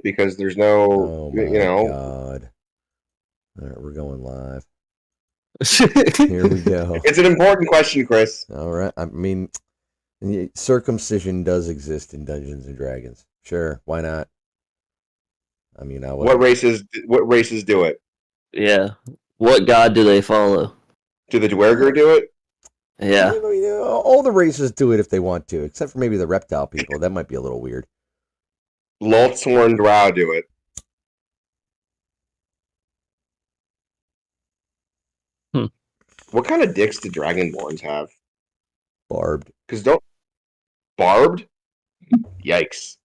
because there's no, Oh you my know. god. All right, we're going live. Here we go. It's an important question, Chris. All right. I mean, circumcision does exist in Dungeons and Dragons. Sure, why not? I mean, I What wasn't. races? What races do it? Yeah. What god do they follow? Do the Dwerger do it? Yeah. All the races do it if they want to, except for maybe the reptile people. That might be a little weird. Lolthsworn Drow do it. What kind of dicks do Dragonborns have? Barbed. Because don't barbed. Yikes.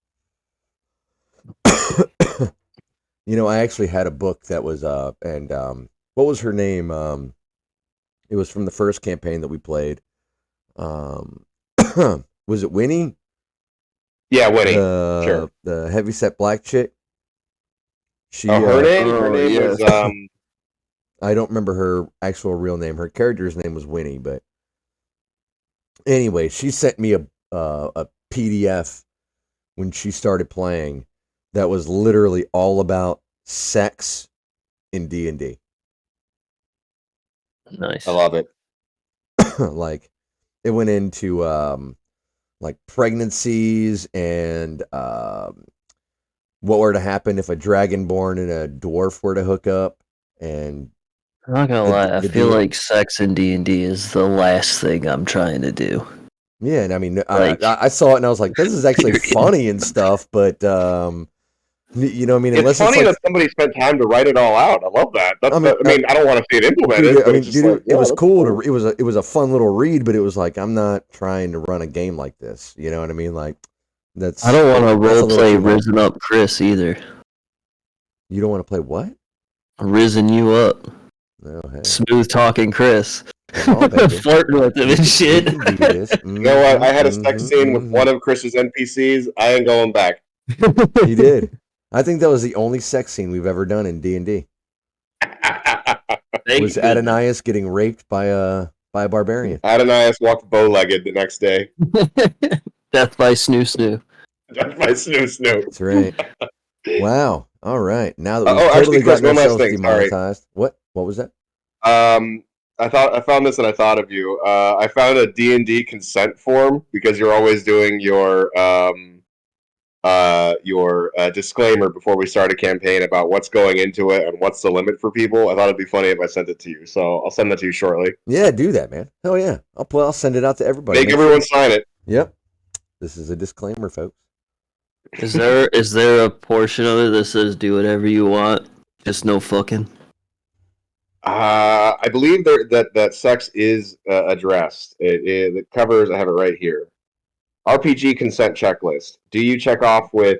I actually had a book that was and what was her name? It was from the first campaign that we played. Was it Winnie? Yeah, Winnie. Sure. The heavyset black chick. She. Her name. Her name yes. was. I don't remember her actual real name. Her character's name was Winnie, but anyway, she sent me a PDF when she started playing that was literally all about sex in D&D. Nice. I love it. Like it went into like pregnancies and what were to happen if a dragonborn and a dwarf were to hook up, and I'm not gonna lie, I feel like sex in D&D is the last thing I'm trying to do. Yeah, and I mean, I saw it and I was like, this is actually funny and stuff, but I mean, it's funny that somebody spent time to write it all out. I love that. I don't want to see it implemented. It was cool. It was a fun little read, but it was like, I'm not trying to run a game like this. You know what I mean? Like, I don't want to role play Risen Up Chris either. You don't want to play what? Risen you up. Oh, hey. Smooth talking Chris. Flirting with him and shit. You know what? I had a sex scene with one of Chris's NPCs. I ain't going back. He did. I think that was the only sex scene we've ever done in D&D. Was Adonias getting raped by a barbarian? Adonias walked bow-legged the next day. Death by snoo snoo. Death by snoo snoo. That's right. Wow. All right. Now that we've totally gotten ourselves demonetized. What was that? I found this and I thought of you. I found a D&D consent form because you're always doing your disclaimer before we start a campaign about what's going into it and what's the limit for people. I thought it'd be funny if I sent it to you, so I'll send that to you shortly. Yeah, do that, man. Hell yeah. I'll send it out to everybody. Make everyone sign it. Yep. This is a disclaimer, folks. Is there a portion of it that says do whatever you want, just no fucking? I believe that sex is addressed. It covers. I have it right here. RPG consent checklist. Do you check off with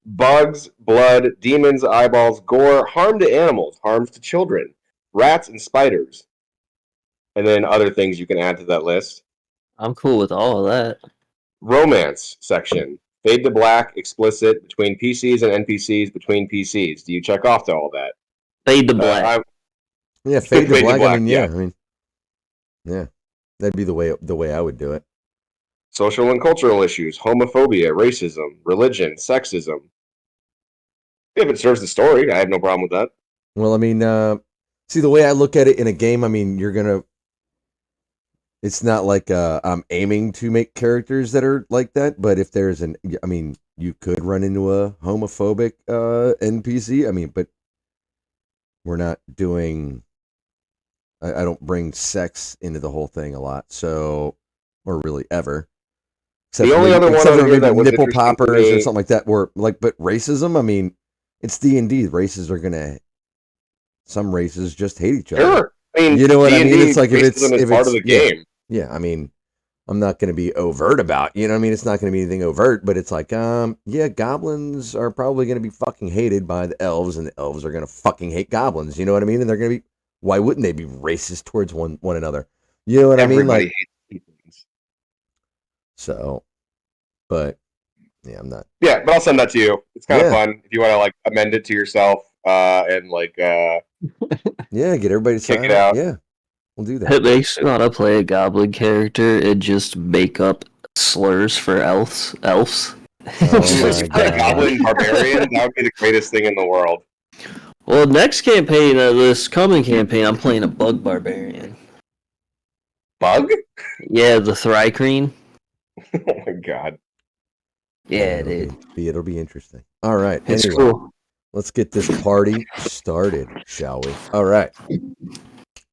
bugs, blood, demons, eyeballs, gore, harm to animals, harms to children, rats, and spiders? And then other things you can add to that list. I'm cool with all of that. Romance section. Fade to black, explicit, between PCs and NPCs, between PCs. Do you check off to all that? Fade to black. Yeah, fade to black. I mean, yeah. That'd be the way I would do it. Social and cultural issues, homophobia, racism, religion, sexism. If it serves the story, I have no problem with that. Well, I mean, see, the way I look at it in a game, I mean, it's not like I'm aiming to make characters that are like that, but if there's you could run into a homophobic NPC. I mean, but we're not doing. I don't bring sex into the whole thing a lot, or really ever. Except the only other one over here that was nipple poppers or something like that, but racism. I mean, it's D&D. Some races just hate each other. Sure, I mean, you know what I mean. It's like if it's part of the game. Yeah, I mean, I'm not going to be overt about. You know what I mean? It's not going to be anything overt, but it's like, goblins are probably going to be fucking hated by the elves, and the elves are going to fucking hate goblins. You know what I mean? And they're going to be. Why wouldn't they be racist towards one another? You know what I mean? Like, hates so, but yeah, I'm not. Yeah, but I'll send that to you. It's kind of fun if you want to like amend it to yourself and like. Yeah, get everybody to kick it out. Yeah, we'll do that. It makes me want to play a goblin character and just make up slurs for elves Oh my A god. goblin barbarian, that would be the greatest thing in the world. Well, next campaign, this coming campaign, I'm playing a bug barbarian. Bug? Yeah, the Thrycreen. Oh my god. Yeah, It'll be interesting. All right. It's Anyway, cool. let's get this party started, shall we? All right.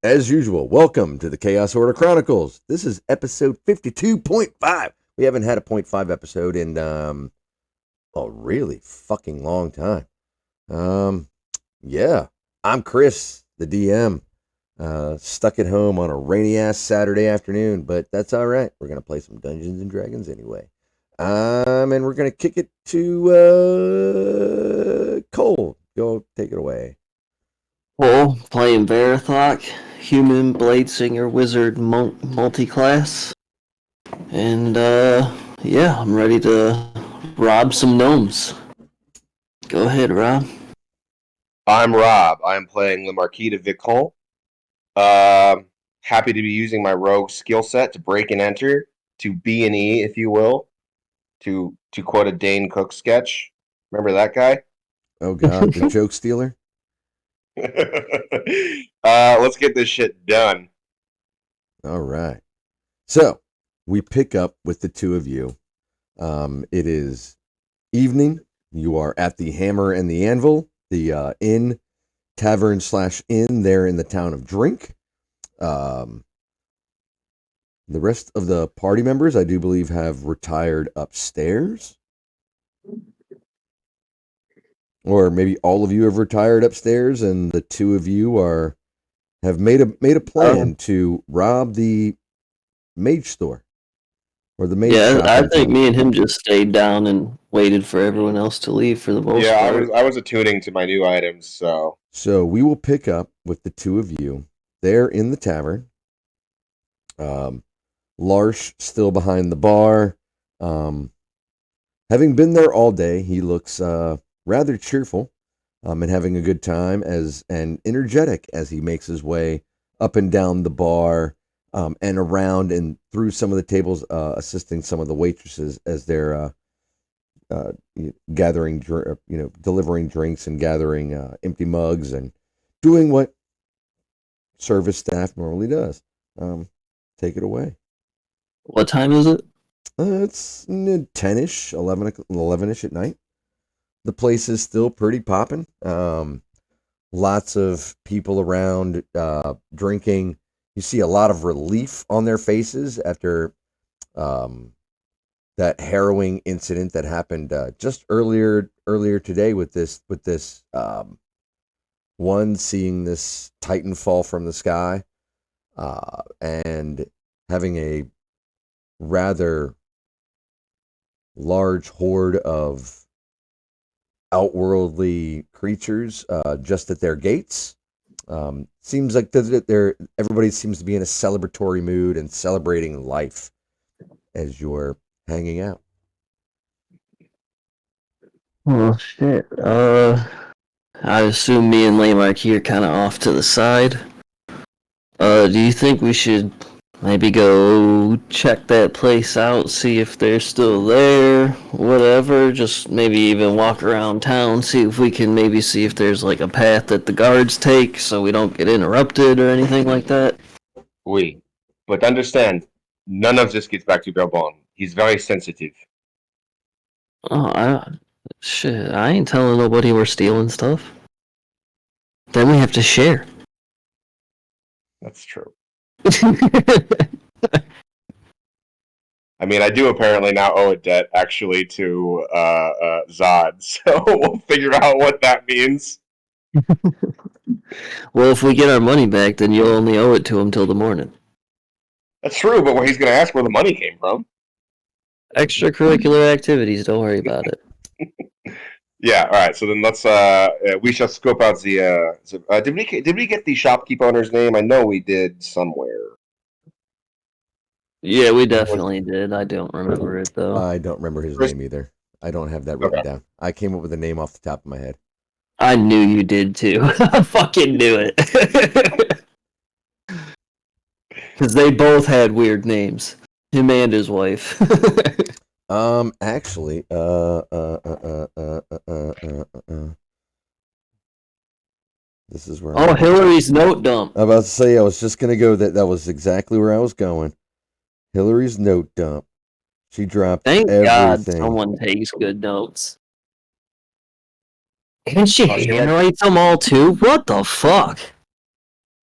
As usual, welcome to the Chaos Order Chronicles. This is episode 52.5. We haven't had a 0.5 episode in a really fucking long time. Yeah. I'm Chris, the DM. Stuck at home on a rainy ass Saturday afternoon, but that's all right. We're gonna play some Dungeons and Dragons anyway. And we're gonna kick it to Cole. Go take it away. Well, playing Varathok, human blade singer wizard multi-class, and yeah, I'm ready to rob some gnomes. Go ahead, Rob. I'm Rob. I'm playing Le Marquis de Vicon. Happy to be using my rogue skill set to break and enter, to B&E, if you will, to quote a Dane Cook sketch. Remember that guy? Oh God, the joke stealer. Let's get this shit done. All right. So we pick up with the two of you. It is evening. You are at the Hammer and the Anvil, the inn, tavern / inn there in the town of Drink. The rest of the party members, I do believe, have retired upstairs. Or maybe all of you have retired upstairs, and the two of you have made a plan to rob the mage store or the mage shop. I think me and him just stayed down and waited for everyone else to leave for the most part. I was attuning to my new items, so we will pick up with the two of you there in the tavern. Larsh still behind the bar. Having been there all day, he looks rather cheerful and having a good time and energetic as he makes his way up and down the bar and around and through some of the tables, assisting some of the waitresses as they're gathering, delivering drinks and gathering empty mugs and doing what service staff normally does. Take it away. What time is it? It's 10-ish, 11-ish at night. The place is still pretty popping. Lots of people around drinking. You see a lot of relief on their faces after that harrowing incident that happened just earlier today with this one seeing this Titan fall from the sky and having a rather large horde of outworldly creatures just at their gates. Seems like everybody seems to be in a celebratory mood and celebrating life as you're hanging out. Oh shit. I assume me and Laymark are kind of off to the side. Do you think we should maybe go check that place out, see if they're still there, whatever? Just maybe even walk around town, see if we can maybe see if there's like a path that the guards take so we don't get interrupted or anything like that? But understand, none of this gets back to Belbon. He's very sensitive. Oh, shit, I ain't telling nobody we're stealing stuff. Then we have to share. That's true. I mean, I do apparently now owe a debt, actually, to Zod, so we'll figure out what that means. Well, if we get our money back, then you'll only owe it to him till the morning. That's true, but he's going to ask where the money came from. Extracurricular activities, don't worry about it. Yeah, all right, so then let's, we shall scope out the, did we get the shopkeep owner's name? I know we did somewhere. Yeah, we definitely did. I don't remember it, though. I don't remember his name either. I don't have that written down. I came up with a name off the top of my head. I knew you did, too. I fucking knew it. Because they both had weird names. Him and his wife. Actually, this is where Oh, Hillary's note dump. I'm about to say I was just gonna go that was exactly where I was going. Hillary's note dump. She dropped Thank God everything. someone takes good notes. And she Oh, handwrites them all too? What the fuck?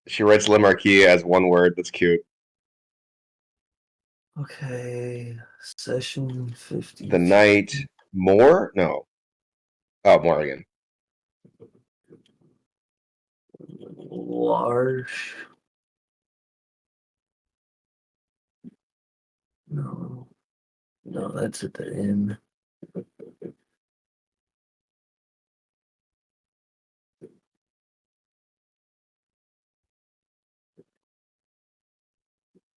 She writes Le Marquis as one word. That's cute. Okay, session 50. The night more? No. Oh, Morgan. Large. No. No, that's at the end.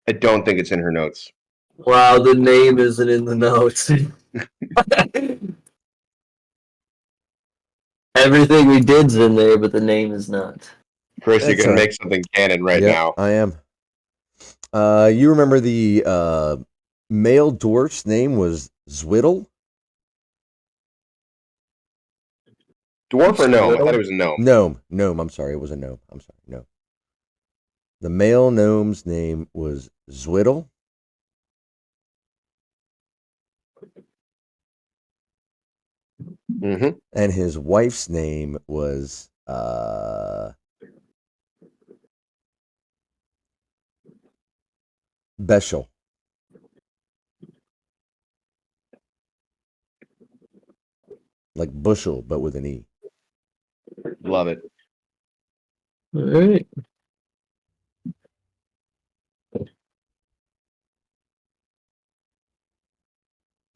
I don't think it's in her notes. Wow, the name isn't in the notes. Everything we did's in there, but the name is not. Chris, you're That's gonna all right. make something canon right Yep, now. I am. You remember the male dwarf's name was Zwiddle? Dwarf or gnome? I thought it was a gnome. Gnome. I'm sorry, it was a gnome. I'm sorry, no. The male gnome's name was Zwiddle. Mm-hmm. And his wife's name was Beshel. Like bushel, but with an E. Love it. All right.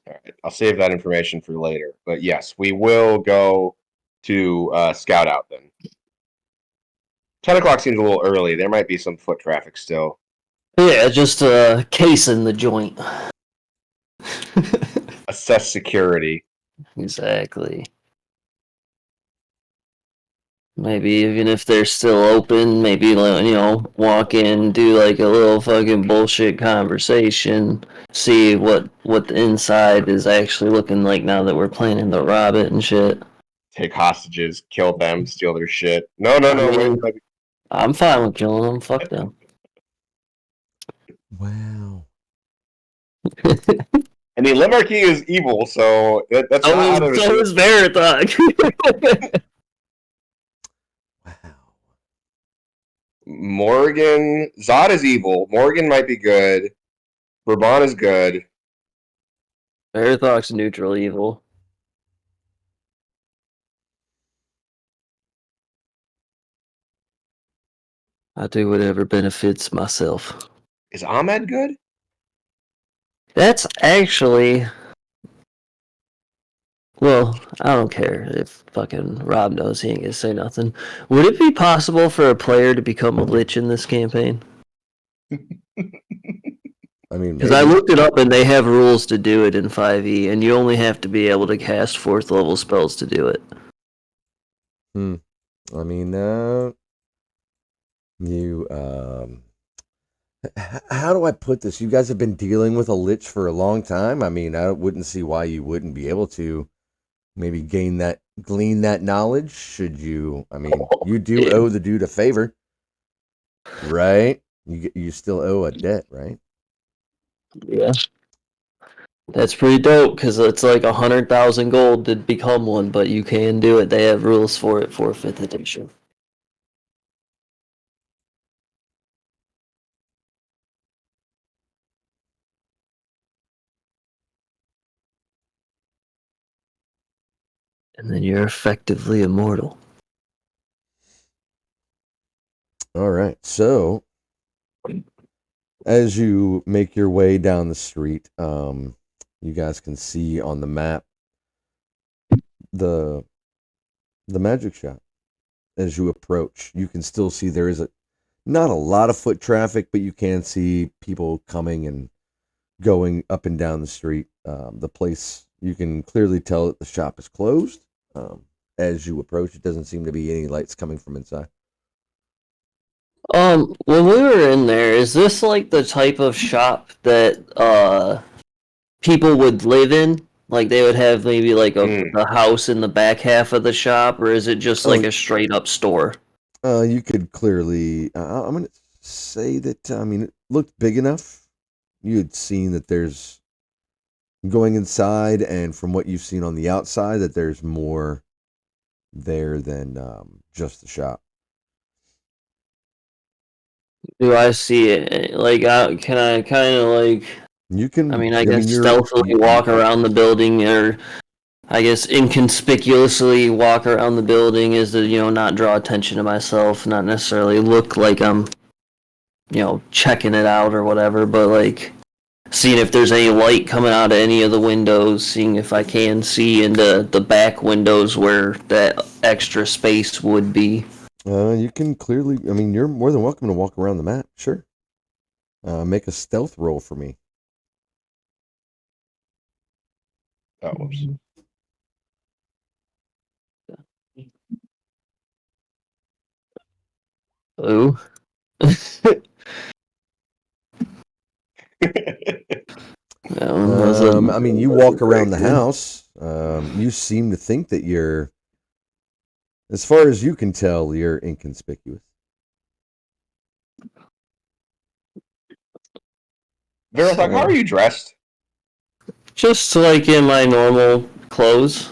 All right. I'll save that information for later. But yes, we will go to scout out then. 10 o'clock seems a little early. There might be some foot traffic still. Yeah, just case in the joint. Assess security. Exactly. Maybe even if they're still open, maybe walk in, do like a little fucking bullshit conversation, see what the inside is actually looking like now that we're planning to rob it and shit. Take hostages, kill them, steal their shit. No, I mean, wait. I'm fine with killing them. Fuck them. Wow. I mean, Le Marquis is evil, so that's not out of his. So is Verithog. Wow. Morgan. Zod is evil. Morgan might be good. Bourbon is good. Verithog's neutral evil. I do whatever benefits myself. Is Ahmed good? That's actually... Well, I don't care if fucking Rob knows he ain't gonna say nothing. Would it be possible for a player to become a lich in this campaign? I mean, Because I maybe. looked it up and they have rules to do it in 5e, and you only have to be able to cast 4th level spells to do it. I mean, you how do I put this? You guys have been dealing with a lich for a long time. I mean, I wouldn't see why you wouldn't be able to maybe glean that knowledge. Should you? I mean, you do owe the dude a favor, right? You still owe a debt, right? Yeah. That's pretty dope, because it's like 100,000 gold to become one, but you can do it. They have rules for it for 5th edition. And then you're effectively immortal. All right. So, as you make your way down the street, you guys can see on the map the magic shop. As you approach, you can still see there is not a lot of foot traffic, but you can see people coming and going up and down the street. The place, you can clearly tell that the shop is closed. As you approach, it doesn't seem to be any lights coming from inside. When we were in there, is this like the type of shop that people would live in? Like they would have maybe like Mm. a house in the back half of the shop, or is it just like Oh, a straight up store? you could clearly. I'm gonna say that. I mean, it looked big enough. You had seen that there's going inside, and from what you've seen on the outside, that there's more there than just the shop. Do I see it? Like, can I kind of like? You I can. mean, I I mean, guess stealthily walk around the building, or I guess inconspicuously walk around the building, is to not draw attention to myself, not necessarily look like I'm checking it out or whatever, but like seeing if there's any light coming out of any of the windows, seeing if I can see into the back windows where that extra space would be. You can clearly. I mean, you're more than welcome to walk around the map. Sure. Make a stealth roll for me. Oh, whoops. Ooh. That one was a I mean, you walk around the house. You seem to think that you're, as far as you can tell, you're inconspicuous. Veritok, how are you dressed? just like in my normal clothes.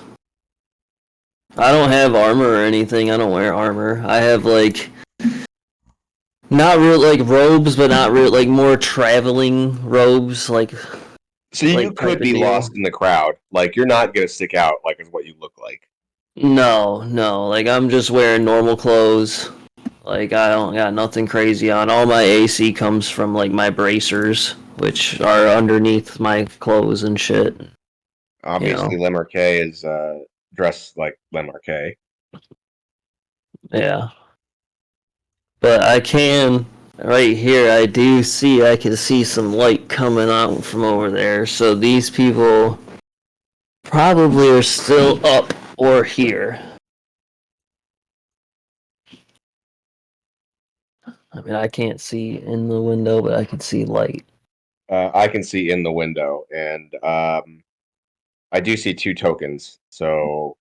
I don't have armor or anything. I don't wear armor. I have like not real like robes, but not real like more traveling robes, So you like type could of be deal. lost in the crowd. Like you're not gonna stick out like is what you look like. No, no. Like I'm just wearing normal clothes. Like I don't got nothing crazy on. All my AC comes from like my bracers, which are underneath my clothes and shit. You Obviously, know. Lemarque is dressed like Lemarque. Yeah. But I can right here. I can see some light coming out from over there. So these people probably are still up or here. I mean, I can't see in the window, but I can see light. I can see in the window, and I do see two tokens. So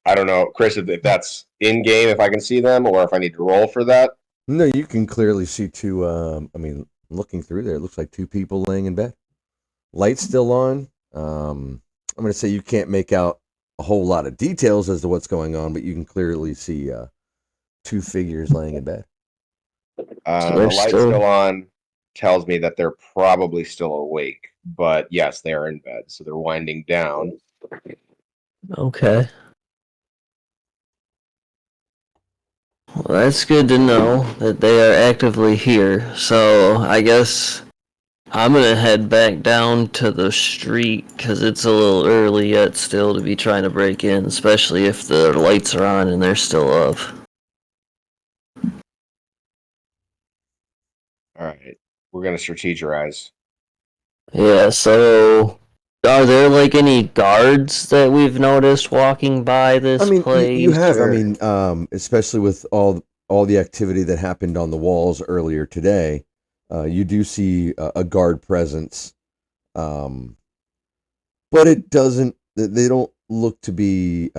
I don't know, Chris, if that's in game, if I can see them, or if I need to roll for that. No, you can clearly see two. I mean, looking through there, it looks like two people laying in bed. Light's still on. I'm going to say you can't make out a whole lot of details as to what's going on, but you can clearly see two figures laying in bed. So The they're light still still on tells me that they're probably still awake, but yes, they are in bed, so they're winding down. okay. Well, that's good to know that they are actively here. So I guess I'm gonna head back down to the street because it's a little early yet still to be trying to break in, especially if the lights are on and they're still up. All right, we're gonna strategize. Yeah, so are there like any guards that we've noticed walking by I this mean, you place have. I or mean, especially with all the activity that happened on the walls earlier today, you do see a guard presence, um, but it doesn't. They don't look to be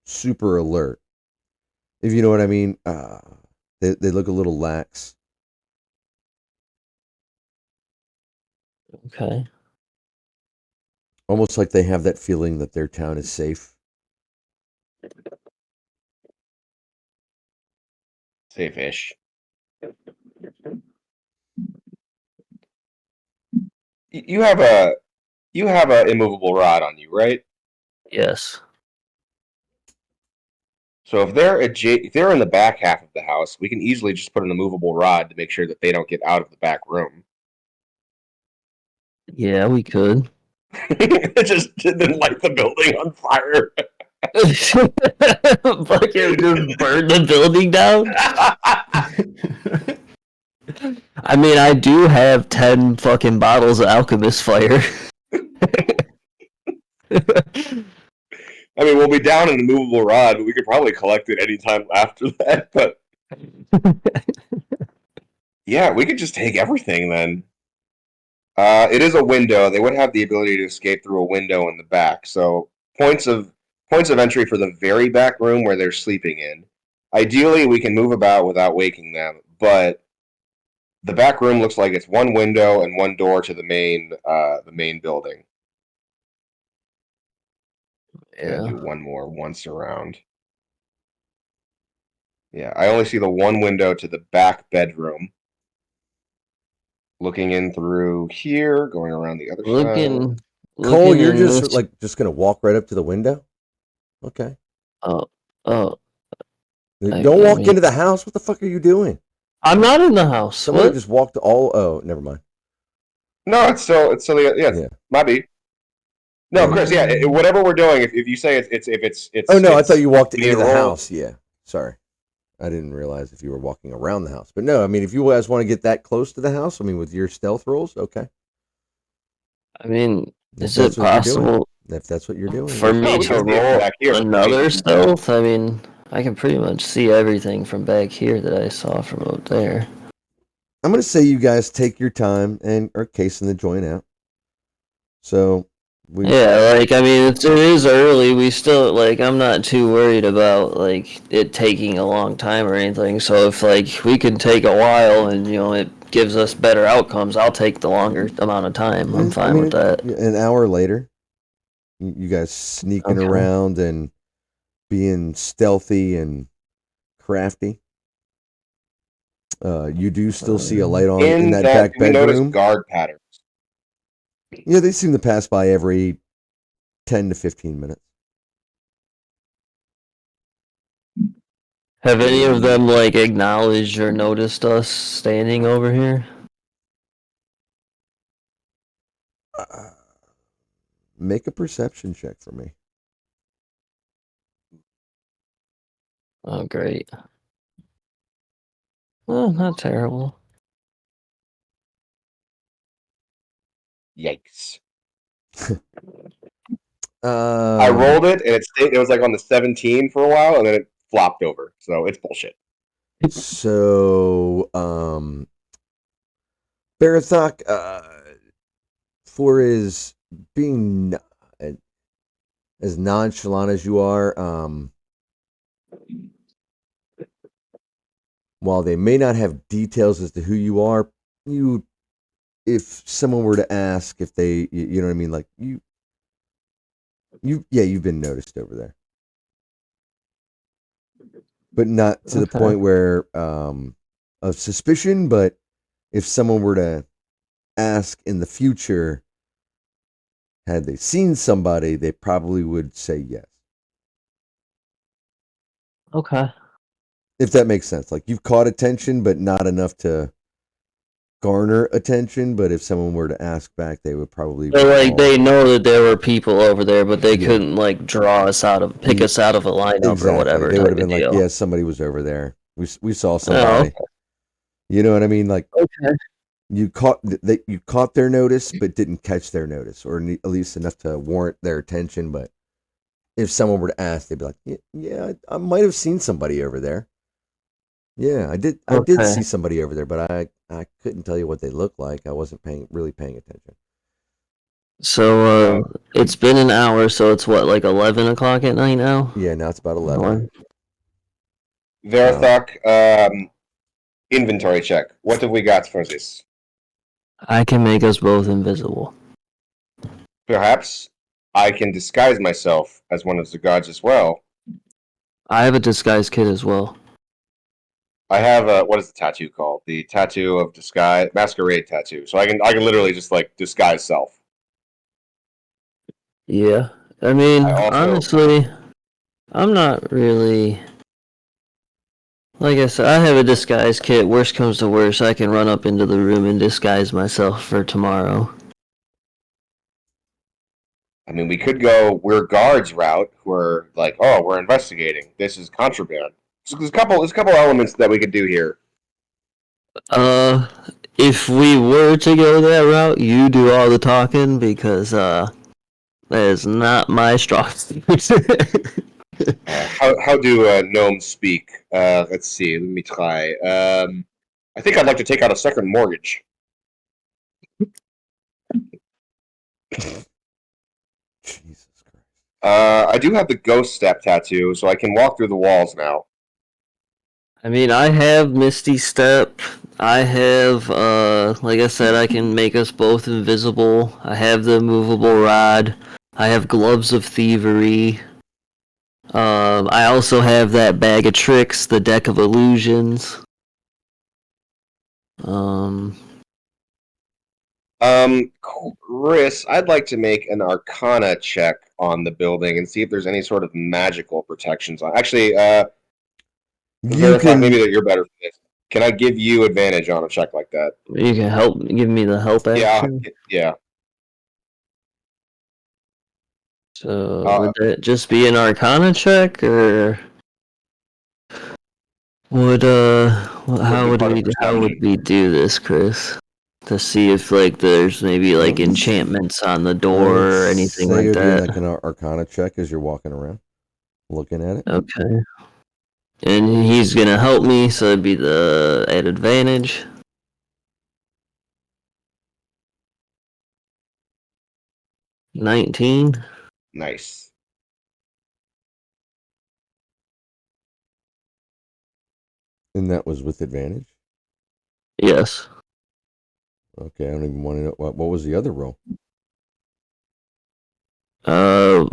super alert. If you know what I mean. They look a little lax. okay. Almost like they have that feeling that their town is safe. Safe-ish. You have a immovable rod on you, right? Yes. So if they're in the back half of the house, we can easily just put an immovable rod to make sure that they don't get out of the back room. Yeah, we could. Just then light the building on fire. Fucking just burn the building down? I mean, I do have 10 fucking bottles of Alchemist Fire. I mean, we'll be down an immovable rod, but we could probably collect it anytime after that. But yeah, we could just take everything then. It is a window. They would have the ability to escape through a window in the back. So points of entry for the very back room where they're sleeping in. Ideally, we can move about without waking them, but the back room looks like it's one window and one door to the main building. Gonna Yeah. do one more once around. Yeah, I only see the one window to the back bedroom. Looking in through here, going around the other side. Looking, Cole, looking you're in just this. like just gonna walk right up to the window? Okay. Oh, oh. Don't I walk mean, into the house. What the fuck are you doing? I'm not in the house. Somebody What? just walked all. Oh, never mind. No, it's still yeah, Yeah. might be. No, Yeah. Chris, yeah, whatever we're doing, if you say Oh no, I thought you walked we need into to the roll. house. Yeah. Sorry. I didn't realize if you were walking around the house. But no, I mean, if you guys want to get that close to the house, I mean, with your stealth rolls, okay. I mean, If is that's it what you're doing, possible if that's what you're doing, for go No, me we for can to it. see it from roll back here. I another mean, stealth? I mean, I can pretty much see everything from back here that I saw from out there. I'm gonna say you guys take your time and are casing the joint out. So we Yeah, like I mean, it is early. We still like I'm not too worried about like it taking a long time or anything. So if like we can take a while and it gives us better outcomes, I'll take the longer amount of time. I'm I fine with mean, that. an hour later, you guys sneaking Okay. around and being stealthy and crafty. You do still see a light on in in that that, back do we notice bedroom. guard patterns? Yeah, they seem to pass by every 10 to 15 minutes. Have any of them like acknowledged or noticed us standing over here? Uh, make a perception check for me. Oh, great. Well, not terrible. Yikes! I Um, rolled it and it stayed. It was like on the 17 for a while, and then it flopped over. So it's bullshit. so, Barathok, for his being as nonchalant as you are, while they may not have details as to who you are, you, if someone were to ask if they, you know what I mean, like yeah, you've been noticed over there, but not to the Okay. point where of suspicion. But if someone were to ask in the future, had they seen somebody, they probably would say yes. Okay. If that makes sense. Like you've caught attention, but not enough to garner attention. But if someone were to ask back, they would probably So like recall. they know that there were people over there, but they Yeah, couldn't like draw us out of pick us out of a lineup or exactly. whatever They would type have of been like, deal. yeah, somebody was over there. We saw Oh, somebody. You know what I mean? Like okay. you caught their notice, but didn't catch their notice, or at least enough to warrant their attention. But if someone were to ask, they'd be like, yeah, yeah, I might have seen somebody over there. Yeah, I did Okay. see somebody over there, but I couldn't tell you what they looked like. I wasn't really paying attention. So Uh, it's been an hour, so it's what, like 11 o'clock at night now? Yeah, now it's about 11. One. Verathok, inventory check. What have we got for this? I can make us both invisible. Perhaps I can disguise myself as one of the guards as well. I have a disguise kit as well. I have a, what is the tattoo called? The tattoo of disguise, masquerade tattoo. So I can literally just like disguise self. Yeah. I mean, I also honestly, I'm not really. Like I said, I have a disguise kit. Worst comes to worst, I can run up into the room and disguise myself for tomorrow. I mean, we could go we're guards route, who are like, oh, we're investigating. This is contraband. So there's a couple elements that we could do here. Uh, if we were to go that route, you do all the talking because that is not my strong suit. How do gnomes speak? Let's see. Let me try. I think I'd like to take out a second mortgage. Jesus Christ. I do have the ghost step tattoo, so I can walk through the walls now. I mean, I have Misty Step. I have, like I said, I can make us both invisible. I have the movable rod. I have Gloves of Thievery. I also have that bag of tricks, the deck of illusions. Um, Chris, I'd like to make an Arcana check on the building and see if there's any sort of magical protections on. Actually, You Verify, maybe can. that you're better for this. Can I give you advantage on a check like that? you can help give me the help Yeah, action. yeah. So Uh, would that just be an Arcana check, or would would be part of how would perception. we do this, Chris? To see if like there's maybe like enchantments on the door or anything Say like you're doing that. like an Arcana check as you're walking around, looking at it. Okay. And he's gonna help me, so it'd be the at advantage. 19. Nice. And that was with advantage. Yes. Okay, I don't even want to know what was the other roll. Uh,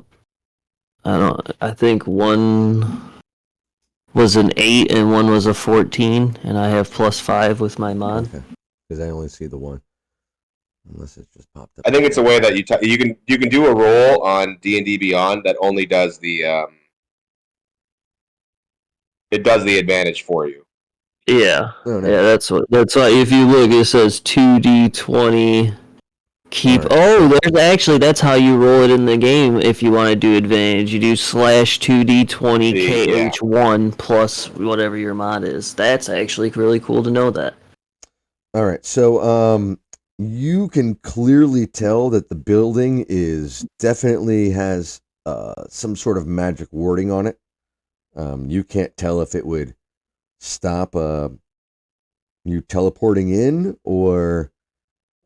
I don't. I think one was an 8 and one was a 14, and I have +5 with my mod. Okay, because I only see the one, unless it just popped up. I think it's a way that you can do a roll on D&D Beyond that only does the it does the advantage for you. Yeah. Oh, nice. Yeah, that's why if you look it says 2d20 keep All right, so that's how you roll it in the game if you want to do advantage. You do /2d20 Yeah. KH1 plus whatever your mod is. That's actually really cool to know that. all right, so you can clearly tell that the building is definitely has some sort of magic wording on it. You can't tell if it would stop you teleporting in or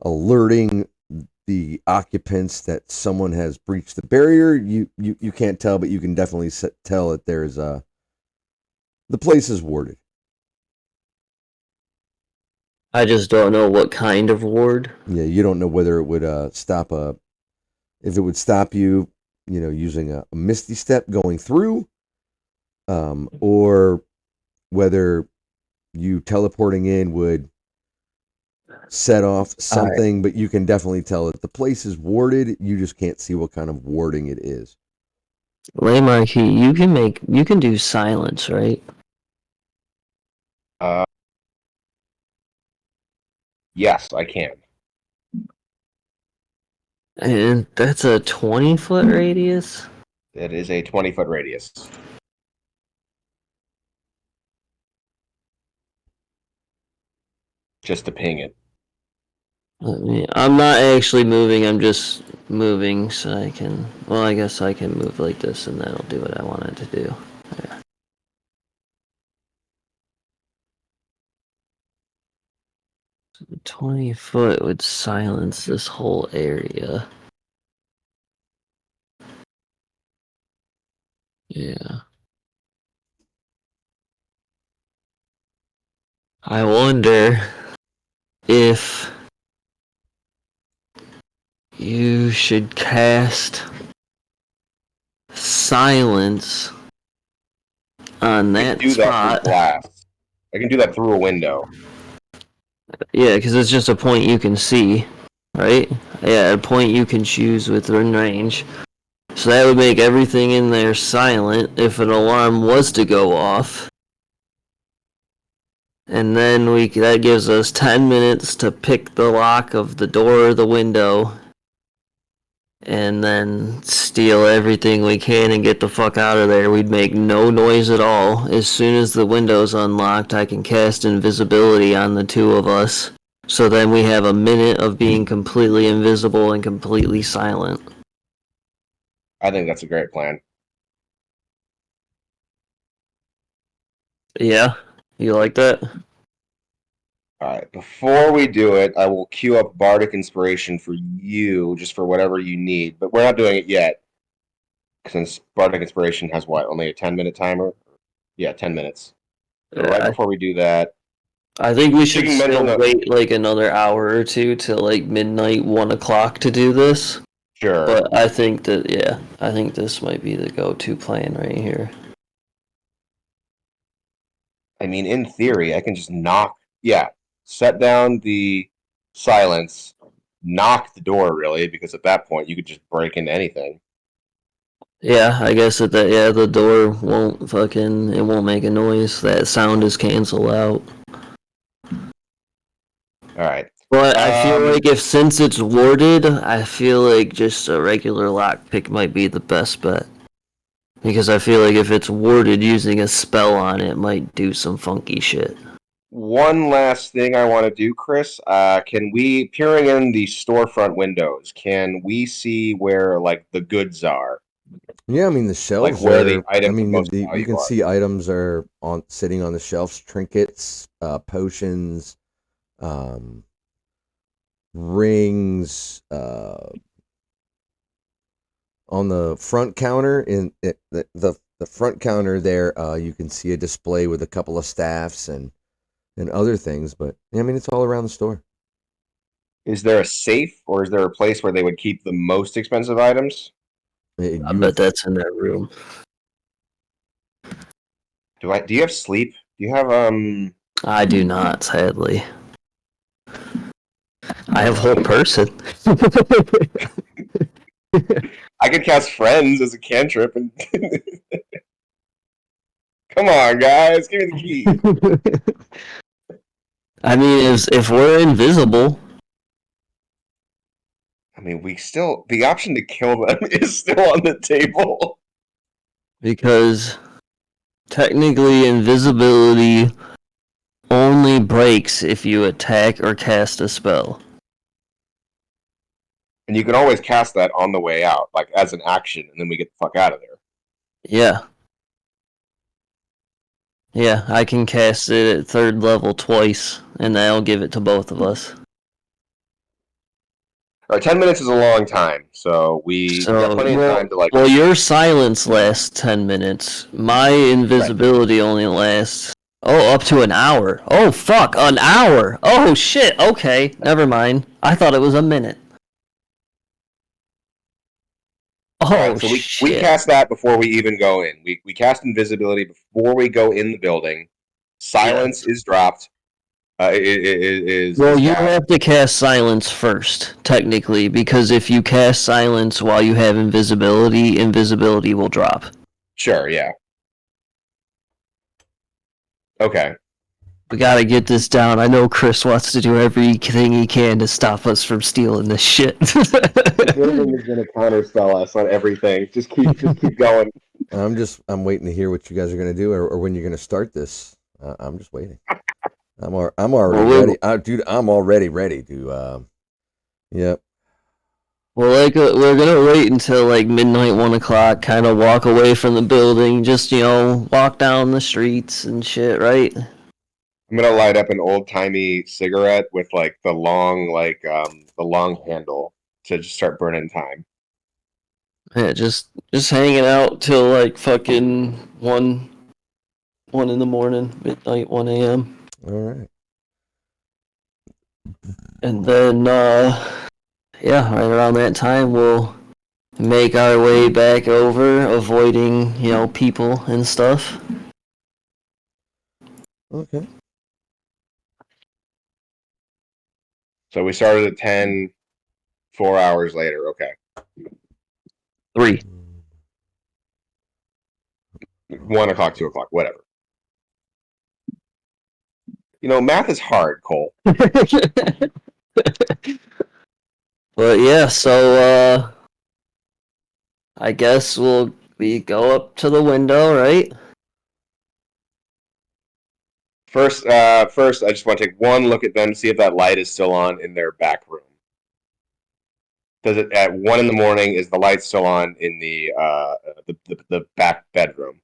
alerting the occupants that someone has breached the barrier. You can't tell, but you can definitely tell that there's the place is warded. I just don't know what kind of ward. Yeah, you don't know whether it would stop if it would stop you, using a misty step going through, or whether you teleporting in would set off All right. something, but you can definitely tell that the place is warded. You just can't see what kind of warding it is. Laymark, you can do silence, right? Yes, I can. And that's a 20-foot radius? It is a 20-foot radius. Just to ping it. I'm not actually moving, I'm just moving so I can... Well, I guess I can move like this and that'll do what I want it to do. Yeah. 20 foot would silence this whole area. Yeah. I wonder if you should cast silence on I can that do that through spot. glass. I can do that through a window. Yeah, because it's just a point you can see, right? Yeah, a point you can choose within range. So that would make everything in there silent if an alarm was to go off. And then that gives us 10 minutes to pick the lock of the door or the window. And then steal everything we can and get the fuck out of there. We'd make no noise at all. As soon as the window's unlocked, I can cast invisibility on the two of us. So then we have a minute of being completely invisible and completely silent. I think that's a great plan. Yeah? You like that? All right. Before we do it, I will queue up Bardic Inspiration for you, just for whatever you need. But we're not doing it yet, since Bardic Inspiration has what? Only a 10-minute timer? Yeah, 10 minutes. So right Yeah, before we do that, I think we should taking mental still note. wait like another hour or two till like midnight, 1 o'clock to do this. Sure. But I think that I think this might be the go-to plan right here. I mean, in theory, I can just knock. Yeah, set down the silence, knock the door, really, because at that point you could just break into anything. Yeah, I guess the door it won't make a noise. That sound is canceled out. All right. But I feel like since it's warded, I feel like just a regular lockpick might be the best bet. Because I feel like if it's warded, using a spell on it might do some funky shit. One last thing I want to do, Chris. Can we, peering in the storefront windows, can we see where like the goods are, Yeah, I mean the like shelves where the are. I items of mean most you value can are? see items are on sitting on the shelves, trinkets, potions, um, rings. On the front counter the front counter there, you can see a display with a couple of staffs and other things. But yeah, I mean it's all around the store. Is there a safe, or is there a place where they would keep the most expensive items? I You bet would that's in that room. Do you have sleep? Do you have I do not, sadly. I have whole Okay. person. I could cast friends as a cantrip and come on, guys, give me the key. I mean, if we're invisible, I mean, the option to kill them is still on the table. because technically invisibility only breaks if you attack or cast a spell. And you can always cast that on the way out, like as an action, and then we get the fuck out of there. Yeah. Yeah, I can cast it at 3rd level twice, and that'll give it to both of us. All right, 10 minutes is a long time, so we got So, plenty of time to like. well, your silence lasts 10 minutes. My Right. invisibility only lasts, up to an hour. Oh, fuck, an hour! Oh, shit, okay, never mind. I thought it was a minute. All Oh, right, so we shit. cast that before we even go in. We cast invisibility before we go in the building. Silence Yes. is dropped. Well, Is you cast. have to cast silence first, technically, because if you cast silence while you have invisibility, invisibility will drop. Sure, yeah. Okay. We gotta get this down. I know Chris wants to do everything he can to stop us from stealing this shit. The building is gonna counterspell us on everything. Just keep going. I'm waiting to hear what you guys are gonna do or when you're gonna start this. I'm just waiting. I'm already Well, ready. Dude, I'm already ready to. Yep. we're gonna wait until like midnight, 1 o'clock, kind of walk away from the building, just walk down the streets and shit, right? I'm gonna light up an old timey cigarette with like the long handle to just start burning time. Yeah, just hanging out till like fucking 1 in the morning, midnight, 1 a.m. All right. And then yeah, right around that time we'll make our way back over, avoiding, people and stuff. Okay. So we started at 10, 4 hours later. Okay. 3. 1 o'clock, 2 o'clock, whatever. Math is hard, Cole. But yeah, so I guess we go up to the window, right? First, I just want to take one look at them to see if that light is still on in their back room. Does it at 1 in the morning? Is the light still on in the back bedroom?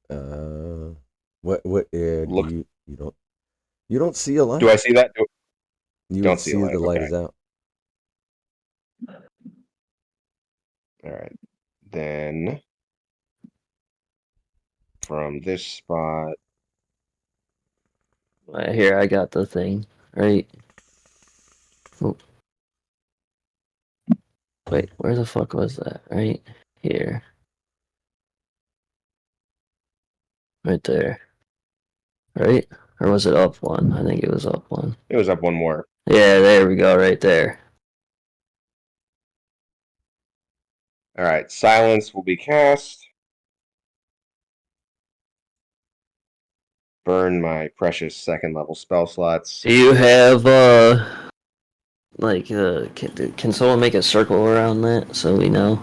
Uh, What do Look, you don't see a do light. I see that? You Don't would see a see that light. the light Okay. is out. All right. Then from this spot, Right here, I got the thing. Right. Oh, wait, where the fuck was that? Right here. Right there. Right? Or was it up one? I think it was up one. it was up one more. Yeah, there we go, right there. All right. Silence will be cast. Burn my precious second level spell slots. Do you have like can someone make a circle around that so we know?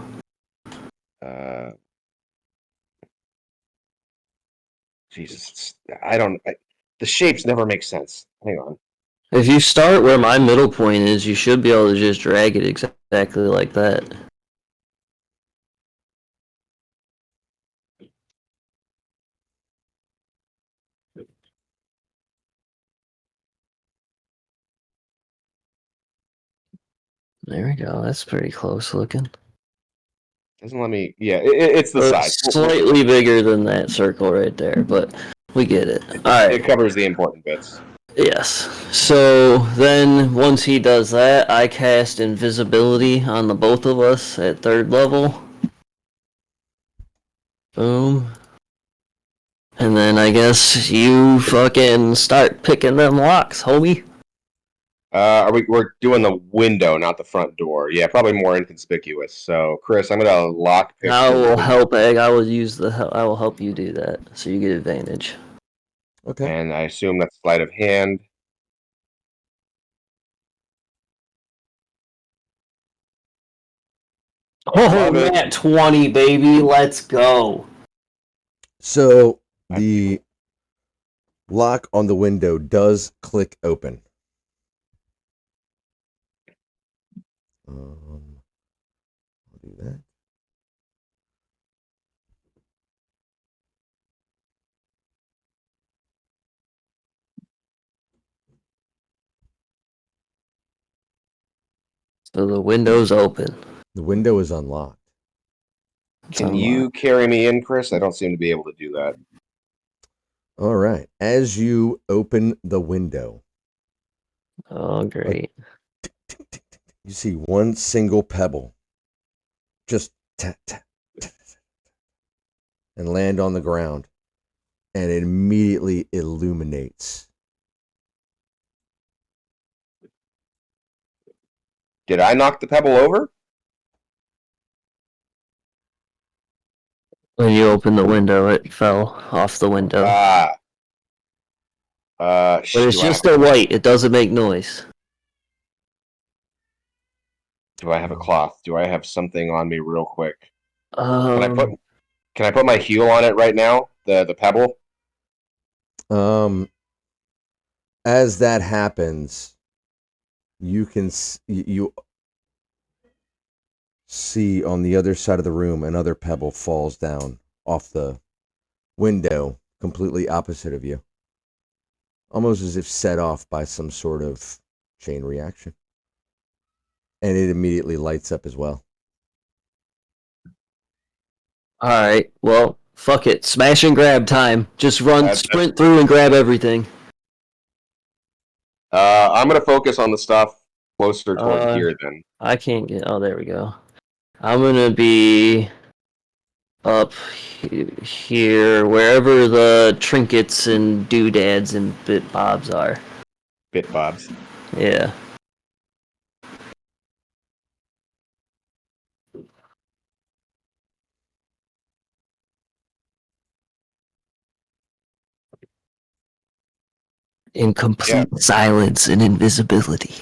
Uh, Jesus, I don't. The shapes never make sense. Hang on. If you start where my middle point is, you should be able to just drag it exactly like that. There we go. That's pretty close looking. Doesn't let me. Yeah, it's the size. Slightly bigger than that circle right there, but we get it. All right. It covers the important bits. Yes. So then, once he does that, I cast invisibility on the both of us at 3rd level. Boom. And then I guess you fucking start picking them locks, homie. We're doing the window, not the front door. Yeah, probably more inconspicuous. So, Chris, I'm gonna lock pick I the will window, help Egg. I will help you do that, so you get advantage. Okay. and I assume that's sleight of hand. Oh, Love it. nat 20, baby. Let's go. So the lock on the window does click open. I'll do that. So the window's open. The window is unlocked. It's Can unlocked. you carry me in, Chris? I don't seem to be able to do that. All right. As you open the window, Oh, great. you see one single pebble just tap, tap, tap, and land on the ground, and it immediately illuminates. Did I knock the pebble over? When you open the window, it fell off the window. Ah. But it's Do I have just a light. It doesn't make noise. a cloth? Do I have something on me real quick? Um, Can I put my heel on it right now? The pebble? As that happens, you can you see on the other side of the room another pebble falls down off the window completely opposite of you, almost as if set off by some sort of chain reaction, and it immediately lights up as well. all right. Well, fuck it. Smash and grab time. Just run, That's sprint through and grab everything. I'm gonna focus on the stuff closer toward here then. I can't get. Oh, there we go. I'm gonna be up here, wherever the trinkets and doodads and bit bobs are. Bit bobs. Yeah. In complete silence and invisibility.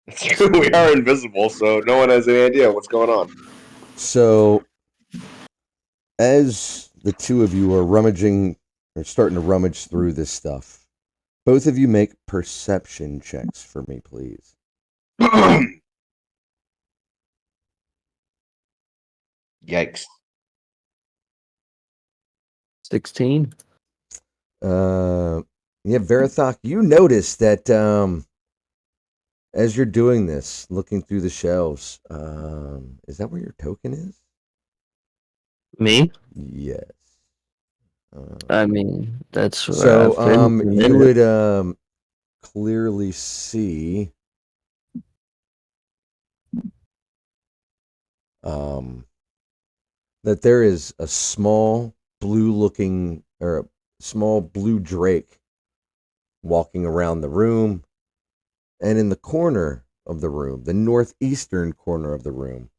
It's true, we are invisible, so no one has any idea what's going on. So, as the two of you are rummaging or starting to rummage through this stuff, both of you make perception checks for me, please. Yikes. 16. Yeah, Verathok, you notice that as you're doing this, looking through the shelves, is that where your token is? Me? Yes. I mean, that's where So I've been for a you minute. would clearly see that there is a small blue looking or a small blue drake walking around the room, and in the corner of the room, the northeastern corner of the room,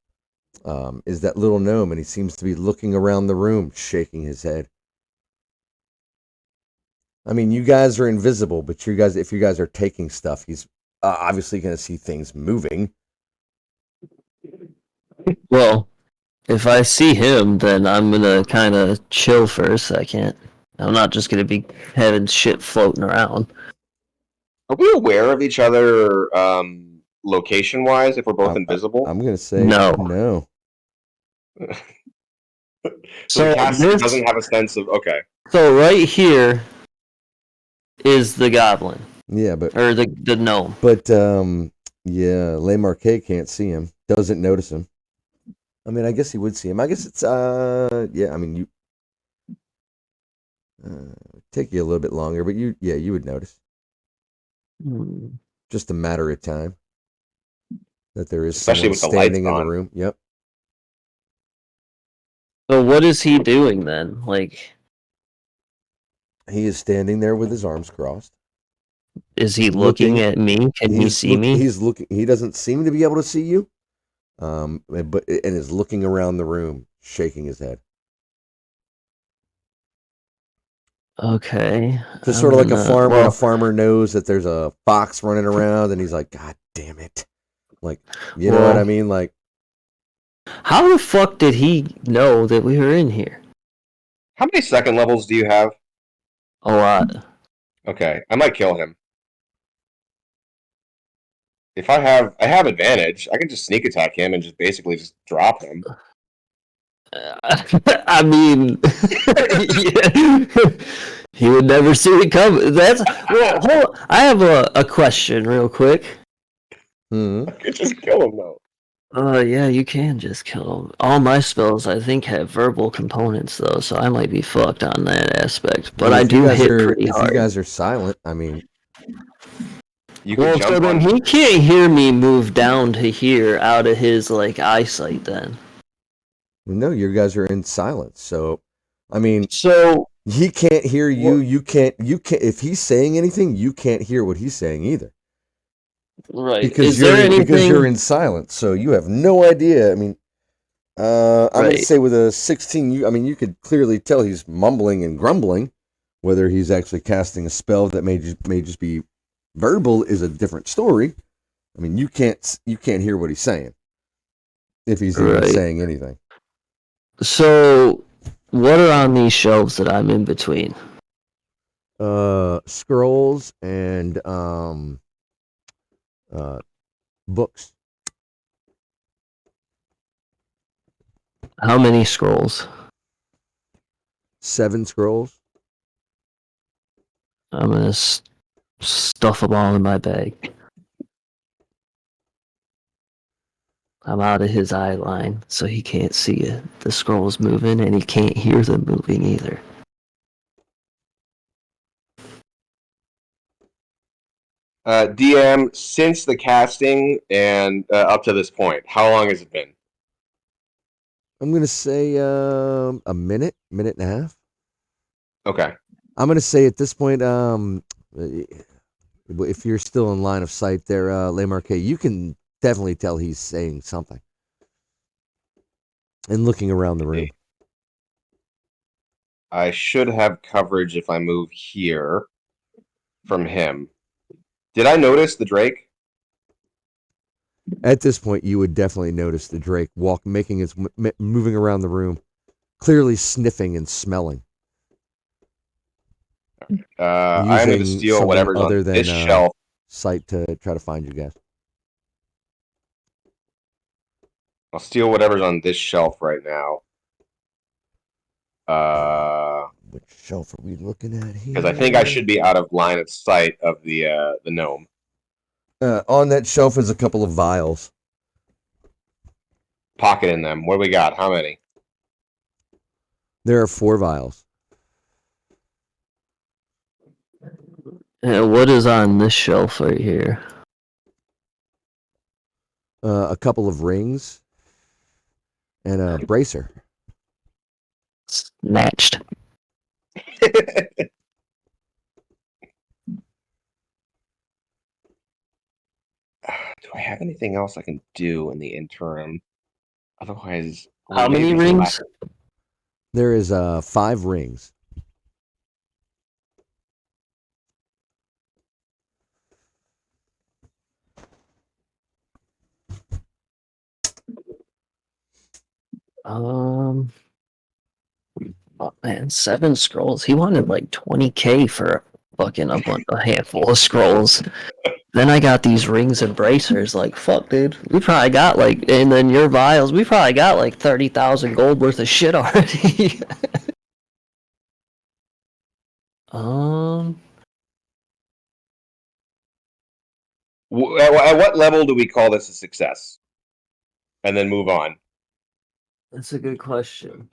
is that little gnome, and he seems to be looking around the room, shaking his head. I mean, you guys are invisible, but if you guys are taking stuff, he's obviously going to see things moving. Well, if I see him, then I'm gonna kind of chill for a second. I'm not just gonna be having shit floating around. Are we aware of each other location-wise if we're both invisible? I'm going to say No. no. So the So caster this, doesn't have a sense of, okay. so right here is the goblin Yeah, but or the gnome. yeah, Le Marquet can't see him. Doesn't notice him. I mean, I guess he would see him. I guess it's yeah. I mean, you take you a little bit longer, but you would notice. Hmm. Just a matter of time that there is Especially someone with the lights standing in the on. room. Yep. So what is he doing then? Like, He is standing there with his arms crossed, is he looking looking. at me? Can he see me? He's looking. He doesn't seem to be able to see you. But and is looking around the room, shaking his head. Okay, Just I'm sort of like a gonna. farmer. A Well, farmer knows that there's a fox running around, and he's like, "God damn it!" Like, you know what I well, mean? Like, how the fuck did he know that we were in here? How many second levels do you have? A lot. Okay, I might kill him. If I have advantage, I can just sneak attack him and just basically just drop him. I mean, he would never see it come. That's well. Hold on. I have a question, real quick. hmm. I could just kill him though. Yeah, you can just kill him. All my spells, I think, have verbal components though, so I might be fucked on that aspect. But Well, I do hit pretty if you hard. guys are silent, I mean, You could Well, so jump then on. he can't hear me move down to here out of his like eyesight. Then. no, you guys are in silence. So, I mean, So he can't hear you. what? You can't. If he's saying anything, you can't hear what he's saying either Right. Is there because you're anything? in silence. So you have no idea. I mean, I'm going to Right. say with a 16, I mean, you could clearly tell he's mumbling and grumbling. Whether he's actually casting a spell that may just be verbal is a different story. I mean, you can't hear what he's saying if he's even Right. saying anything. So, what are on these shelves that I'm in between? Scrolls and uh, books. How many scrolls? 7 scrolls. I'm gonna stuff them all in my bag. I'm out of his eye line, so he can't see it. The scrolls moving, and he can't hear them moving either. DM, since the casting and up to this point, how long has it been? I'm gonna say a minute and a half. Okay. I'm gonna say at this point, if you're still in line of sight there, Le Marquet, you can definitely tell he's saying something and looking around the room. I should have coverage if I move here from him. Did I notice the Drake? At this point, you would definitely notice the Drake moving around the room, clearly sniffing and smelling, I'm going to using steal something whatever's other on than this shelf. sight to try to find you guys. I'll steal whatever's on this shelf right now. Which shelf are we looking at here? Because I think I should be out of line of sight of the gnome. On that shelf is a couple of vials. Pocket in them. What do we got? How many? There are 4 vials. What is on this shelf right here? A couple of rings and a bracer. Snatched. Do I have anything else I can do in the interim? Otherwise, How many rings? There is 5 rings. Oh man, 7 scrolls. He wanted like 20K for fucking a handful of scrolls. Then I got these rings and bracers. Like, fuck, dude. We probably got like, and then your vials. We probably got like 30,000 gold worth of shit already. At what level do we call this a success? And then move on. That's a good question.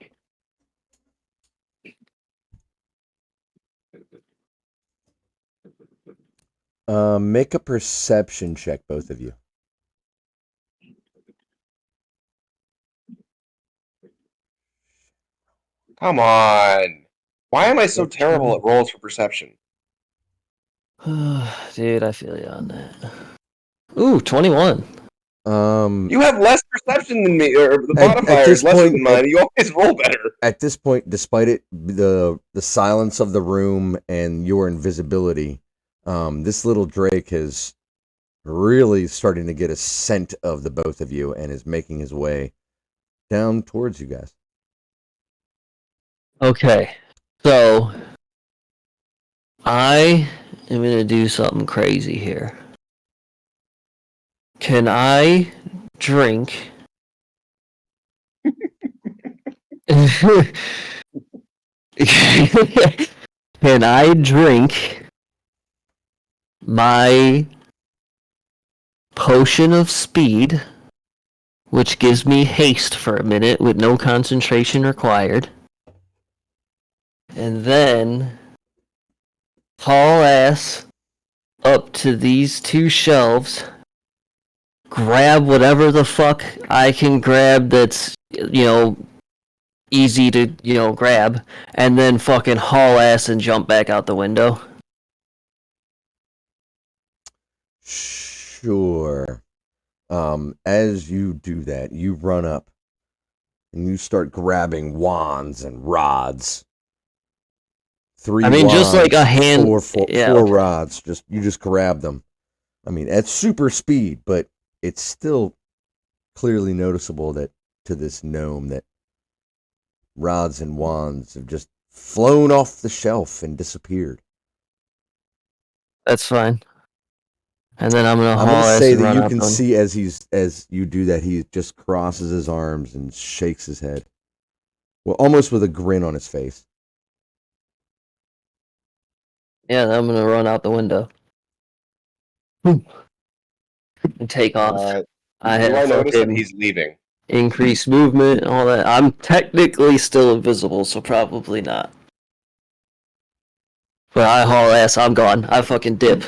Make a perception check, both of you. Come on. Why am I so terrible at rolls for perception? Dude, I feel you on that. Ooh, 21. You have less perception than me, or the modifier is lesser than mine. You always roll better. At this point, despite it, the silence of the room and your invisibility, this little Drake is really starting to get a scent of the both of you and is making his way down towards you guys. Okay, so I am gonna do something crazy here. Can I drink? Can I drink my potion of speed, which gives me haste for a minute with no concentration required, and then haul ass up to these 2 shelves, grab whatever the fuck I can grab that's, easy to, grab, and then fucking haul ass and jump back out the window? Sure. As you do that, you run up and you start grabbing wands and rods. 3 wands, just like a hand. 4 rods. You just grab them. I mean, at super speed, but it's still clearly noticeable that to this gnome that rods and wands have just flown off the shelf and disappeared. That's fine. And then I'm gonna say that you can see as you do that, he just crosses his arms and shakes his head. Well, almost with a grin on his face. Yeah, I'm gonna run out the window. And take off. I notice that he's leaving? Increased movement, all that. I'm technically still invisible, so probably not. But I haul ass, I'm gone. I fucking dip.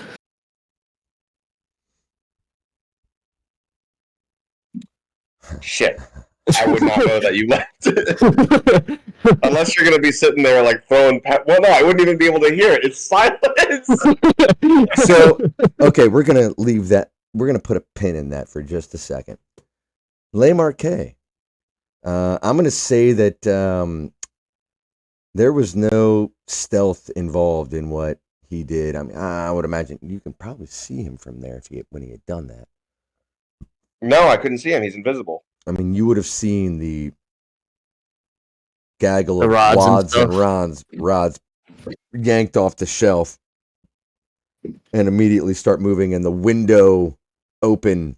Shit. I would not know that you left. Unless you're going to be sitting there like throwing... Well, no, I wouldn't even be able to hear it. It's silence. So, okay, we're going to leave that. We're going to put a pin in that for just a second. Le Marquet. I'm going to say that there was no stealth involved in what he did. I mean, I would imagine you can probably see him from there when he had done that. No, I couldn't see him. He's invisible. I mean, you would have seen the gaggle of wads and rods yanked off the shelf and immediately start moving, and the window open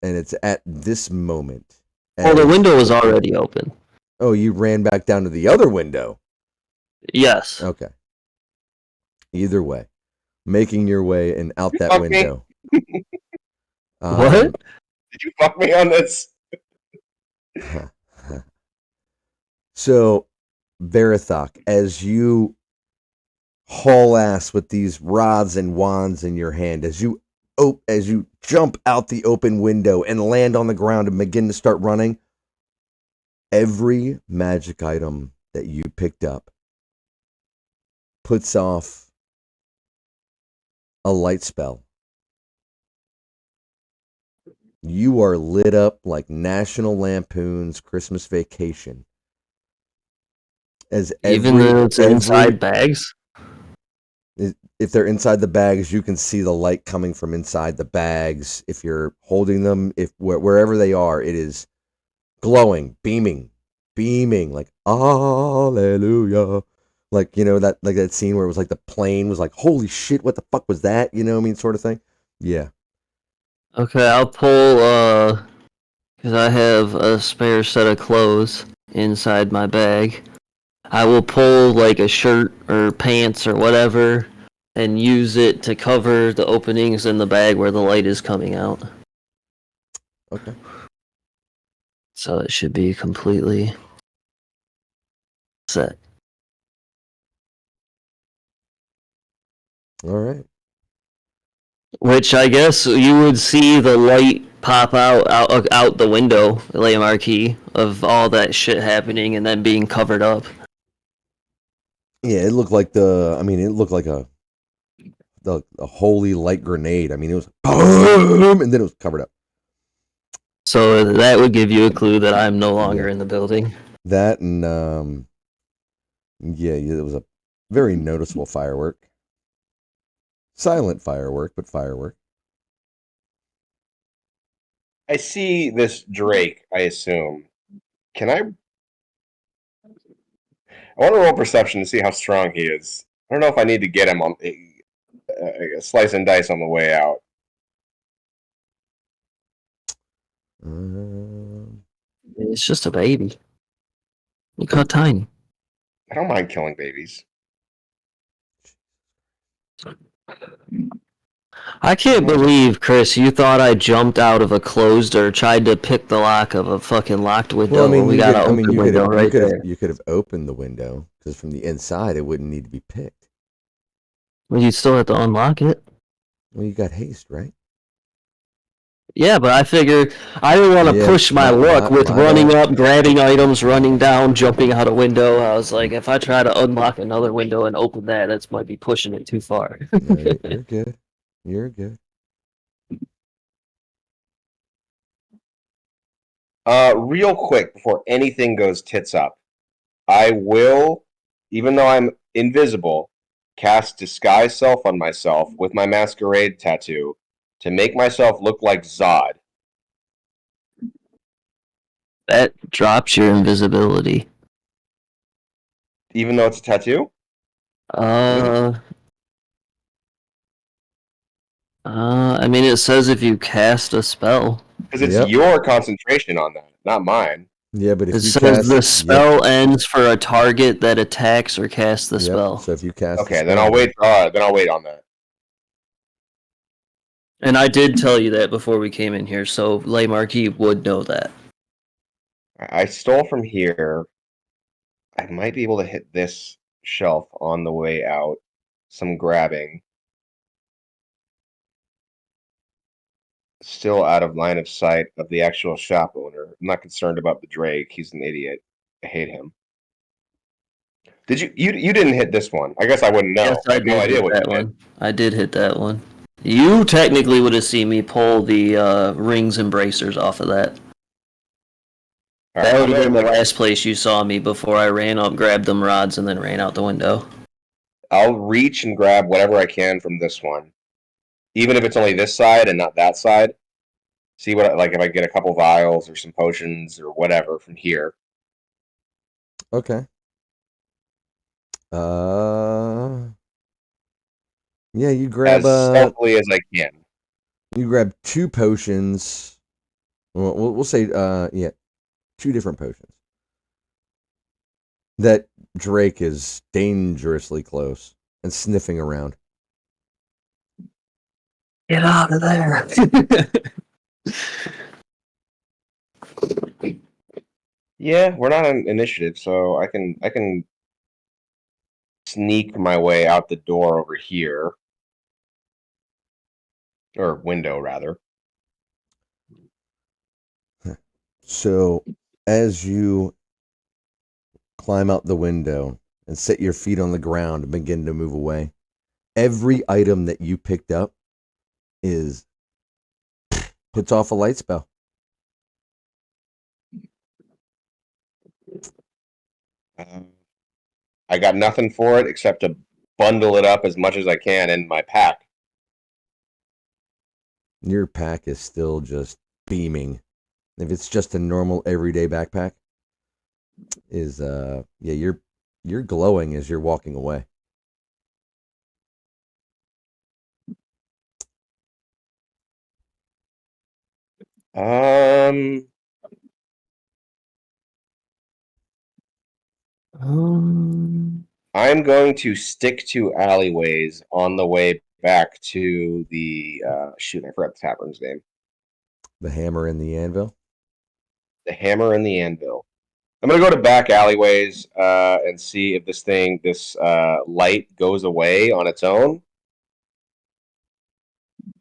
And it's at this moment. Well, the window was already open. Oh, you ran back down to the other window. Yes. Okay. Either way, making your way and out that Fuck window. What? Did you fuck me on this? So, Verathok, as you haul ass with these rods and wands in your hand, as you jump out the open window and land on the ground and begin to start running, every magic item that you picked up puts off a light spell. You are lit up like National Lampoon's Christmas Vacation. As Even though it's inside bags? If they're inside the bags, you can see the light coming from inside the bags. If you're holding them, wherever they are, it is glowing, beaming, like hallelujah. Like, that scene where it was like the plane was like, holy shit, what the fuck was that? You know what I mean? Sort of thing. Yeah. Okay, I'll pull, because I have a spare set of clothes inside my bag. I will pull, like, a shirt or pants or whatever and use it to cover the openings in the bag where the light is coming out. Okay. So it should be completely set. All right. Which I guess you would see the light pop out the window, lay marquee, of all that shit happening and then being covered up. Yeah, it looked like a holy light grenade. I mean, it was boom, and then it was covered up. So that would give you a clue that I'm no longer in the building. That and yeah, it was a very noticeable firework. Silent firework, but firework. I see this Drake, I assume. Can I want to roll perception to see how strong he is. I don't know if I need to get him on a slice and dice on the way out. It's just a baby. Look how tiny. I don't mind killing babies. I can't believe, Chris, you thought I jumped out of a closed or tried to pick the lock of a fucking locked window. Well, I mean, when we got an open window right there. You could have opened the window because from the inside it wouldn't need to be picked. Well, you still have to unlock it. Well, you got haste, right? Yeah, but I figured I didn't want to push my luck with running up, grabbing items, running down, jumping out a window. I was like, if I try to unlock another window and open that might be pushing it too far. No, you're good. You're good. Real quick before anything goes tits up, I will, even though I'm invisible, cast disguise self on myself with my masquerade tattoo to make myself look like Zod. That drops your invisibility. Even though it's a tattoo? I mean, it says if you cast a spell. Because it's your concentration on that, not mine. Yeah, but if it you says the spell ends for a target that attacks or casts the spell. So if you cast, okay, then I'll wait. Then I'll wait on that. And I did tell you that before we came in here, so Lay Marquis would know that. I stole from here. I might be able to hit this shelf on the way out. Some grabbing. Still out of line of sight of the actual shop owner. I'm not concerned about the Drake. He's an idiot. I hate him. Did you didn't hit this one? I guess I wouldn't know. Yes, I have no idea what that one. I did hit that one. You technically would have seen me pull the rings and bracers off of that. Right, that would have been the last place you saw me before I ran up, grabbed them rods, and then ran out the window. I'll reach and grab whatever I can from this one. Even if it's only this side and not that side. See what if I get a couple vials or some potions or whatever from here. Okay. Yeah, you grab as stealthily as I can. You grab 2 potions we'll say yeah, 2 different potions. That Drake is dangerously close and sniffing around. Get out of there. Yeah, we're not on initiative, so I can sneak my way out the door over here, or window rather. So as you climb out the window and set your feet on the ground and begin to move away, every item that you picked up is puts off a light spell. I got nothing for it except to bundle it up as much as I can in my pack. Your pack is still just beaming. If it's just a normal everyday backpack, is yeah, you're glowing as you're walking away. Um, um, I'm going to stick to alleyways on the way back to the shoot. I forgot the tavern's name. The hammer and the anvil. The Hammer and the Anvil. I'm gonna go to back alleyways and see if this light goes away on its own. Is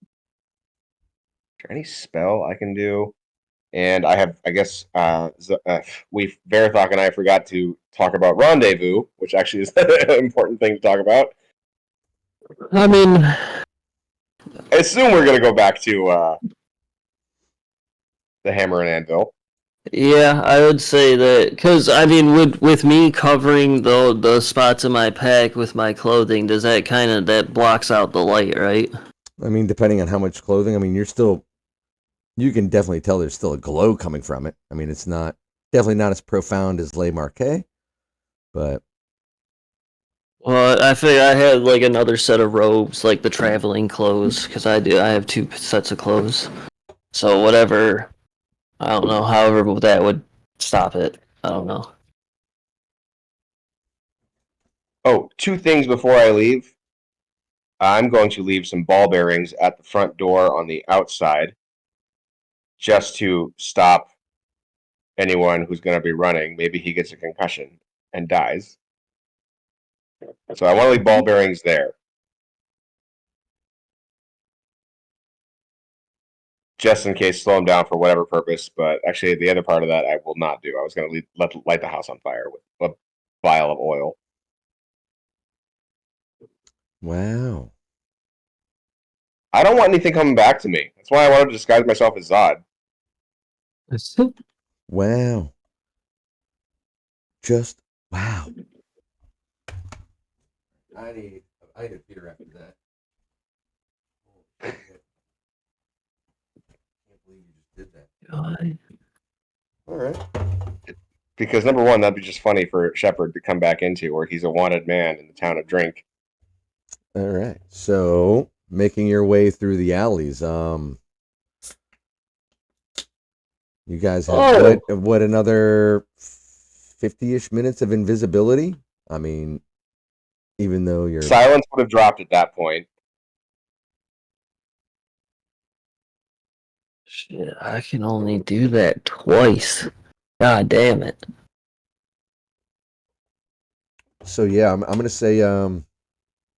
there any spell I can do? And I have, I guess, Verathok and I forgot to talk about rendezvous, which actually is an important thing to talk about. I mean, I assume we're gonna go back to the Hammer and Anvil. yeah, I would say that because I mean, with me covering the spots in my pack with my clothing, does that kind of that blocks out the light, right? I mean, depending on how much clothing, I mean, you can definitely tell there's still a glow coming from it. I mean, it's definitely not as profound as Le Marquet, but Well, I figure I had like another set of robes, like the traveling clothes, because I have 2 sets of clothes. So whatever, I don't know. However, that would stop it. I don't know. Oh, 2 things before I leave. I'm going to leave some ball bearings at the front door on the outside, just to stop anyone who's going to be running. Maybe he gets a concussion and dies. So I want to leave ball bearings there, just in case, slow him down for whatever purpose. But actually, the other part of that I will not do. I was going to light the house on fire with a vial of oil. wow. I don't want anything coming back to me. That's why I wanted to disguise myself as Zod. Wow. Just wow. I need a beer after that. Can't believe you just did that. God. All right. Because number one, that'd be just funny for Shepard to come back into, where he's a wanted man in the town of Drink. All right. So making your way through the alleys. You guys have Oh, what another 50-ish minutes of invisibility? I mean, even though you're Silence would have dropped at that point. shit! I can only do that twice. God damn it! so yeah, I'm gonna say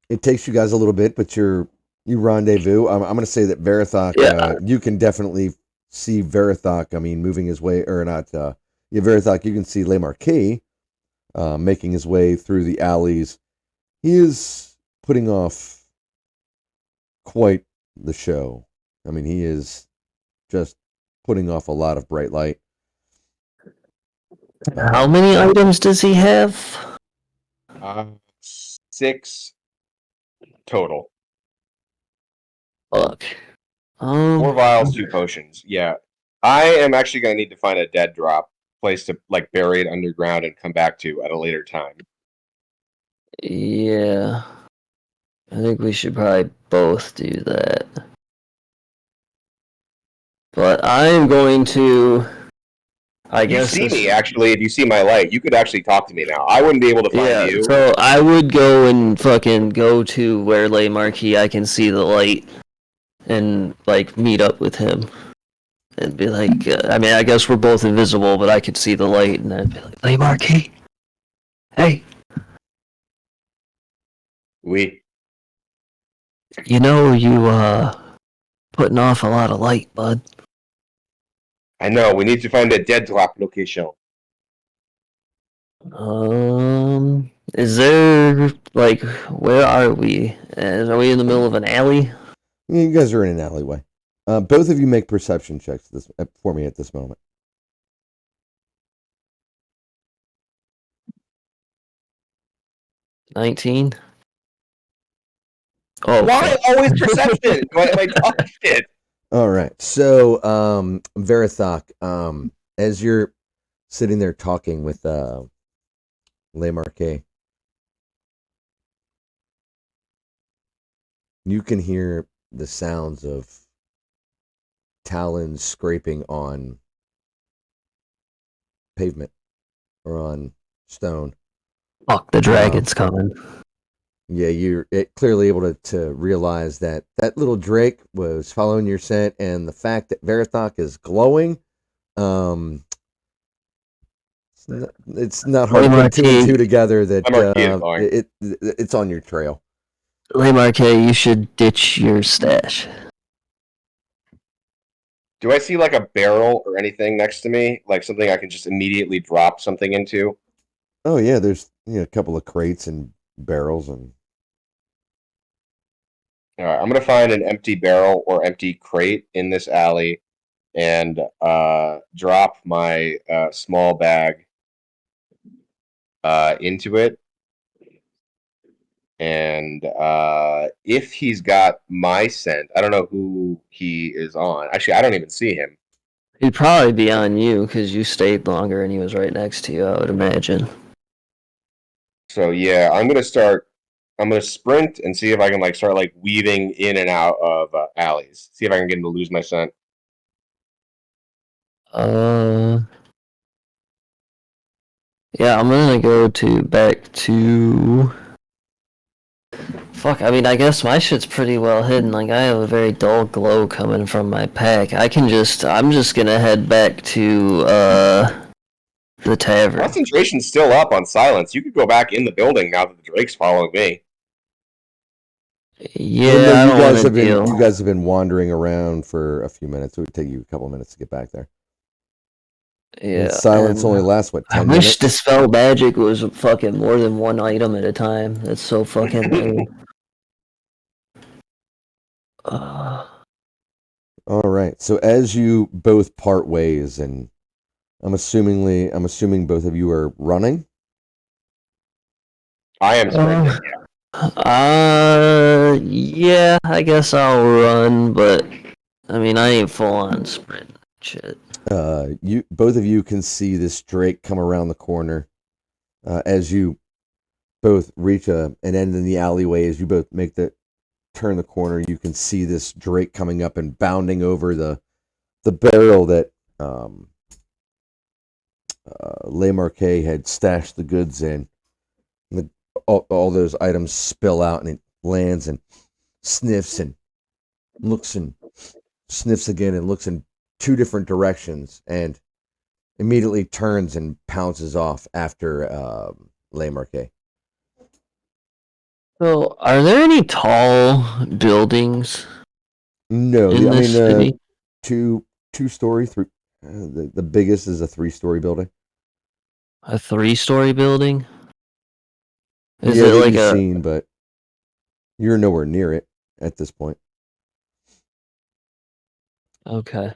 it takes you guys a little bit, but you rendezvous. I'm gonna say that Verathok, Yeah, you can definitely see Verathok. I mean, moving his way or not. Yeah, Verathok, you can see Le Marquis making his way through the alleys. He is putting off quite the show. I mean, he is just putting off a lot of bright light. how many items does he have? 6 total. Fuck. 4 vials, 2 potions. Yeah. I am actually going to need to find a dead drop place to like bury it underground and come back to at a later time. Yeah. I think we should probably both do that. But I am going to. I You guess see this. me, actually. If you see my light, you could actually talk to me now. I wouldn't be able to find Yeah, you. so I would go and fucking go to where Lay Marquis I can see the light and like meet up with him and be like, I mean, I guess we're both invisible, but I could see the light and I'd be like, Lay Marquis, hey, We. you know you putting off a lot of light, bud. I know. We need to find a deadlock location. Is there like where are we? Are we in the middle of an alley? Yeah, you guys are in an alleyway. Both of you make perception checks for me at this moment. 19. Oh, Why fuck. always perception? Am I talking shit? All right. So, Verithok, as you're sitting there talking with Le Marquet, you can hear the sounds of talons scraping on pavement or on stone. Fuck, the dragon's coming. Yeah, you're clearly able to realize that that little Drake was following your scent, and the fact that Verithok is glowing, um, it's not hard Lay to put two and Marquis, two together that I'm Archaea going. it's on your trail. Lay Marquet, you should ditch your stash. Do I see like a barrel or anything next to me? Like something I can just immediately drop something into? Oh yeah, there's a couple of crates and barrels and All right, I'm gonna find an empty barrel or empty crate in this alley and drop my small bag into it. And if he's got my scent, I don't know who he is on. Actually, I don't even see him. He'd probably be on you because you stayed longer and he was right next to you, I would imagine. So yeah, I'm gonna start. I'm gonna sprint and see if I can like start like weaving in and out of alleys. See if I can get him to lose my scent. Uh, yeah, I'm gonna go back to. Fuck, I mean, I guess my shit's pretty well hidden. Like, I have a very dull glow coming from my pack. I'm just gonna head back to, the tavern. Concentration's still up on silence. You could go back in the building now that the Drake's following me. Yeah, no, I you don't guys want to deal. you guys have been wandering around for a few minutes. It would take you a couple minutes to get back there. And Yeah, silence and only lasts what I 10 wish minutes. Dispel Magic was fucking more than one item at a time. That's so fucking lame. All right. So as you both part ways, and I'm assuming both of you are running. I am sprinting. Yeah, I guess I'll run, but I mean, I ain't full on sprint. Shit. You both of you can see this Drake come around the corner as you both reach an end in the alleyway. As you both make the turn the corner, you can see this Drake coming up and bounding over the barrel that Le Marquet had stashed the goods in. And all those items spill out, and it lands and sniffs and looks and sniffs again and looks in two different directions and immediately turns and pounces off after Le Marquet. So, are there any tall buildings No, in I this mean city? two-story, three. The biggest is a three-story building. A three-story building? Is Yeah, it that like you've a? seen, but you're nowhere near it at this point. Okay.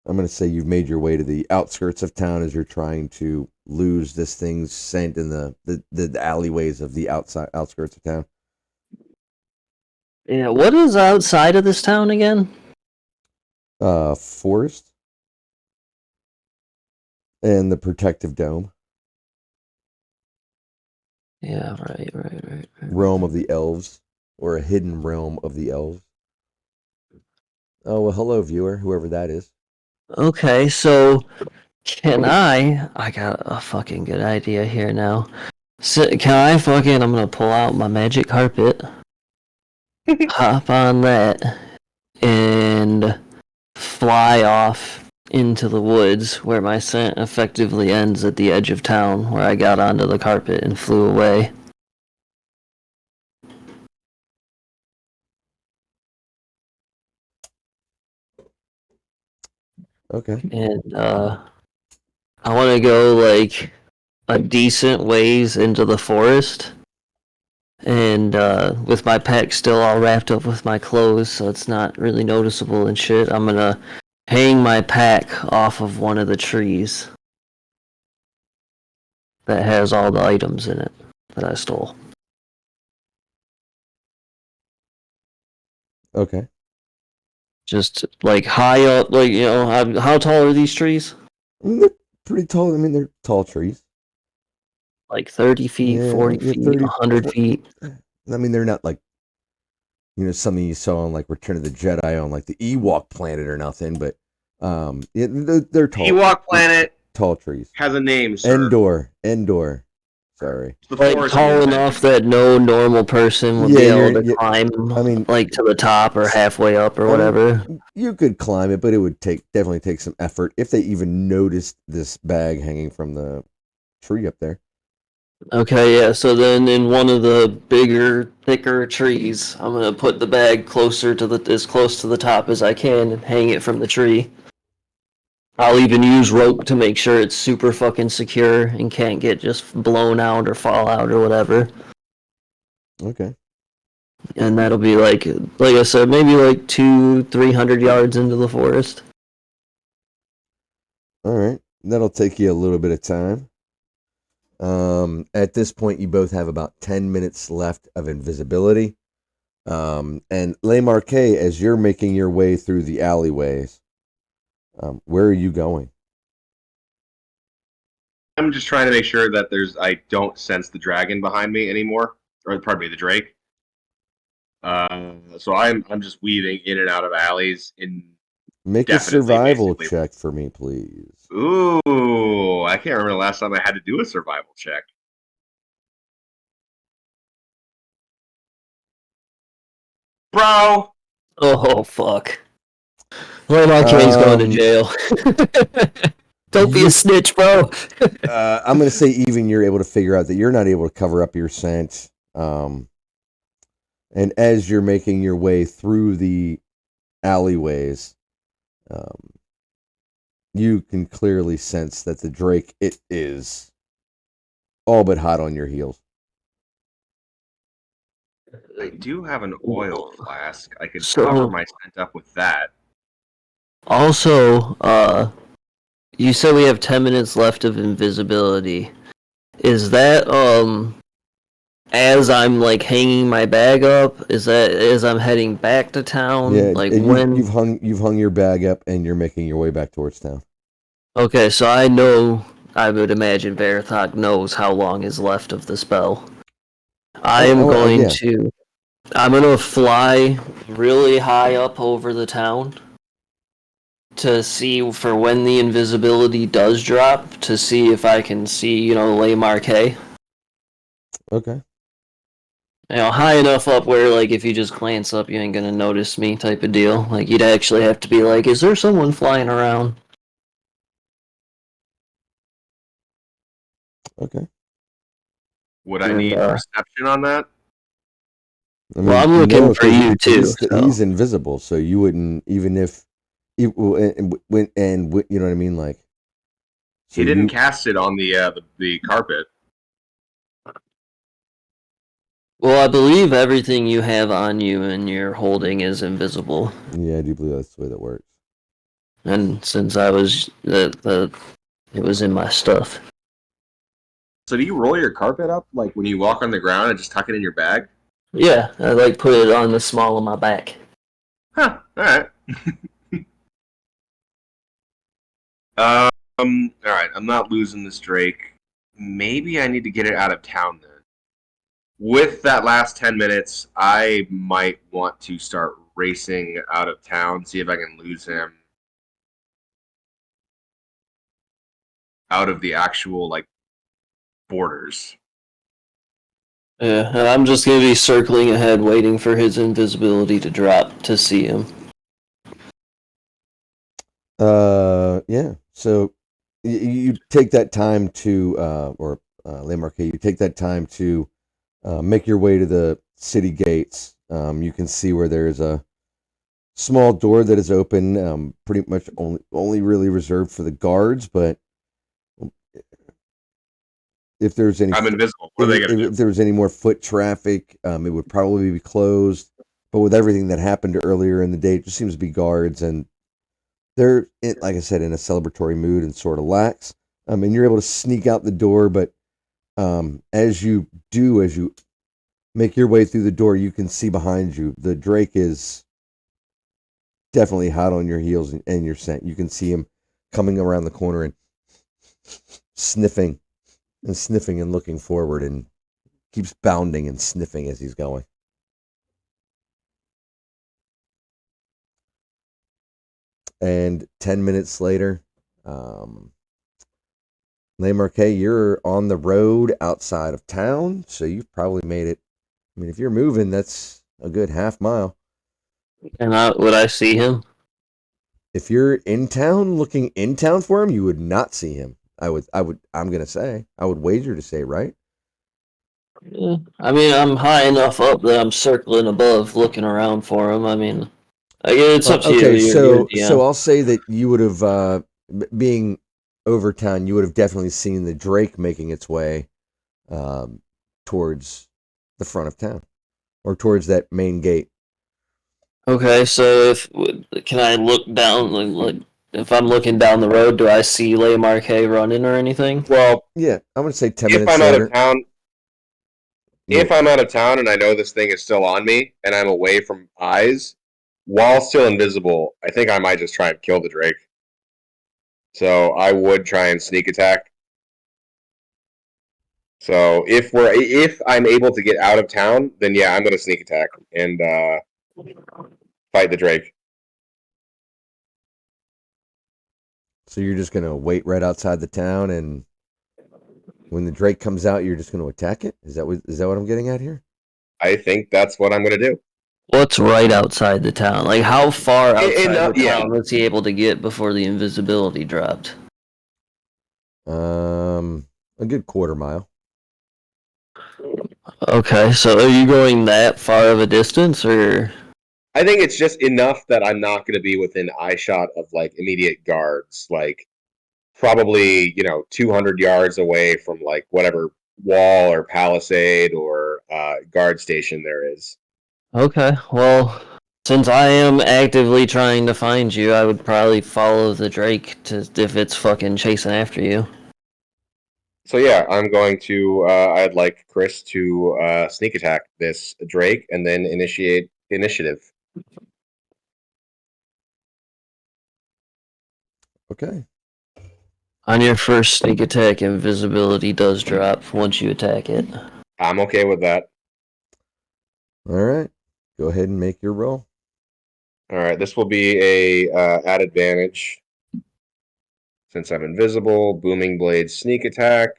I'm going to say you've made your way to the outskirts of town as you're trying to lose this thing's scent in the alleyways of the outskirts of town. Yeah. What is outside of this town again? Forest and the protective dome, Yeah. Right. realm of the elves, or a hidden realm of the elves. Oh well, hello viewer, whoever that is. Okay, so can I got a fucking good idea here now. So, can I fucking, I'm gonna pull out my magic carpet, hop on that, and fly off into the woods where my scent effectively ends at the edge of town where I got onto the carpet and flew away. Okay. And I want to go like a decent ways into the forest. And with my pack still all wrapped up with my clothes, so it's not really noticeable and shit, I'm gonna hang my pack off of one of the trees that has all the items in it that I stole. Okay. Just like high up, like, you know, how tall are these trees? I mean, they're pretty tall. I mean, they're tall trees. Like 30 feet, Yeah, 40 yeah, feet, 30, 100 40. feet. I mean, they're not like, something you saw on like Return of the Jedi on like the Ewok planet or nothing, but yeah, they're tall. Ewok planet Tall trees. has a name, sir. Endor. Sorry. It's the Like forest you tall invented. enough that no normal person would Yeah, be able to yeah. climb I mean, like to the top or halfway up or I mean, whatever. you could climb it, but it would definitely take some effort if they even noticed this bag hanging from the tree up there. Okay, yeah, so then in one of the bigger, thicker trees, I'm gonna put the bag closer to as close to the top as I can and hang it from the tree. I'll even use rope to make sure it's super fucking secure and can't get just blown out or fall out or whatever. Okay. And that'll be like I said, maybe like 200-300 yards into the forest. All right. That'll take you a little bit of time. At this point, you both have about 10 minutes left of invisibility. And Le Marquet, as you're making your way through the alleyways, where are you going? I'm just trying to make sure that I don't sense the dragon behind me anymore, or pardon me, the drake. So I'm just weaving in and out of alleys Make a indefinitely, survival basically. check for me, please. Ooh, I can't remember the last time I had to do a survival check. Bro! Oh fuck. Well, Arcade's going to jail. Don't be a snitch, bro. I'm going to say even you're able to figure out that you're not able to cover up your scent. And as you're making your way through the alleyways, you can clearly sense that the Drake, it is all but hot on your heels. I do have an oil flask. I could So- cover my scent up with that. Also, you said we have 10 minutes left of invisibility. Is that, as I'm, like, hanging my bag up? Is that as I'm heading back to town? Yeah, Like, and when... you've hung your bag up and you're making your way back towards town. Okay, so I know, I would imagine Verathok knows how long is left of the spell. I'm going to fly really high up over the town to see for when the invisibility does drop, to see if I can see, you know, Le Marquet. Okay. You know, high enough up where, like, if you just glance up, you ain't gonna notice me type of deal. Like, you'd actually have to be like, is there someone flying around? Okay. Would I need perception on that? I mean, well, I'm looking for you too. He's invisible, so you wouldn't, even if you know what I mean, like. So he didn't cast it on the carpet. Well, I believe everything you have on you and you're holding is invisible. Yeah, I do believe that's the way that works. And since I was it was in my stuff. So do you roll your carpet up like when you walk on the ground and just tuck it in your bag? Yeah, I like put it on the small of my back. Huh. All right. All right. I'm not losing this Drake. Maybe I need to get it out of town then. With that last 10 minutes, I might want to start racing out of town, see if I can lose him out of the actual like borders. Yeah, and I'm just gonna be circling ahead, waiting for his invisibility to drop to see him. Yeah. So you take that time to, Lamarque, you take that time to make your way to the city gates. You can see where there's a small door that is open, pretty much only really reserved for the guards. But if there's any, I'm invisible. What are they gonna do? if there was any more foot traffic, it would probably be closed. But with everything that happened earlier in the day, it just seems to be guards, and they're, like I said, in a celebratory mood and sort of lax. And you're able to sneak out the door, but as you make your way through the door, you can see behind you the Drake is definitely hot on your heels and your scent. You can see him coming around the corner and sniffing and looking forward, and keeps bounding and sniffing as he's going. And 10 minutes later, Lamarque, you're on the road outside of town, so you've probably made it. I mean, if you're moving, that's a good half mile. And would I see him? If you're in town, looking in town for him, you would not see him. I'm gonna say, I would wager to say, right? Yeah. I mean, I'm high enough up that I'm circling above, looking around for him. I mean, it's up to you. Okay, You're so DM. I'll say that you would have, being over town, you would have definitely seen the Drake making its way um, towards the front of town, or towards that main gate. Okay, so can I look down, like if I'm looking down the road, do I see Le Marquet running or anything? Well, Yeah, I'm gonna say 10 if minutes I'm out of later. town, You, if I'm out of town and I know this thing is still on me and I'm away from eyes, while still invisible, I think I might just try and kill the Drake. So I would try and sneak attack. So if I'm able to get out of town, then yeah, I'm gonna sneak attack and fight the Drake. so you're just gonna wait right outside the town, and when the Drake comes out, you're just gonna attack it. Is that what I'm getting at here? I think that's what I'm gonna do. What's right outside the town? Like, how far outside the Yeah, town was he able to get before the invisibility dropped? A good quarter mile. Okay, so are you going that far of a distance, or? I think it's just enough that I'm not gonna be within eye shot of like immediate guards. Like probably 200 yards away from like whatever wall or palisade or guard station there is. Okay, well, since I am actively trying to find you, I would probably follow the Drake to if it's fucking chasing after you. So yeah, I'm going to. I'd like Chris to sneak attack this Drake and then initiate initiative. Okay. On your first sneak attack, invisibility does drop once you attack it. I'm okay with that. All right. Go ahead and make your roll. All right, this will be a at advantage since I'm invisible. Booming blade sneak attack.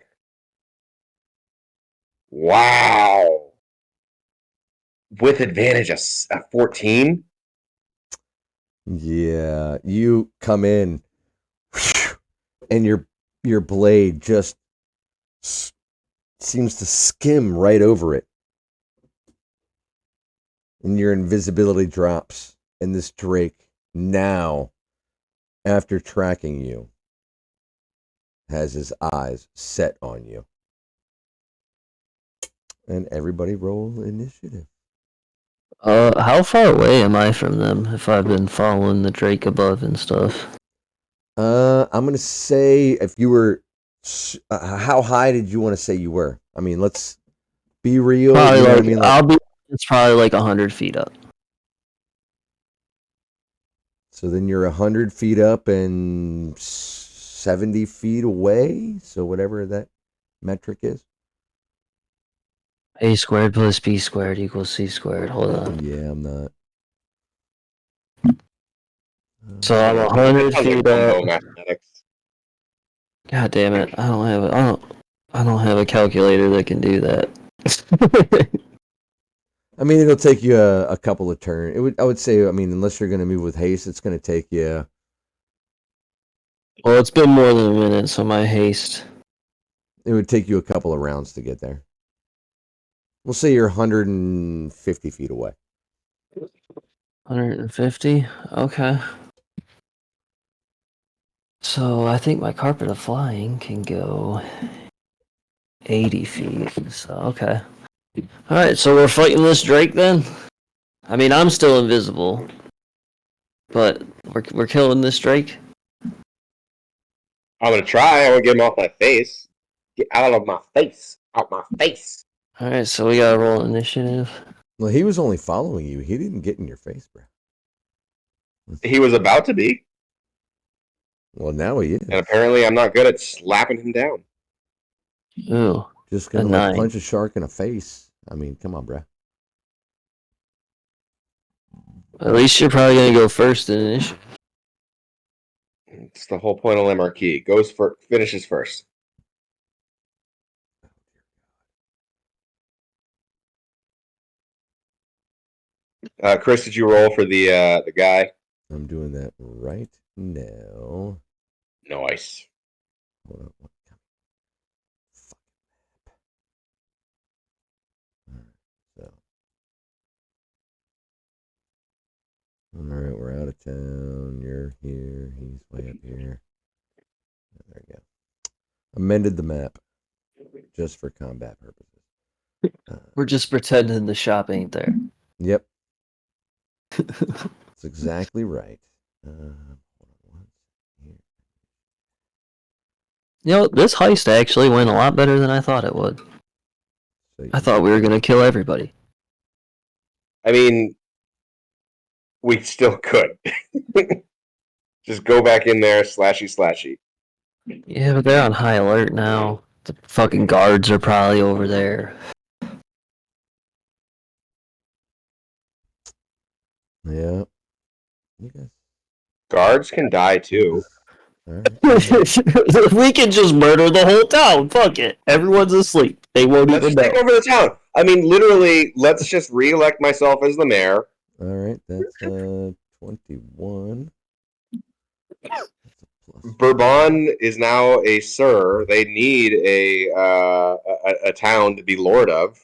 Wow, with advantage a 14. Yeah, you come in, and your blade just seems to skim right over it, and your invisibility drops. And this Drake, now, after tracking you, has his eyes set on you. And everybody roll initiative. How far away am I from them if I've been following the Drake above and stuff? I'm gonna say, if you were, how high did you want to say you were? I mean, let's be real. Probably You know what I like mean? Like, it's probably like 100 feet up. so then you're 100 feet up and 70 feet away. So whatever that metric is. A squared plus B squared equals C squared. Hold on. Yeah, I'm not. So I'm Yeah, 100 that sounds like feet combo up. mathematics. God damn it! I don't have a calculator that can do that. I mean, it'll take you a couple of turns. I would say. I mean, unless you're going to move with haste, it's going to take you. Well, it's been more than a minute, so my haste. It would take you a couple of rounds to get there. We'll say you're 150 feet away. 150? Okay. So I think my carpet of flying can go 80 feet. So, okay. Alright, so we're fighting this Drake then? I mean, I'm still invisible. But we're killing this Drake? I'm gonna try. I'm gonna get him off my face. Get out of my face. Out my face. Alright, so we gotta roll initiative. Well, he was only following you. He didn't get in your face, bro. He was about to be, Well, now he is. and apparently I'm not good at slapping him down. Ooh. Just gonna a like 9. punch a shark in the face. I mean, come on, bro. At least you're probably gonna go first in initiative. It's the whole point of Limarquis. Goes for finishes first. Chris, did you roll for the guy? I'm doing that right now. Nice. Hold on. Fuck. So. All right, we're out of town. You're here. He's way up here. There we go. Amended the map just for combat purposes. We're just pretending the shop ain't there. Yep. That's exactly right. Here. You know, this heist actually went a lot better than I thought it would. So I thought we were gonna kill everybody. I mean, we still could. Just go back in there, slashy. Yeah, but they're on high alert now. The fucking guards are probably over there. Yeah. You guys. Guards can die too. All right. We can just murder the whole town. Fuck it. Everyone's asleep. They won't Let's even just take know. over the town. I mean, literally, let's just re-elect myself as the mayor. All right. That's 21. That's a plus. Bourbon is now a sir. They need a town to be lord of.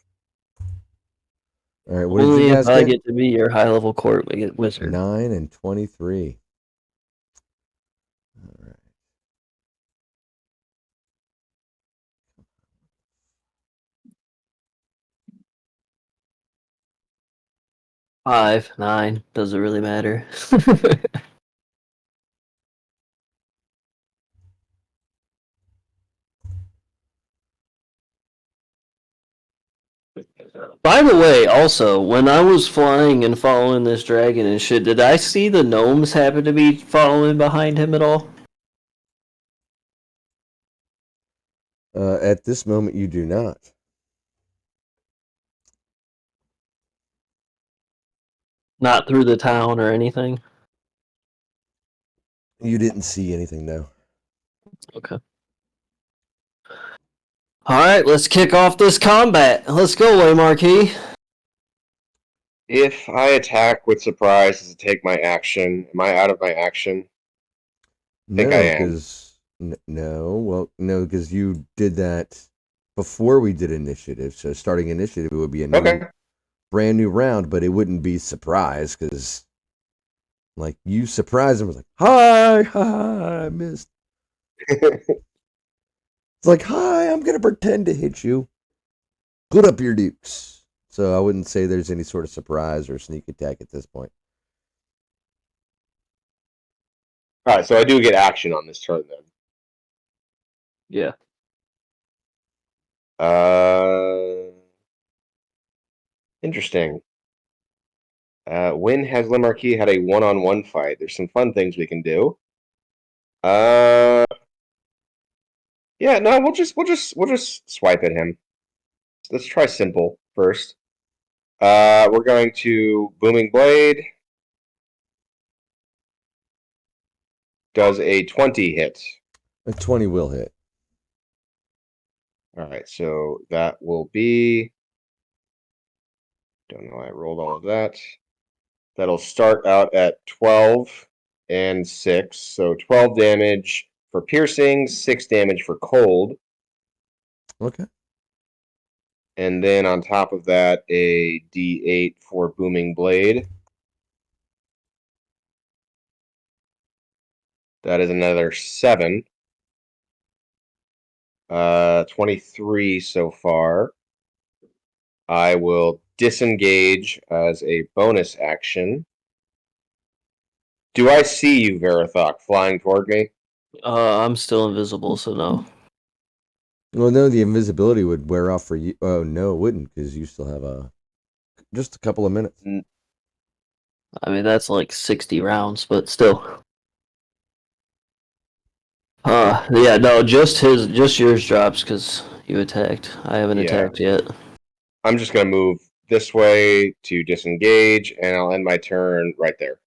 All right. What did Only you if guys I get? get to be your high level court wizard. 9 and 23. All right. 5, 9, doesn't really matter. By the way, also, when I was flying and following this dragon and shit, did I see the gnomes happen to be following behind him at all? At this moment, you do not. Not through the town or anything? You didn't see anything, no. Okay. Alright, let's kick off this combat. Let's go, Way Marquis. If I attack with surprise, does it take my action? Am I out of my action? Think I No, am. because no, because you did that before we did initiative. So starting initiative would be a Okay. brand new round, but it wouldn't be surprise because, like, you surprised him was like, hi, I missed. It's like, hi, I'm gonna pretend to hit you. Put up your dukes. So I wouldn't say there's any sort of surprise or sneak attack at this point. All right, so I do get action on this turn then. Yeah. Interesting. When has Limarquis had a one-on-one fight? There's some fun things we can do. Yeah, no, we'll just swipe at him. Let's try simple first. We're going to Booming Blade. Does a 20 hit? A 20 will hit. All right, so that will be. Don't know why I rolled all of that. That'll start out at 12 and 6. So 12 damage for piercing, 6 damage for cold. Okay. And then on top of that, a d8 for booming blade. That is another 7. 23 so far. I will disengage as a bonus action. Do I see you, Verathok, flying toward me? I'm still invisible, so no. Well, no, the invisibility would wear off for you. Oh, no, it wouldn't, because you still have just a couple of minutes. I mean, that's like 60 rounds, but still. Yeah, no, just yours drops because you attacked. I haven't attacked yet. I'm just going to move this way to disengage, and I'll end my turn right there.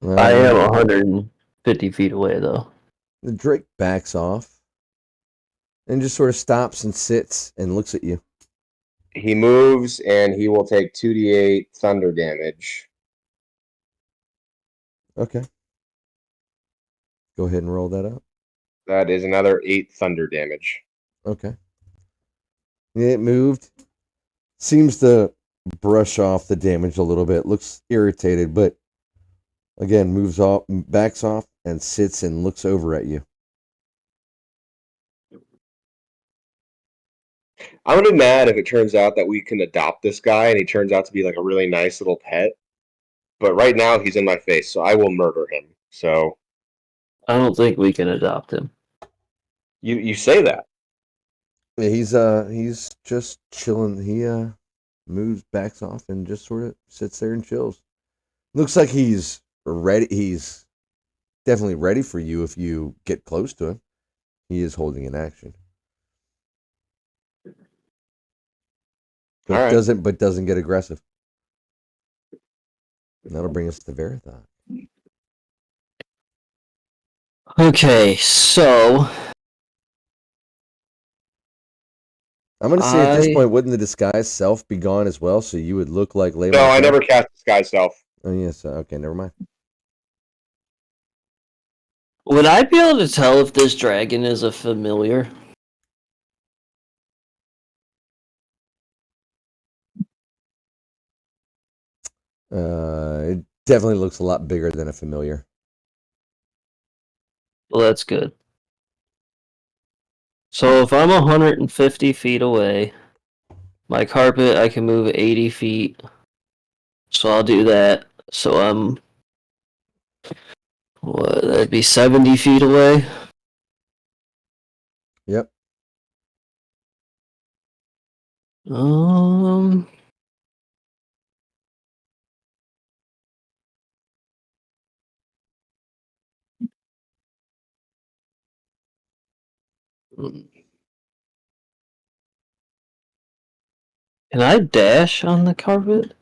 I am 150 feet away, though. The Drake backs off and just sort of stops and sits and looks at you. He moves, and he will take 2d8 thunder damage. Okay. Go ahead and roll that up. That is another 8 thunder damage. Okay. It moved. Seems to brush off the damage a little bit. Looks irritated, but again, moves off, backs off, and sits and looks over at you. I'm gonna be mad if it turns out that we can adopt this guy and he turns out to be like a really nice little pet. But right now he's in my face, so I will murder him. So I don't think we can adopt him. you say that. He's just chilling. He moves, backs off, and just sort of sits there and chills. Looks like he's ready. He's definitely ready for you if you get close to him. He is holding an action. But All right. doesn't get aggressive. And that'll bring us to Verathon. Okay, so I'm gonna say at this point, wouldn't the disguise self be gone as well? So you would look like Layman. No, I never cast disguise self. Oh yes, okay, never mind. would I be able to tell if this dragon is a familiar? It definitely looks a lot bigger than a familiar. Well, that's good. So if I'm 150 feet away, my carpet, I can move 80 feet. So I'll do that. So I'm, what, that'd be 70 feet away? Yep. Um, can I dash on the carpet?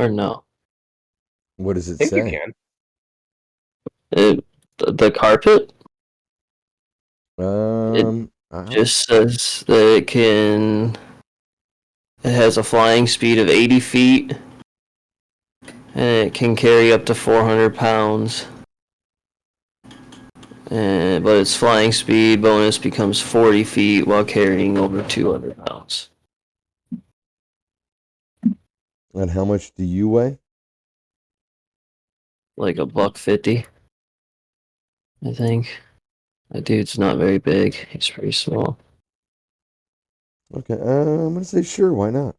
Or no? What does I it think you say? can. The carpet? I Just says that it has a flying speed of 80 feet, and it can carry up to 400 pounds. But its flying speed bonus becomes 40 feet while carrying over 200 pounds. And how much do you weigh? Like a $150, I think. That dude's not very big. He's pretty small. Okay, I'm gonna say sure. Why not?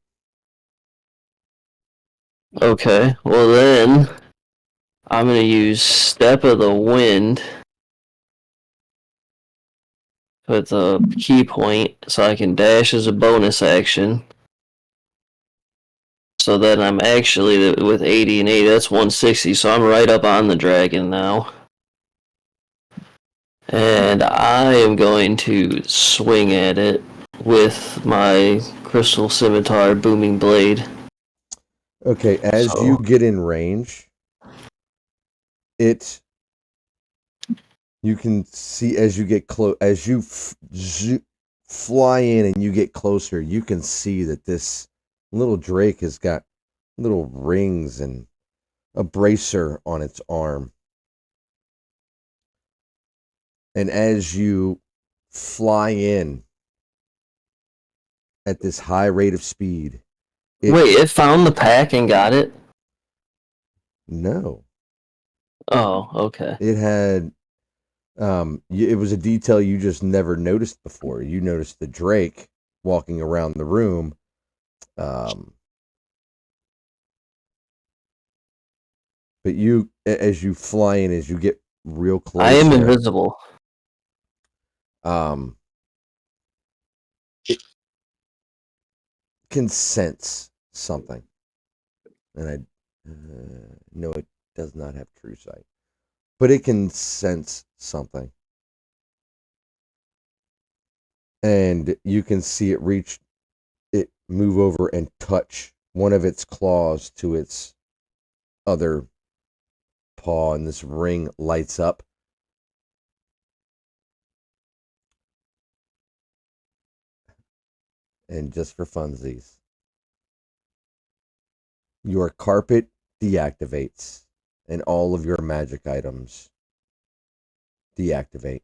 Okay, well then, I'm gonna use Step of the Wind with a key point so I can dash as a bonus action. So then I'm actually, with 80 and 80, that's 160, so I'm right up on the dragon now. And I am going to swing at it with my crystal scimitar booming blade. Okay, as So- you get in range, you can see as you get close, as you fly in and you get closer, you can see that this little drake has got little rings and a bracer on its arm. And as you fly in at this high rate of speed, Wait, it found the pack and got it? No. Oh, okay. It had it was a detail you just never noticed before. You noticed the drake walking around the room. But you, as you fly in, as you get real close, I am invisible. It can sense something, and no, it does not have true sight, but it can sense something, and you can see it move over and touch one of its claws to its other paw, and this ring lights up. And just for funsies, your carpet deactivates and all of your magic items deactivate.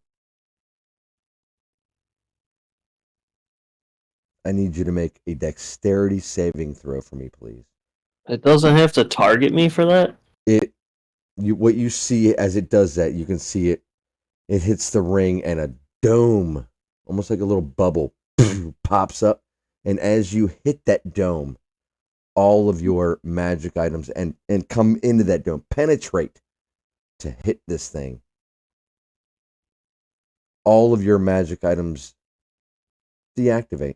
I need you to make a dexterity saving throw for me, please. It doesn't have to target me for that? What you see as it does that, you can see it hits the ring and a dome, almost like a little bubble, pops up. And as you hit that dome, all of your magic items and come into that dome, penetrate to hit this thing. All of your magic items deactivate.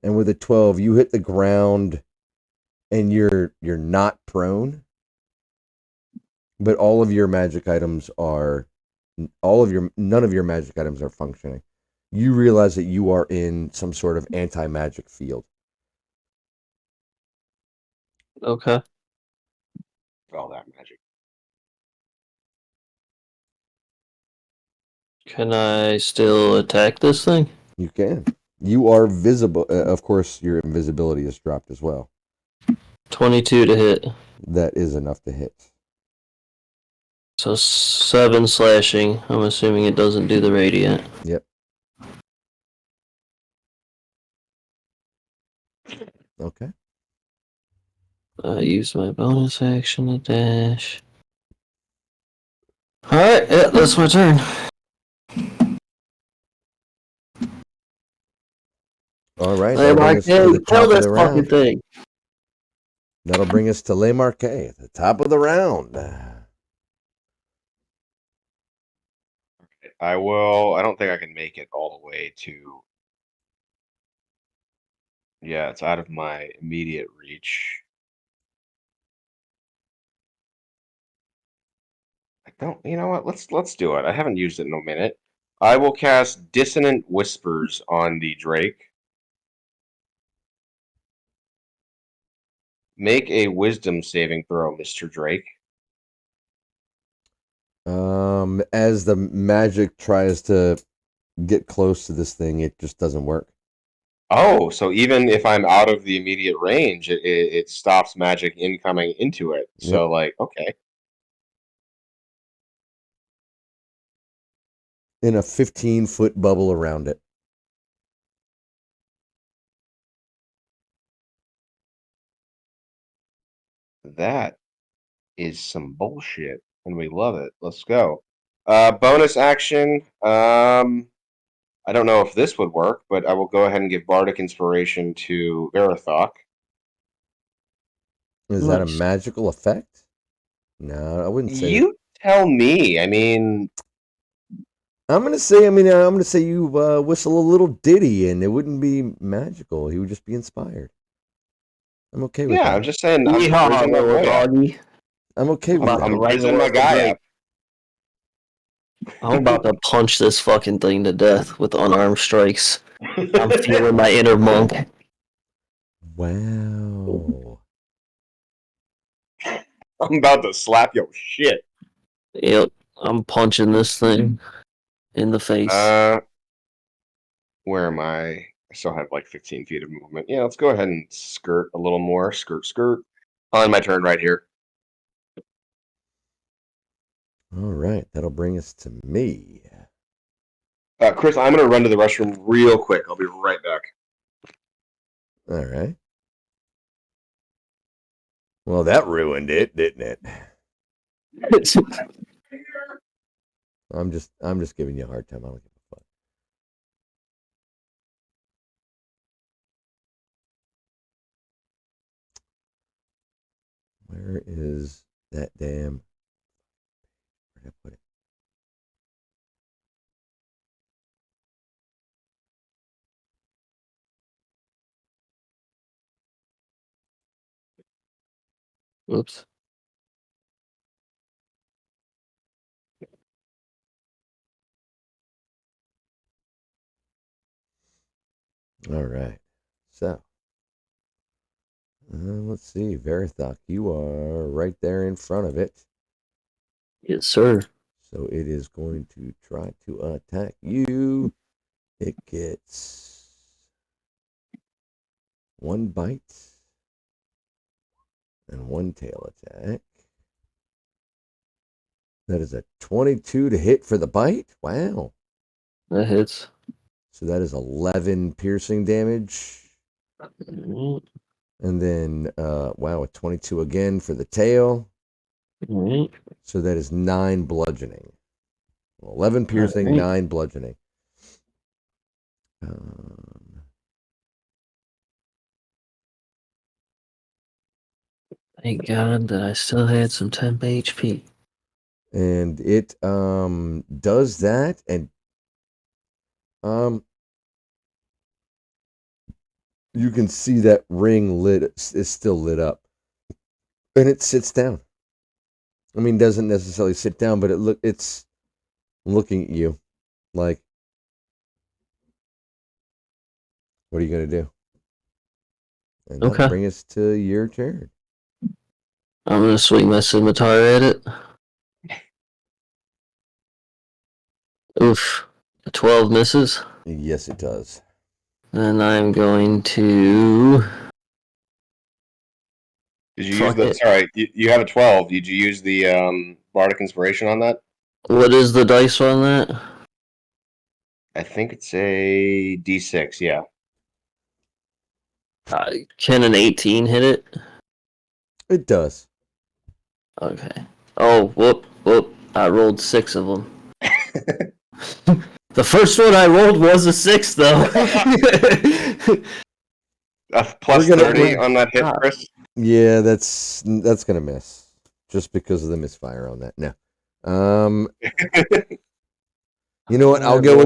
And with a 12, you hit the ground and you're not prone, but all of your magic items are none of your magic items are functioning. You realize that you are in some sort of anti-magic field. Okay. All that magic. Can I still attack this thing? You can. You are visible. Of course, your invisibility is dropped as well. 22 to hit. That is enough to hit. So 7 slashing. I'm assuming it doesn't do the radiant. Yep. Okay. I use my bonus action to dash. Alright, yeah, that's my turn. All right. Hey, That'll bring us to the kill top of this the fucking round. thing. That'll bring us to Le Marquet at the top of the round. I will. I don't think I can make it all the way to. Yeah, it's out of my immediate reach. I don't. You know what? Let's do it. I haven't used it in a minute. I will cast Dissonant Whispers on the Drake. Make a Wisdom saving throw, Mr. Drake. As the magic tries to get close to this thing, it just doesn't work. Oh, so even if I'm out of the immediate range, it stops magic incoming into it. So, like, okay. In a 15-foot bubble around it. That is some bullshit, and we love it. Let's go. Bonus action. I don't know if this would work, but I will go ahead and give Bardic Inspiration to Verathok. Is that a magical effect? No, I wouldn't say. You tell me. I mean, I'm gonna say you whistle a little ditty, and it wouldn't be magical. He would just be inspired. I'm okay with yeah, that. I'm just saying. I'm Yeehaw, raising my little boy up. doggy. I'm okay with About that. to I'm right using my off the guy break. up. I'm about to punch this fucking thing to death with unarmed strikes. I'm feeling my inner monk. Wow. I'm about to slap your shit. Yep, I'm punching this thing in the face. Where am I? I still have like 15 feet of movement. Yeah, let's go ahead and skirt a little more. Skirt, skirt. On my turn right here. All right, that'll bring us to me. Chris, I'm going to run to the restroom real quick. I'll be right back. All right. Well, that ruined it, didn't it? I'm just giving you a hard time. I don't give a fuck. Where is that damn? Where'd I put it? Oops. All right. So, let's see. Verithok, you are right there in front of it. Yes, sir. So it is going to try to attack you. It gets one bite and one tail attack. That is a 22 to hit for the bite. Wow. That hits. So that is 11 piercing damage. Alright. And then, wow, a 22 again for the tail. Alright. So that is 9 bludgeoning. 11 piercing, Alright. 9 bludgeoning. Thank God that I still had some temp HP. And it does that, and you can see that ring lit is still lit up, and it sits down. I mean, doesn't necessarily sit down, but it's looking at you like, what are you gonna do? And that'll Okay. bring us to your turn. I'm gonna swing my scimitar at it. Oof. A 12 misses. Yes, it does. And I'm going to. Did you use Fuck the? it. Sorry, you have a 12. Did you use the bardic inspiration on that? What is the dice on that? I think it's a D6. Yeah. Can an 18 hit it? It does. Okay. Oh, whoop. I rolled 6 of them. The first one I rolled was a 6, though. Plus We're gonna- 30 on that hit, Chris. Yeah, that's gonna miss, just because of the misfire on that. No. You know what? I'll go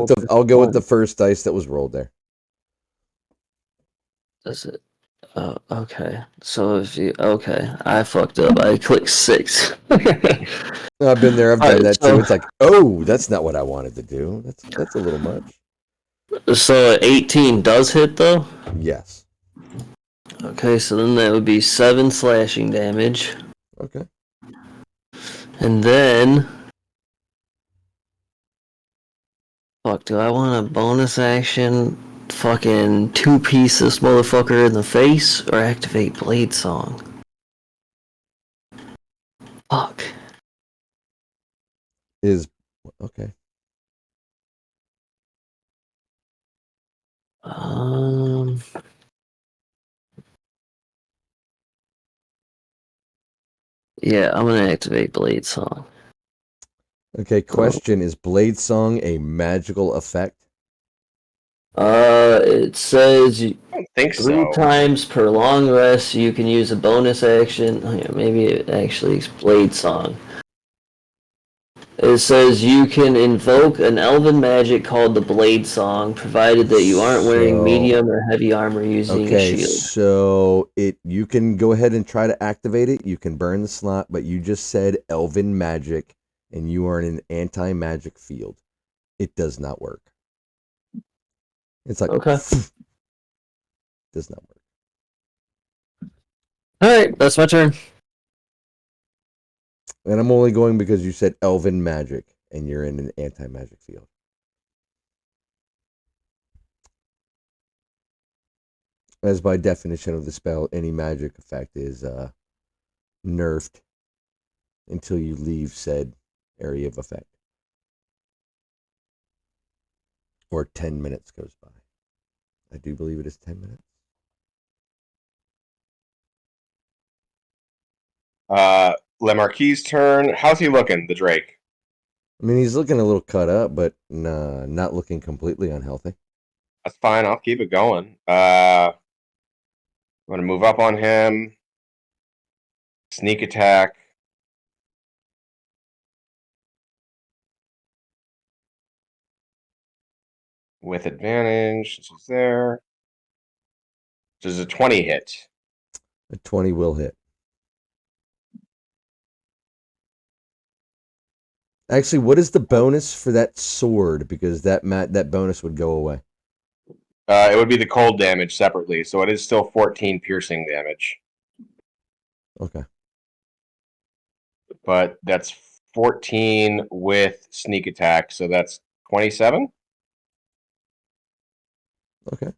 with the first dice that was rolled there. Does it? Oh, okay. So if you I fucked up. I clicked 6. I've been there. I've done Alright, that so- too. It's like, oh, that's not what I wanted to do. That's a little much. So 18 does hit though. Yes. Okay, so then that would be 7 slashing damage, Okay. and then. Fuck, do I want a bonus action? Fucking 2-piece this motherfucker in the face or activate Blade Song? Fuck. Is okay. Yeah, I'm gonna activate Blade Song. Okay. Question: Is Blade Song a magical effect? It says I don't think 3 so. times per long rest you can use a bonus action. Oh, yeah, maybe it actually is Blade Song. It says you can invoke an elven magic called the Blade Song, provided that you aren't wearing medium or heavy armor using a shield. So you can go ahead and try to activate it. You can burn the slot, but you just said elven magic, and you are in an anti-magic field. It does not work. It's like Okay. Does not work. All right, that's my turn. And I'm only going because you said elven magic, and you're in an anti-magic field. As by definition of the spell, any magic effect is nerfed until you leave said area of effect. Or 10 minutes goes by. I do believe it is 10 minutes. Le Marquis' turn. How's he looking, the Drake? I mean, he's looking a little cut up, but not looking completely unhealthy. That's fine. I'll keep it going. I'm going to move up on him. Sneak attack. With advantage. This is there. This is a 20 hit. A 20 will hit. Actually, what is the bonus for that sword? Because that bonus would go away. It would be the cold damage separately, so it is still 14 piercing damage. Okay. But that's 14 with sneak attack, so that's 27. Okay.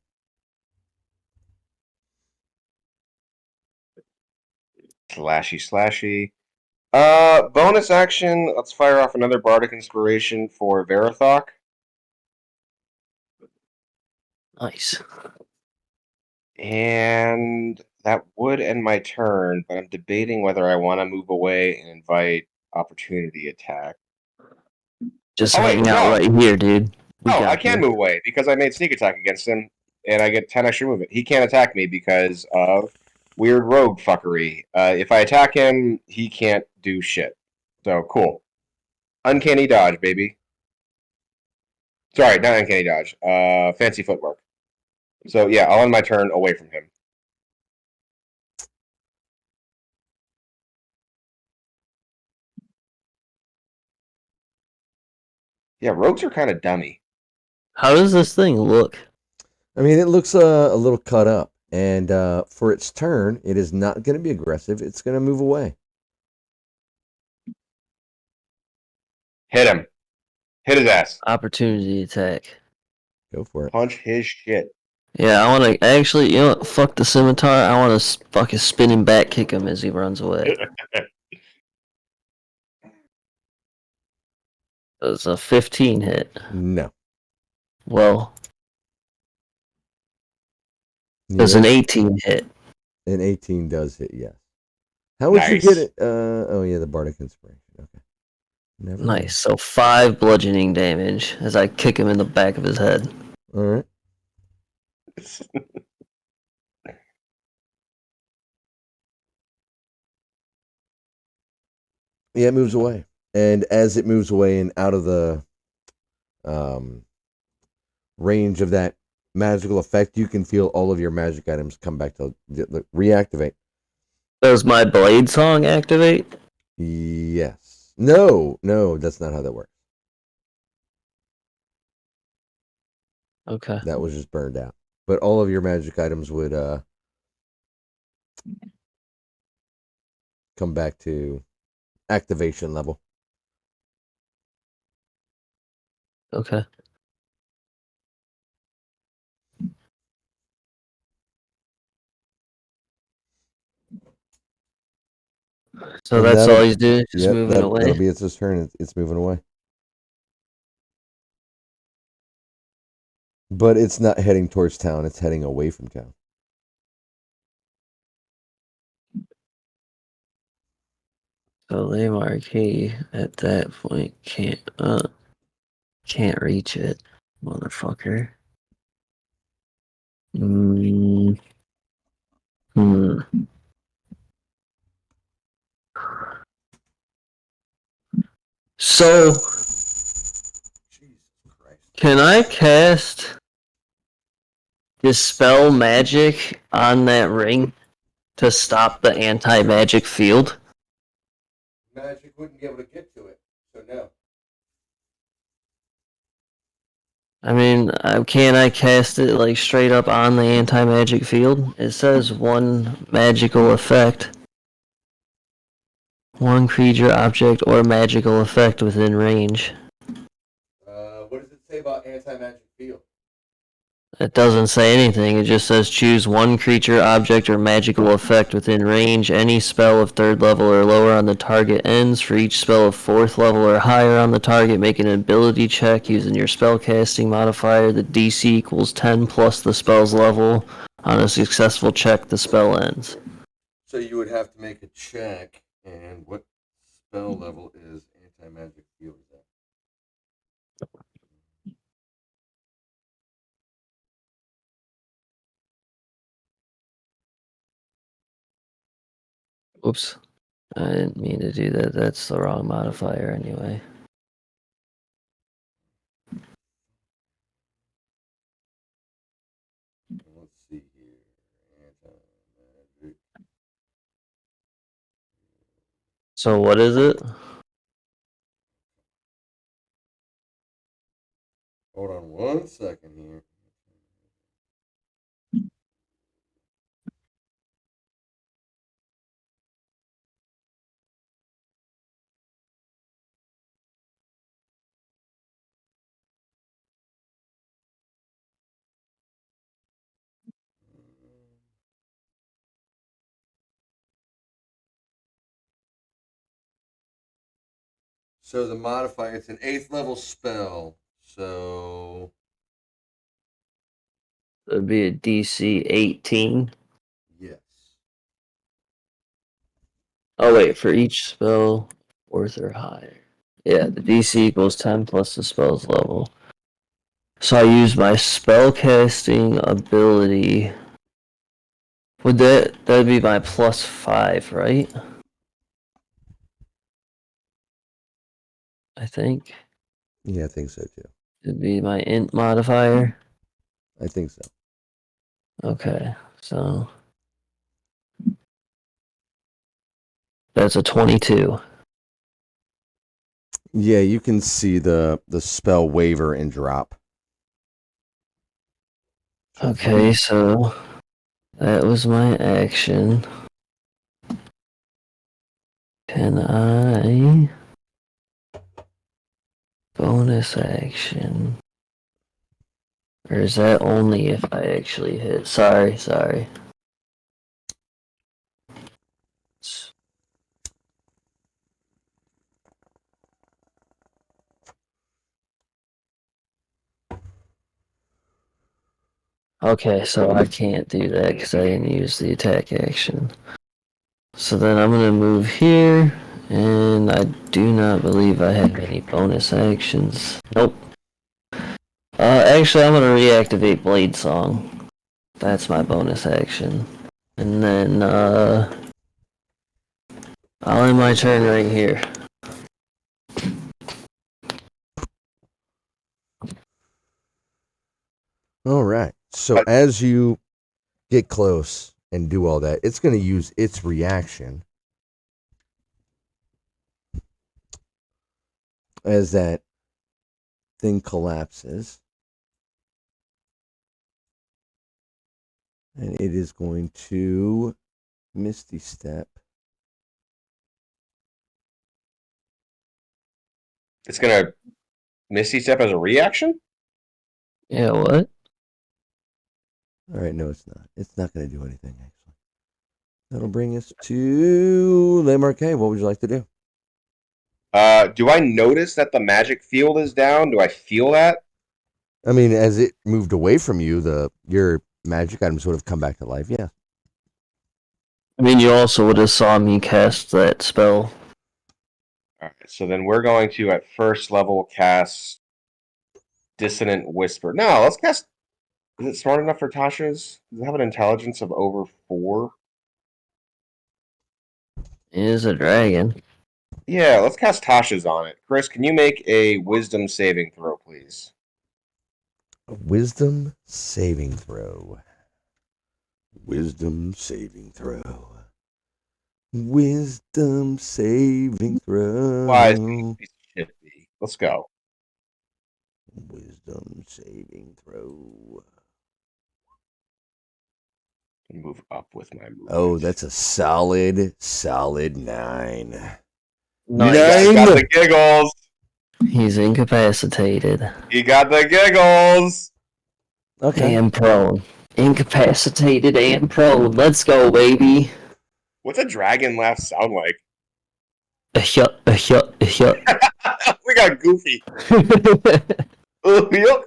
Slashy. Bonus action. Let's fire off another Bardic Inspiration for Verathok. Nice. And that would end my turn, but I'm debating whether I want to move away and invite opportunity attack. Just hang out right here, dude. I can move away because I made sneak attack against him, and I get 10 extra movement. He can't attack me because of weird rogue fuckery. If I attack him, he can't do shit. So, cool. Uncanny dodge, baby. Sorry, not uncanny dodge. Fancy footwork. So, yeah, I'll end my turn away from him. Yeah, rogues are kind of dummy. How does this thing look? I mean, it looks a little cut up. And for its turn, it is not going to be aggressive. It's going to move away. Hit him. Hit his ass. Opportunity attack. Go for it. Punch his shit. Yeah, I want to actually, you know what? Fuck the scimitar. I want to fucking spinning back kick him as he runs away. It's a 15 hit. No. Well, does an 18 hit? An 18 does hit, yes. How would you get it? Oh, yeah, the Bardic Inspiration. Okay. Never Nice. mind. So 5 bludgeoning damage as I kick him in the back of his head. All right. Yeah, it moves away. And as it moves away and out of the range of that magical effect, you can feel all of your magic items come back to reactivate. Does my blade song activate? Yes. No, that's not how that works. Okay. That was just burned out. But all of your magic items would come back to activation level. Okay. So that's all he's doing, just moving away. That'll be its turn. It's moving away. But it's not heading towards town. It's heading away from town. So Le Marquis at that point can't reach it, motherfucker. So, Jesus Christ. can I cast Dispel Magic on that ring to stop the anti-magic field? Magic wouldn't be able to get to it, so no. I mean, can I cast it like straight up on the anti-magic field? It says one magical effect. One creature, object, or magical effect within range. What does it say about anti-magic field? It doesn't say anything. It just says choose one creature, object, or magical effect within range. Any spell of 3rd level or lower on the target ends. For each spell of 4th level or higher on the target, make an ability check using your spellcasting modifier. The DC equals 10 plus the spell's level. On a successful check, the spell ends. So you would have to make a check, and what spell level is anti-magic field at? Oops. I didn't mean to do that. That's the wrong modifier anyway. Let's see here. Anti-magic. So what is it? Hold on 1 second here. So the modifier, it's an 8th level spell. So It would be a DC 18. yes. Oh wait, for each spell, 4th or higher. Yeah, the DC equals 10 plus the spell's level. So I use my spellcasting ability. That'd be my +5, right? I think. Yeah, I think so too. It'd be my int modifier. I think so. Okay, so that's a 22. Yeah, you can see the spell waver and drop. Okay, so that was my action. Can I bonus action? Or is that only if I actually hit? Sorry. Okay, so I can't do that because I didn't use the attack action. So then I'm going to move here, and I do not believe I have any bonus actions. Nope. Actually, I'm going to reactivate Blade Song. That's my bonus action. And then, I'll end my turn right here. All right. So as you get close and do all that, it's going to use its reaction as that thing collapses. And it is going to Misty Step. It's gonna Misty Step as a reaction? Yeah, what? All right, no, it's not. It's not going to do anything, actually. That'll bring us to Le Marquet. What would you like to do? Do I notice that the magic field is down? Do I feel that? I mean, as it moved away from you, your magic items would have come back to life. Yeah. I mean, you also would have saw me cast that spell. Alright, so then we're going to, at first level, cast Dissonant Whisper. No, let's cast... Is it smart enough for Tasha's? Does it have an intelligence of over 4? It is a dragon. Yeah, let's cast Tasha's on it. Chris, can you make a wisdom saving throw, please? Wisdom saving throw. Wisdom saving throw. Wisdom saving Wise throw. piece of shit. B. Let's go. Wisdom saving throw. Move up with my Oh, movement. that's a solid 9. Nice. Got 9! the giggles. He's incapacitated He got the giggles. Okay. and prone. Incapacitated and prone. Let's go, baby. What's a dragon laugh sound like? Yuck, yuck, yuck. We got Goofy. Yuck.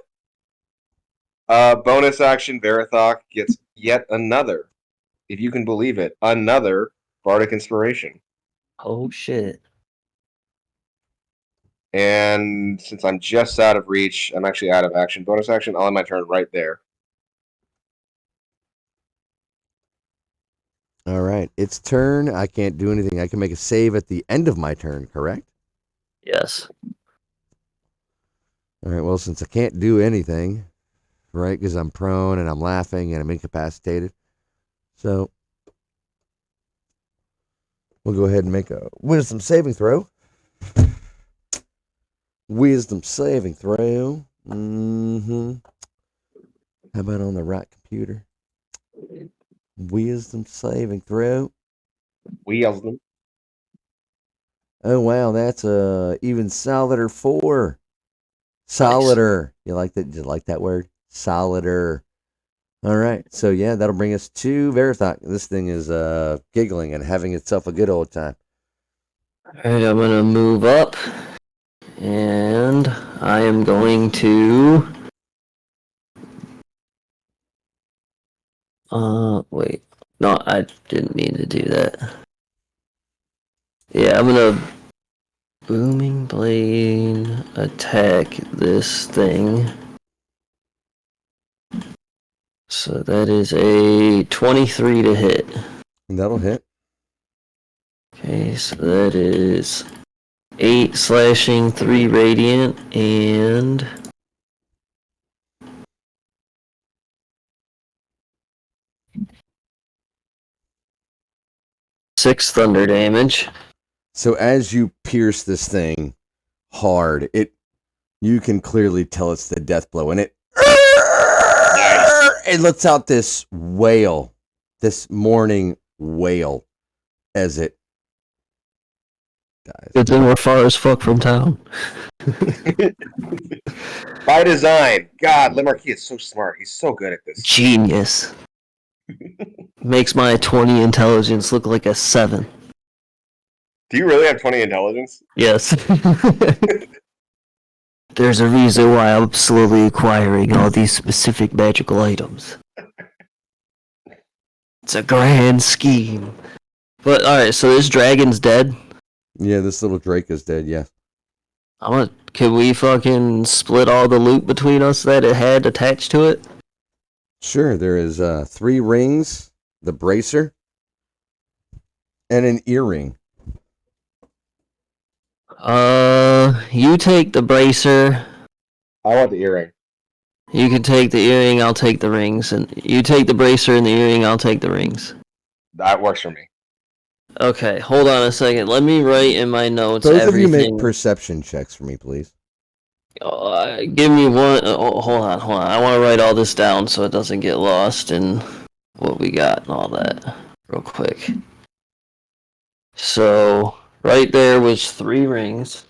Bonus action, Verathok gets yet another, if you can believe it, another Bardic Inspiration. Oh shit. And since I'm just out of reach, I'm actually out of action. Bonus action, I'll end my turn right there. All right. It's turn. I can't do anything. I can make a save at the end of my turn, correct? Yes. All right. Well, since I can't do anything, right, because I'm prone and I'm laughing and I'm incapacitated. So we'll go ahead and make a wisdom saving throw. Wisdom saving throw. Mm-hmm. How about on the right computer? Wisdom saving throw. Wheels them. Oh wow, that's a even solider 4. Nice. Solider. You like that? You like that word? Solider. All right. So yeah, that'll bring us to Verathok. This thing is giggling and having itself a good old time. Alright, I'm gonna move up. And I am going to wait. No, I didn't mean to do that. Yeah, I'm gonna booming blade attack this thing. So that is a 23 to hit. And that'll hit. Okay, so that is 8 slashing, 3 radiant, and 6 thunder damage. So as you pierce this thing hard, you can clearly tell it's the death blow, and it lets out this wail, this mourning wail, as it dies. Good thing we're far as fuck from town. By design. God, Limarkey is so smart. He's so good at this. Genius. Makes my 20 intelligence look like a 7. Do you really have 20 intelligence? Yes. There's a reason why I'm slowly acquiring all these specific magical items. It's a grand scheme. But alright, so this dragon's dead. Yeah, this little Drake is dead. Yeah. Can we fucking split all the loot between us that it had attached to it? Sure. There is 3 rings, the bracer, and an earring. You take the bracer. I want the earring. You can take the earring, I'll take the rings. And you take the bracer and the earring, I'll take the rings. That works for me. Okay, hold on a second. Let me write in my notes Both of you everything. make perception checks for me, please. Give me one. Hold on. I want to write all this down so it doesn't get lost in what we got and all that real quick. So, right there was 3 rings.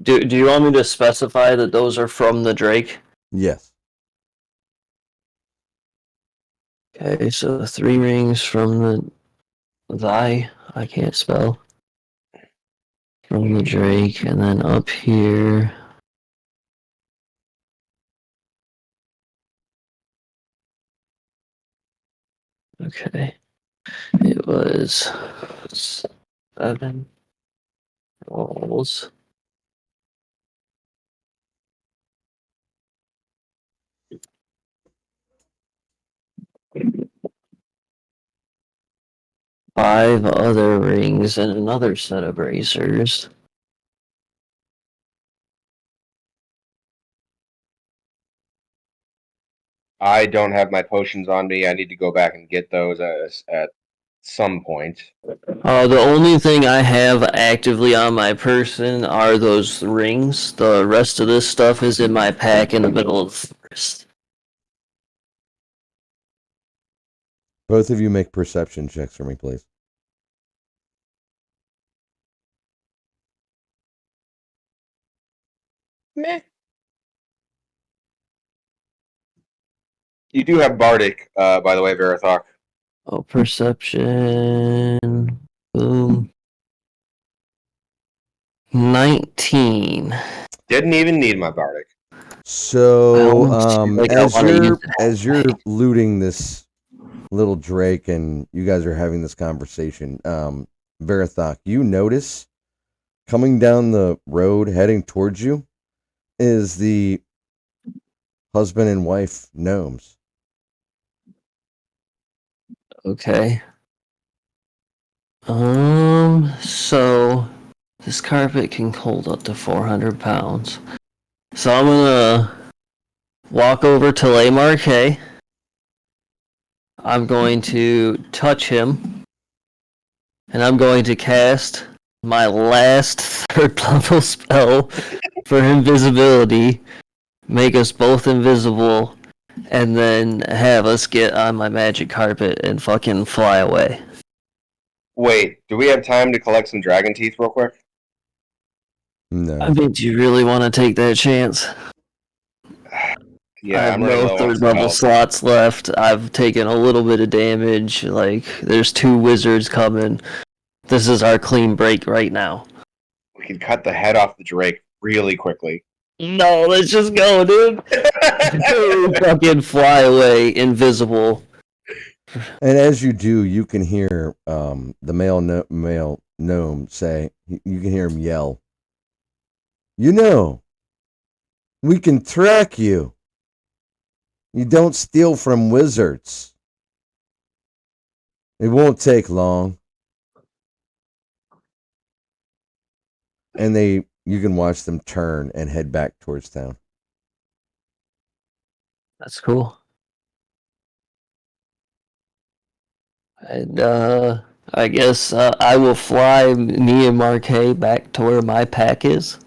Do you want me to specify that those are from the Drake? Yes. Okay, so the 3 rings from I can't spell. From the Drake, and then up here. Okay. It was 7 rolls. 5 other rings and another set of bracers. I don't have my potions on me. I need to go back and get those at some point. The only thing I have actively on my person are those rings. The rest of this stuff is in my pack in the middle of the forest. Both of you make perception checks for me, please. Meh. You do have Bardic, by the way, Verathok. Oh, perception. Boom. 19. Didn't even need my Bardic. So, Like as you're looting this little Drake and you guys are having this conversation, Verathok, you notice coming down the road heading towards you is the husband and wife gnomes. Okay. So this carpet can hold up to 400 pounds. So I'm gonna walk over to Le Marquet. I'm going to touch him. And I'm going to cast my last 3rd level spell for invisibility. Make us both invisible. And then have us get on my magic carpet and fucking fly away. Wait, do we have time to collect some dragon teeth real quick? No. I mean, do you really want to take that chance? Yeah, I have I'm running no low on 3rd level spells. slots left. I've taken a little bit of damage. Like, there's 2 wizards coming. This is our clean break right now. We can cut the head off the Drake really quickly. No, let's just go, dude. Fucking fly away, invisible. And as you do, you can hear the male gnome say, you can hear him yell, "You know, we can track you. You don't steal from wizards. It won't take long." And you can watch them turn and head back towards town. That's cool. And I guess I will fly me and Marquet back to where my pack is.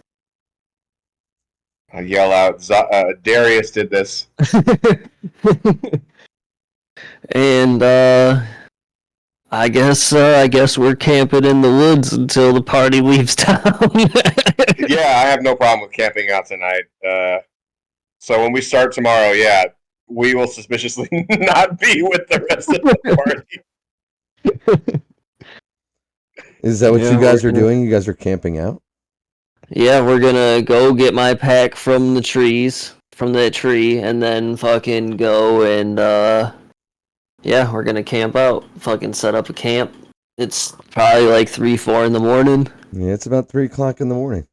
I yell out, Darius did this. And I guess we're camping in the woods until the party leaves town. Yeah, I have no problem with camping out tonight. So when we start tomorrow, yeah, we will suspiciously not be with the rest of the party. Is that what you guys are doing? You guys are camping out? Yeah, we're gonna go get my pack from that tree, and then fucking go and yeah, we're gonna camp out. Fucking set up a camp. It's probably like 3, 4 in the morning. Yeah, it's about 3:00 in the morning.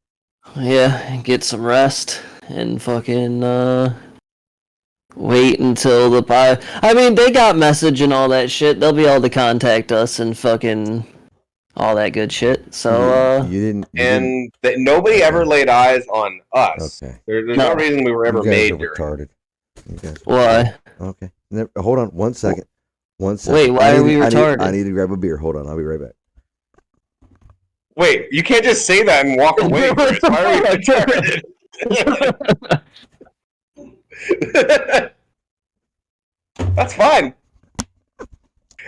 Yeah, get some rest and fucking wait until I mean, they got message and all that shit. They'll be able to contact us and fucking all that good shit. So you didn't. Nobody ever laid eyes on us. Okay. There's no reason we were ever You guys made are during. retarded. You guys are why? Okay. Hold on 1 second. 1 second. Wait, why are we retarded? I need to grab a beer. Hold on. I'll be right back. Wait, you can't just say that and walk away, Chris. Why are we retarded? That's fine.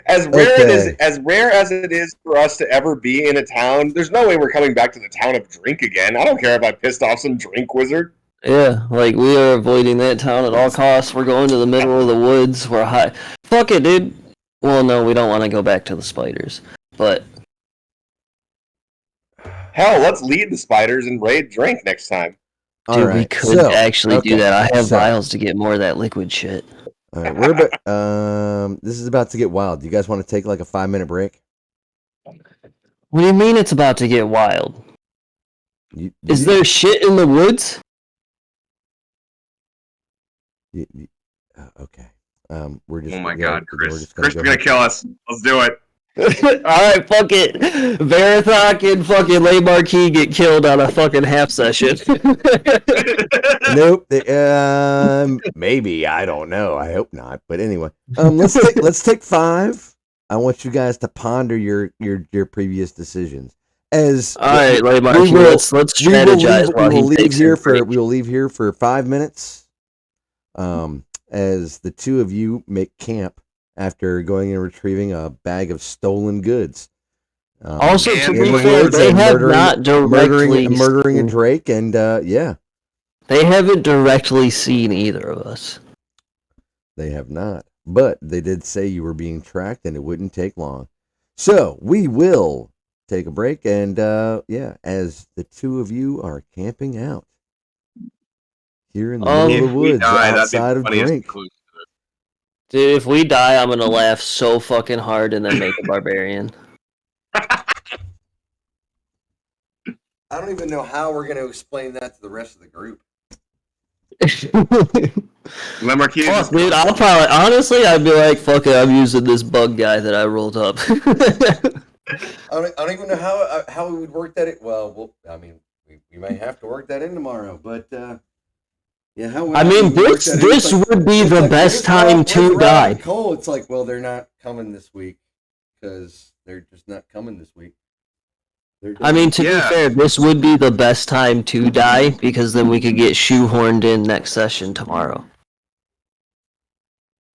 As rare as it is for us to ever be in a town, there's no way we're coming back to the town of drink again. I don't care if I pissed off some drink wizard. Yeah, like we are avoiding that town at all costs. We're going to the middle of the woods. We're high. Fuck it, dude. Well, no, we don't want to go back to the spiders. But hell, let's lead the spiders and raid drink next time. Dude, we could actually do that. I have vials to get more of that liquid shit. All right, we're about. This is about to get wild. Do you guys want to take like a 5-minute break? What do you mean it's about to get wild? Is there shit in the woods? Okay. We're just. Oh my god, Chris! Chris is gonna kill us. Let's do it. Alright, fuck it. Verathok and fucking Lay Marquis get killed on a fucking half session. Nope. Maybe, I don't know. I hope not. But anyway, let's take 5. I want you guys to ponder your previous decisions. Alright, Lay Marquis, will- let's strategize while he takes a break. we will leave here for 5 minutes. As the two of you make camp after going and retrieving a bag of stolen goods. Also, to in be the fair, woods they and have not directly murdering a Drake, and yeah, they haven't directly seen either of us. they have not. But they did say you were being tracked, and it wouldn't take long. So we will take a break, and yeah, as the two of you are camping out here in the middle of the woods outside of Drink. Dude, if we die, I'm gonna laugh so fucking hard and then make a barbarian. I don't even know how we're going to explain that to the rest of the group. Fuck, dude, I'll probably, honestly, I'd be like, fuck it, I'm using this bug guy that I rolled up. I don't even know how we would work that. I mean, we might have to work that in tomorrow, but yeah, how? I mean, this would be the best time to die. Cole, it's like, well, they're not coming this week because they're just not coming this week. I mean, to be fair, this would be the best time to die because then we could get shoehorned in next session tomorrow.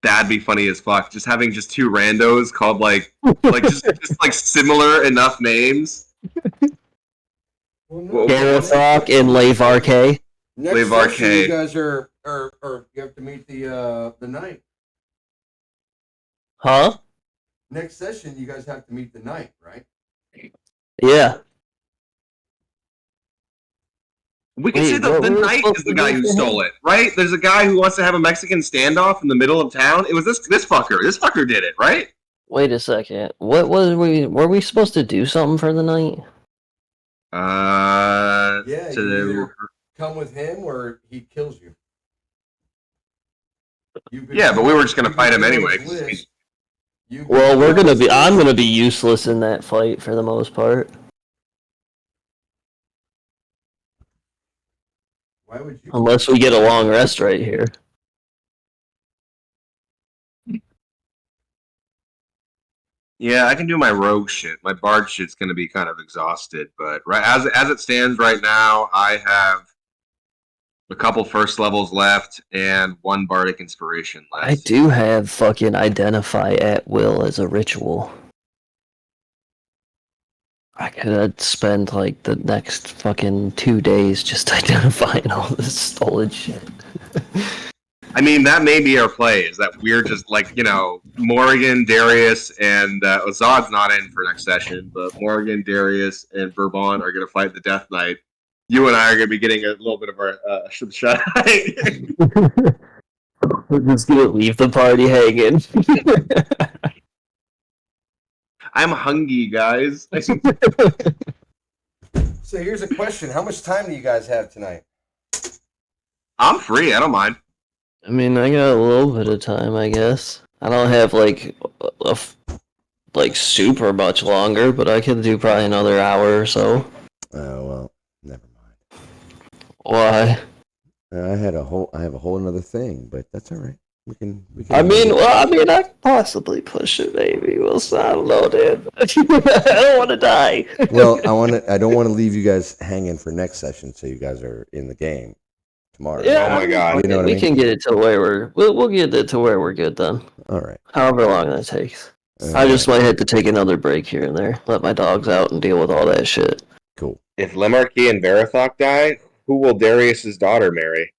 That'd be funny as fuck. Just having just two randos called just like similar enough names. Garethok and Levarke. Next session, you guys are you have to meet the knight. Huh? Next session, you guys have to meet the knight, right? Yeah. We can say the knight is the guy who stole it, right? There's a guy who wants to have a Mexican standoff in the middle of town. It was this fucker. This fucker did it, right? Wait a second. What was were we supposed to do something for the night? Yeah, you come with him or he kills you. Yeah, but we were just gonna fight him anyway. Well, I'm gonna be useless in that fight for the most part. Why would you? Unless we get a long rest right here. Yeah, I can do my rogue shit. My bard shit's gonna be kind of exhausted, but right as it stands right now, I have a couple first levels left and one bardic inspiration left. I do have fucking identify at will as a ritual. I could spend like the next fucking 2 days just identifying all this stolen shit. I mean, that may be our play, is that we're just like, Morrigan, Darius, and Azad's not in for next session, but Morrigan, Darius, and Bourbon are going to fight the Death Knight. You and I are going to be getting a little bit of our shut eye. We're just going to leave the party hanging. I'm hungry, guys. So here's a question. How much time do you guys have tonight? I'm free. I don't mind. I mean, I got a little bit of time, I guess. I don't have like super much longer, but I could do probably another hour or so. Oh well, never mind. Why? I have a whole another thing, but that's all right. We can. I could possibly push it. Maybe I don't know, dude. I don't want to die. Well, I don't want to leave you guys hanging for next session, so you guys are in the game tomorrow. Yeah, oh my god, you know what I mean? can get it to where we'll get it to where we're good then. All right. However long that takes. I just might have to take another break here and there. Let my dogs out and deal with all that shit. Cool. If Lemarquis and Verathok die, who will Darius's daughter marry?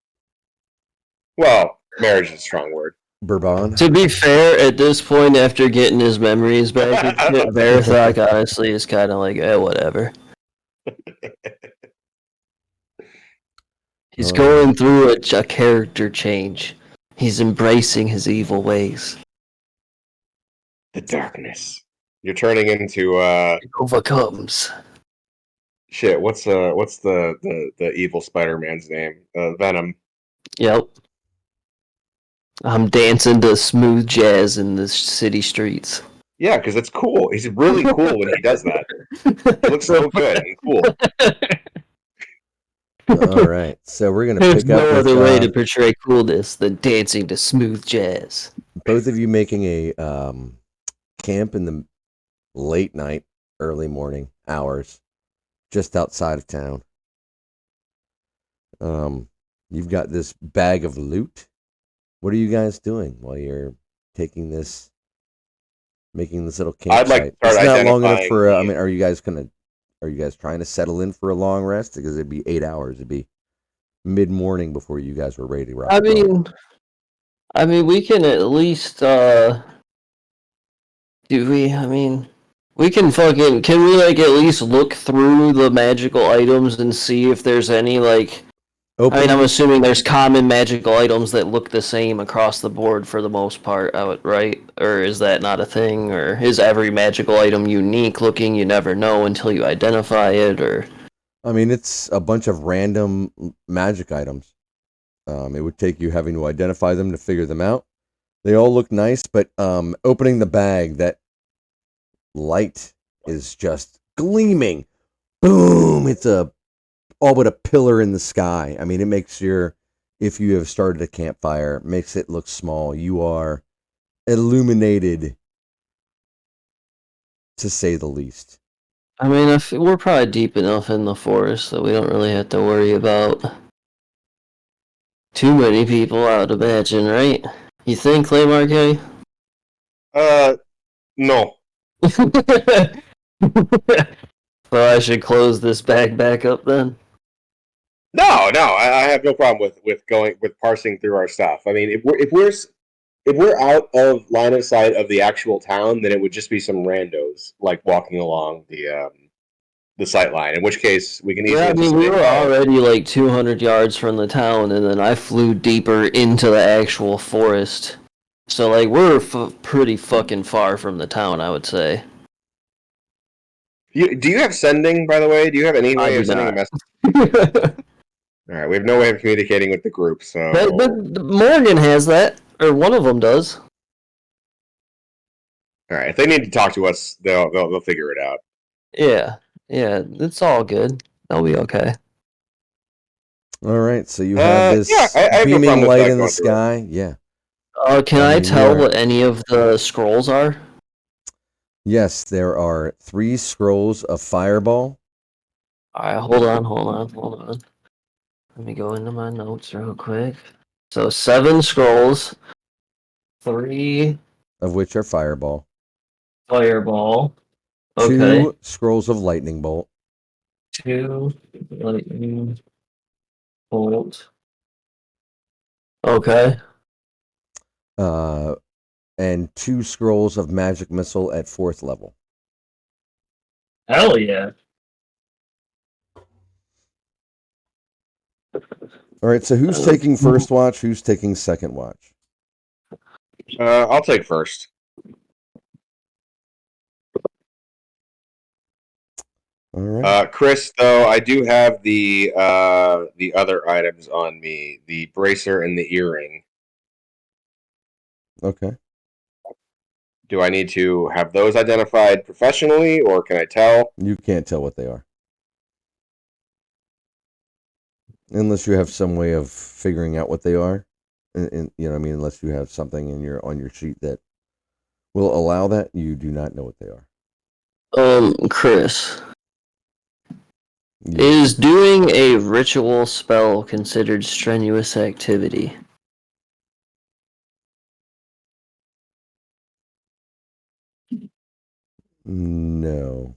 Well, marriage is a strong word. Bourbon. To be fair, at this point, after getting his memories back, Verathok honestly is kind of like, whatever. He's going through a character change. He's embracing his evil ways. The darkness. You're turning into It overcomes. shit. What's the evil Spider-Man's name? Venom. Yep. I'm dancing to smooth jazz in the city streets. Yeah, because it's cool. He's really cool when he does that. He looks so good and cool. All right, so we're gonna There's pick up no with other way to portray coolness than dancing to smooth jazz. both of you making a camp in the late night, early morning hours, just outside of town. You've got this bag of loot. What are you guys doing while you're taking this, making this little I'd like to campsite? start It's not long enough identifying for. I the. mean, are you guys trying to settle in for a long rest? Because it'd be 8 hours. It'd be mid morning before you guys were ready to rock I and roll. mean, we can at least do we? I mean, we can fucking can we like at least look through the magical items and see if there's any like. I mean, I'm Open. assuming there's common magical items that look the same across the board for the most part, right? Or is that not a thing? Or is every magical item unique looking? You never know until you identify it, or... I mean, it's a bunch of random magic items. It would take you having to identify them to figure them out. They all look nice, but opening the bag, that light is just gleaming. Boom! It's all but a pillar in the sky. I mean, it makes if you have started a campfire, makes it look small. You are illuminated, to say the least. I mean, we're probably deep enough in the forest that we don't really have to worry about too many people, I would imagine, right? You think, Laymarque? No. So I should close this bag back up then? No. I have no problem with parsing through our stuff. I mean, if we're out of line of sight of the actual town, then it would just be some randos like walking along the sight line. In which case, we can Yeah, easily I just mean, we say, were "Oh, already like 200 yards from the town, and then I flew deeper into the actual forest. So, like, we're pretty fucking far from the town, I would say. do you have sending, by the way? Do you have any I way do of sending a not. message?" but, All right, we have no way of communicating with the group, but so Morgan has that, or one of them does. all right. If they need to talk to us, they'll figure it out. Yeah, yeah, it's all good. They'll be okay. All right, so you have Yeah, this I have no problem beaming with light in the going through it. sky. Yeah. Can I I mean, you tell are. what any of the scrolls are? Yes, there are 3 scrolls of fireball. Alright, hold on. Let me go into my notes real quick. So 7 scrolls, 3 Of which are fireball. fireball. Okay. 2 scrolls of lightning bolt. 2 lightning bolt. Okay. Uh, and 2 scrolls of magic missile at 4th level. Hell yeah. All right, so who's taking first watch? Who's taking second watch? I'll take first. All right. Chris, though, I do have the other items on me: the bracer and the earring. Okay. Do I need to have those identified professionally, or can I tell? You can't tell what they are. Unless you have some way of figuring out what they are. And you know, I mean, unless you have something on your sheet that will allow that, you do not know what they are. Chris, Yeah. is doing a ritual spell considered strenuous activity? No.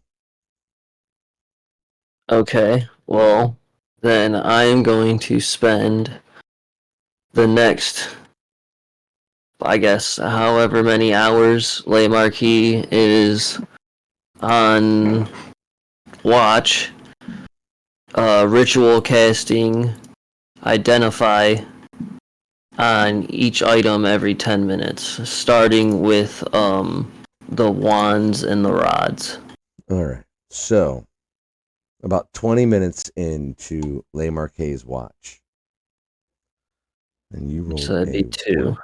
Okay, well, then I am going to spend the next, I guess, however many hours Lay Marquis is on watch, ritual casting, identify on each item every 10 minutes, starting with the wands and the rods. All right. So, about 20 minutes into Le Marquet's watch. And you rolled So that'd be a 2. what?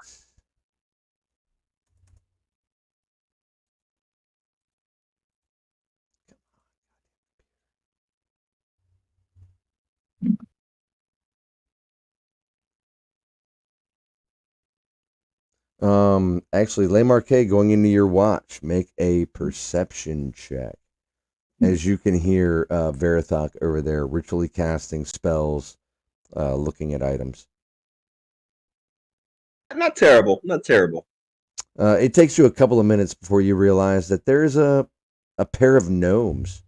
Actually, Le Marquet, going into your watch, make a perception check. As you can hear Verithok over there ritually casting spells, looking at items. Not terrible. Not terrible. It takes you a couple of minutes before you realize that there's a pair of gnomes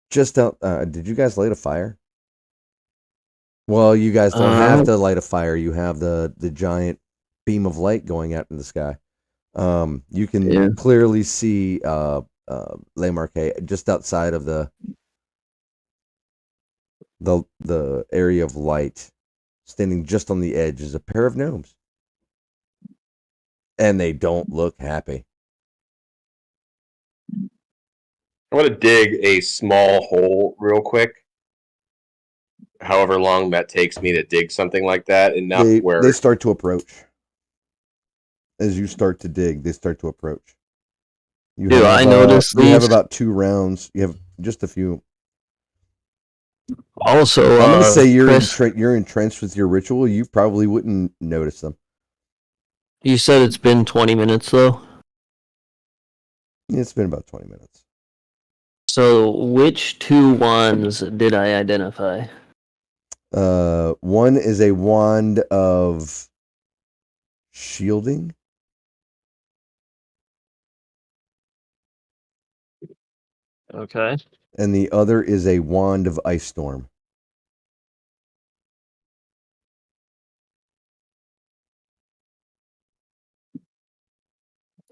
just out. Did you guys light a fire? Well, you guys don't have to light a fire. You have the giant beam of light going out in the sky. You can clearly see Le Marquet just outside of the area of light, standing just on the edge, is a pair of gnomes, and they don't look happy. I'm going to dig a small hole real quick. However long that takes me to dig something like that, enough where they start to approach. As you start to dig, they start to approach. I notice you have about 2 rounds. You have just a few. Also, I'm going to say you're entrenched with your ritual. You probably wouldn't notice them. You said it's been 20 minutes, though? It's been about 20 minutes. So, which 2 wands did I identify? One is a wand of shielding. Okay. And the other is a wand of ice storm.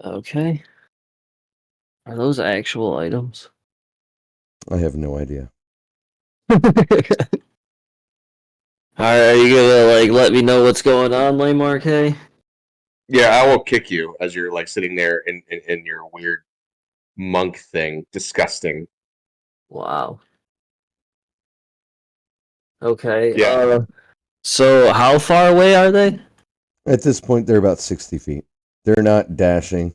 Okay. Are those actual items? I have no idea. Alright, are you gonna let me know what's going on, Le Marquet? Yeah, I will kick you as you're sitting there in your weird monk thing. Disgusting. Wow. Okay. Yeah. So how far away are they? At this point, they're about 60 feet. They're not dashing.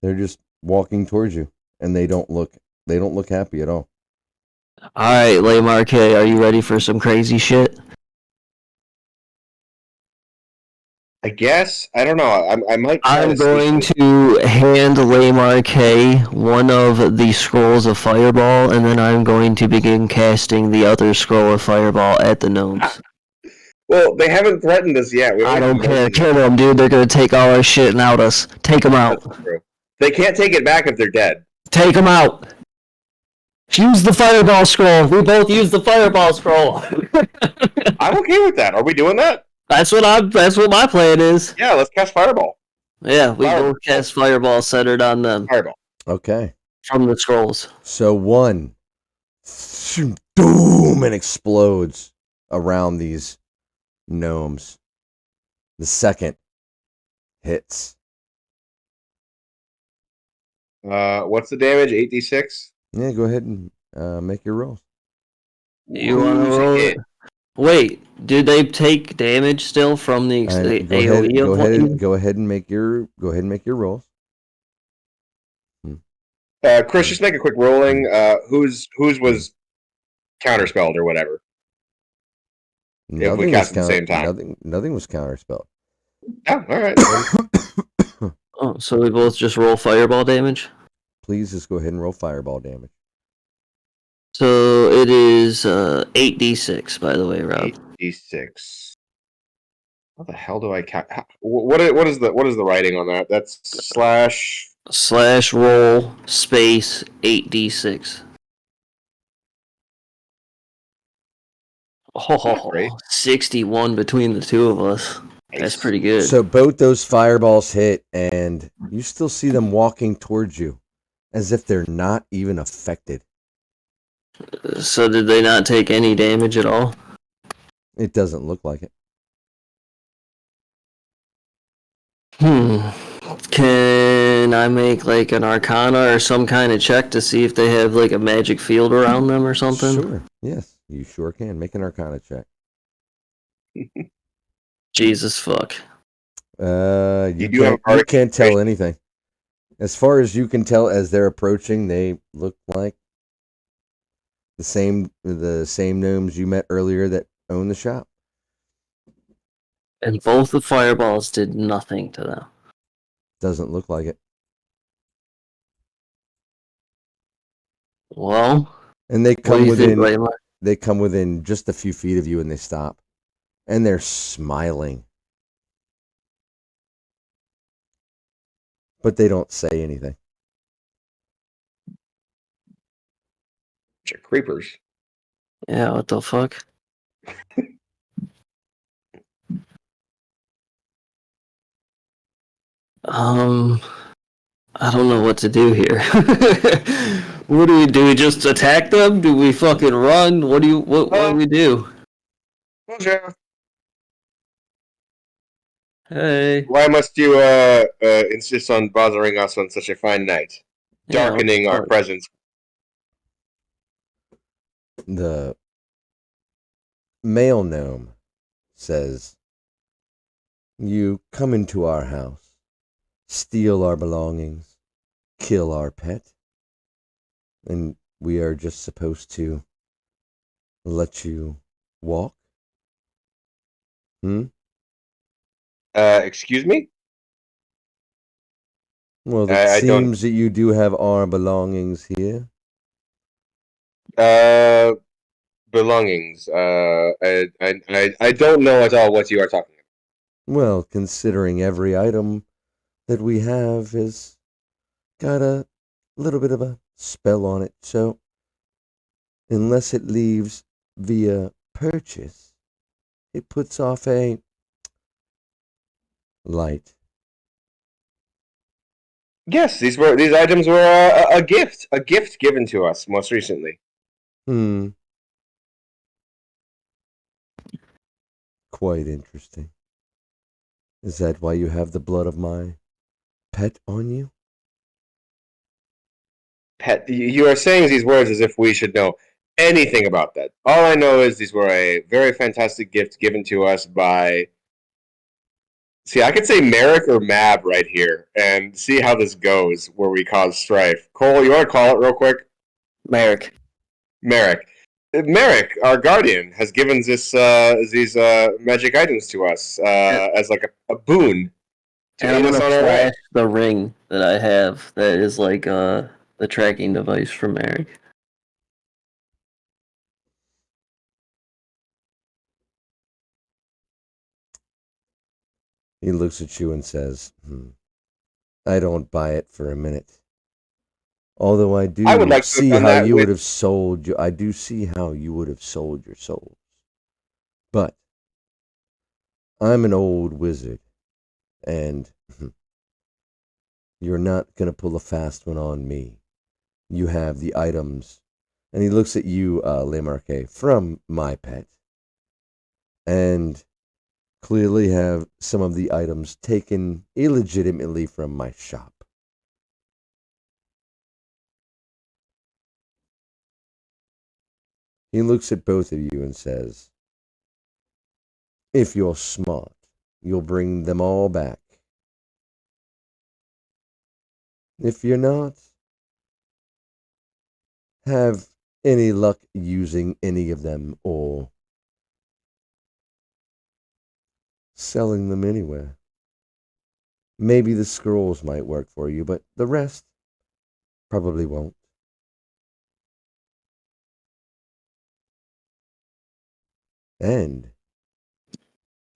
They're just walking towards you, and they don't look happy at all. Alright, Le Marquet, are you ready for some crazy shit? I guess. I don't know. I might try I'm going to hand Le Marquet one of the scrolls of Fireball, and then I'm going to begin casting the other scroll of Fireball at the gnomes. Well, they haven't threatened us yet. I don't care. Kill them, dude. They're going to take all our shit and out us. Take them out. That's true. They can't take it back if they're dead. Take them out. Use the Fireball scroll. We both use the Fireball scroll. I'm okay with that. Are we doing that? That's what my plan is. Yeah, let's cast Fireball. Yeah, we both cast Fireball centered on them. Fireball. Okay. From the scrolls. So one, boom, and explodes around these gnomes. The second hits. What's the damage? 8d6? Yeah, go ahead and make your rolls. You want to roll it? Wait, did they take damage still from the AoE? Go ahead and make your rolls. Chris, just make a quick rolling. Whose was counterspelled or whatever? If we cast at the same time. Nothing was counterspelled. Oh, all right. Oh, so we both just roll Fireball damage? Please just go ahead and roll Fireball damage. So it is 8d6, by the way, Rob. 8d6. How the hell do I count? What is the writing on that? That's / roll space 8d6. Oh, 61 between the two of us. Nice. That's pretty good. So both those fireballs hit, and you still see them walking towards you as if they're not even affected. So did they not take any damage at all? It doesn't look like it. Can I make an Arcana or some kind of check to see if they have a magic field around them or something? Sure. Yes, you sure can. Make an Arcana check. Jesus fuck. You can't tell anything. As far as you can tell, as they're approaching, they look like the same gnomes you met earlier that own the shop. And both the fireballs did nothing to them. Doesn't look like it. Well, And they what do come you think, within Layla? they come within just a few feet of you and they stop. And they're smiling. But they don't say anything. Bunch of creepers. Yeah, what the fuck? I don't know what to do here. What do we do? We just attack them? Do we fucking run? What do we do? Bonjour. Hey. Why must you insist on bothering us on such a fine night, Yeah, what the darkening our fuck? presence? The male gnome says, "You come into our house, steal our belongings, kill our pet, and we are just supposed to let you walk? Hmm? Excuse me? Well, it I don't. seems that you do have our belongings here. Uh, belongings. I don't know at all what you are talking about. Well, considering every item that we have has got a little bit of a spell on it, so unless it leaves via purchase, it puts off a light." Yes, these items were a gift given to us most recently. Hmm, quite interesting. Is that why you have the blood of my pet on you? Pet, you are saying these words as if we should know anything about that. All I know is these were a very fantastic gift given to us by. See, I could say Merrick or Mab right here and see how this goes where we cause strife. Cole, you want to call it real quick? Merrick. Merrick. Merrick, our guardian, has given these magic items to us And, as like a boon to and I'm aid us gonna on our way. flash the ring that I have that is like the tracking device from Merrick. He looks at you and says, "I don't buy it for a minute. Although I I would do like to have see done how that you would with. have sold you I do see how you would have sold your souls. But I'm an old wizard, and you're not gonna pull a fast one on me. You have the items," and he looks at you, Lemarque, "from my pet, and clearly have some of the items taken illegitimately from my shop. He looks at both of you and says, "If you're smart, you'll bring them all back. If you're not, have any luck using any of them or selling them anywhere. Maybe the scrolls might work for you, but the rest probably won't. And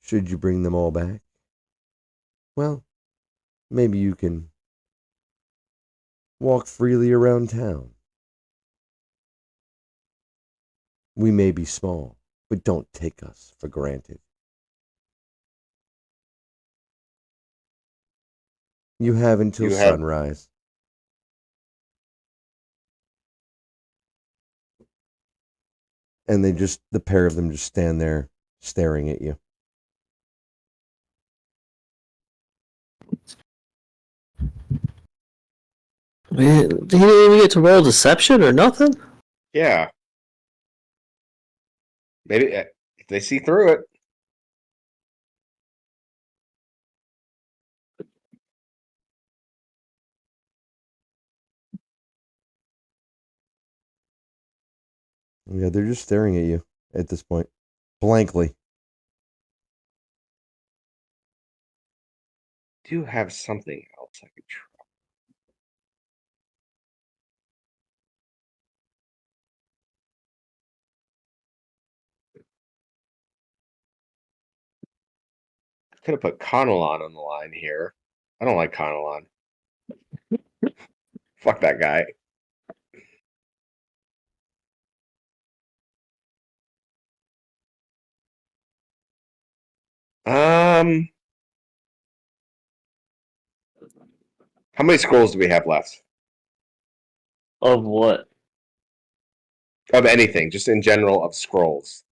should you bring them all back, well, maybe you can walk freely around town. We may be small, but don't take us for granted. You have until You have. sunrise." And the pair of them just stand there staring at you. Man, he didn't even get to roll deception or nothing? Yeah. Maybe if they see through it. Yeah, they're just staring at you at this point, blankly. do have something else I could try. Could have put Conalon on the line here. I don't like Conalon. Fuck that guy. Um, how many scrolls do we have left? Of what? Of anything, just in general of scrolls.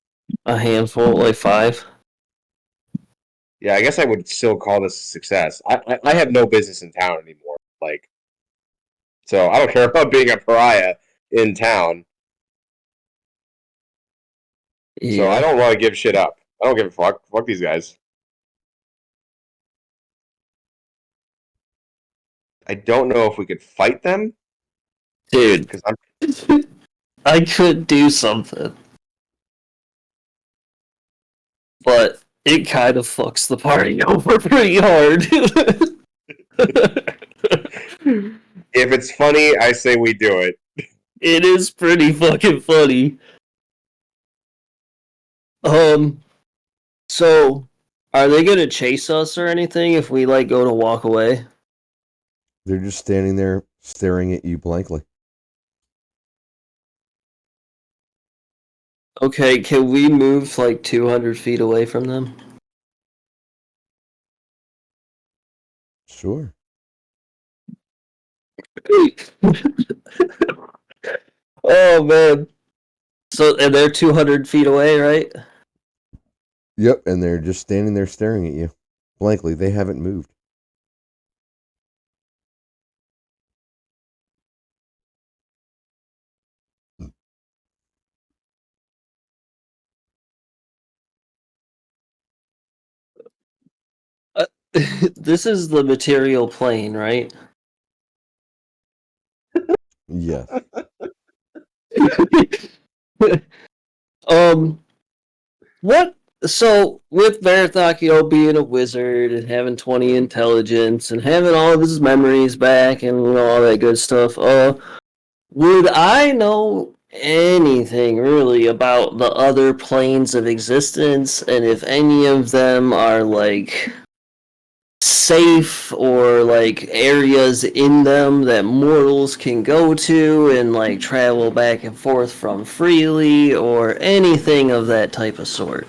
A handful, like 5? Yeah, I guess I would still call this a success. I have no business in town anymore. Like, so I don't care about being a pariah in town. So I Yeah. don't want to give shit up. I don't give a fuck. Fuck these guys. I don't know if we could fight them Dude, because I'm. I could do something, but it kind of fucks the party over pretty hard. If it's funny, I say we do it. It is pretty fucking funny. So are they gonna chase us or anything if we like go to walk away? They're just standing there staring at you blankly. Okay, can we move like 200 feet away from them? Sure. Oh man. So and they're 200 feet away, right? Yep, and they're just standing there staring at you blankly. They haven't moved. This is the material plane, right? Yes. um, what? So with Barathok, being a wizard and having 20 intelligence and having all of his memories back and all that good stuff, would I know anything really about the other planes of existence and if any of them are like safe or like areas in them that mortals can go to and like travel back and forth from freely or anything of that type of sort?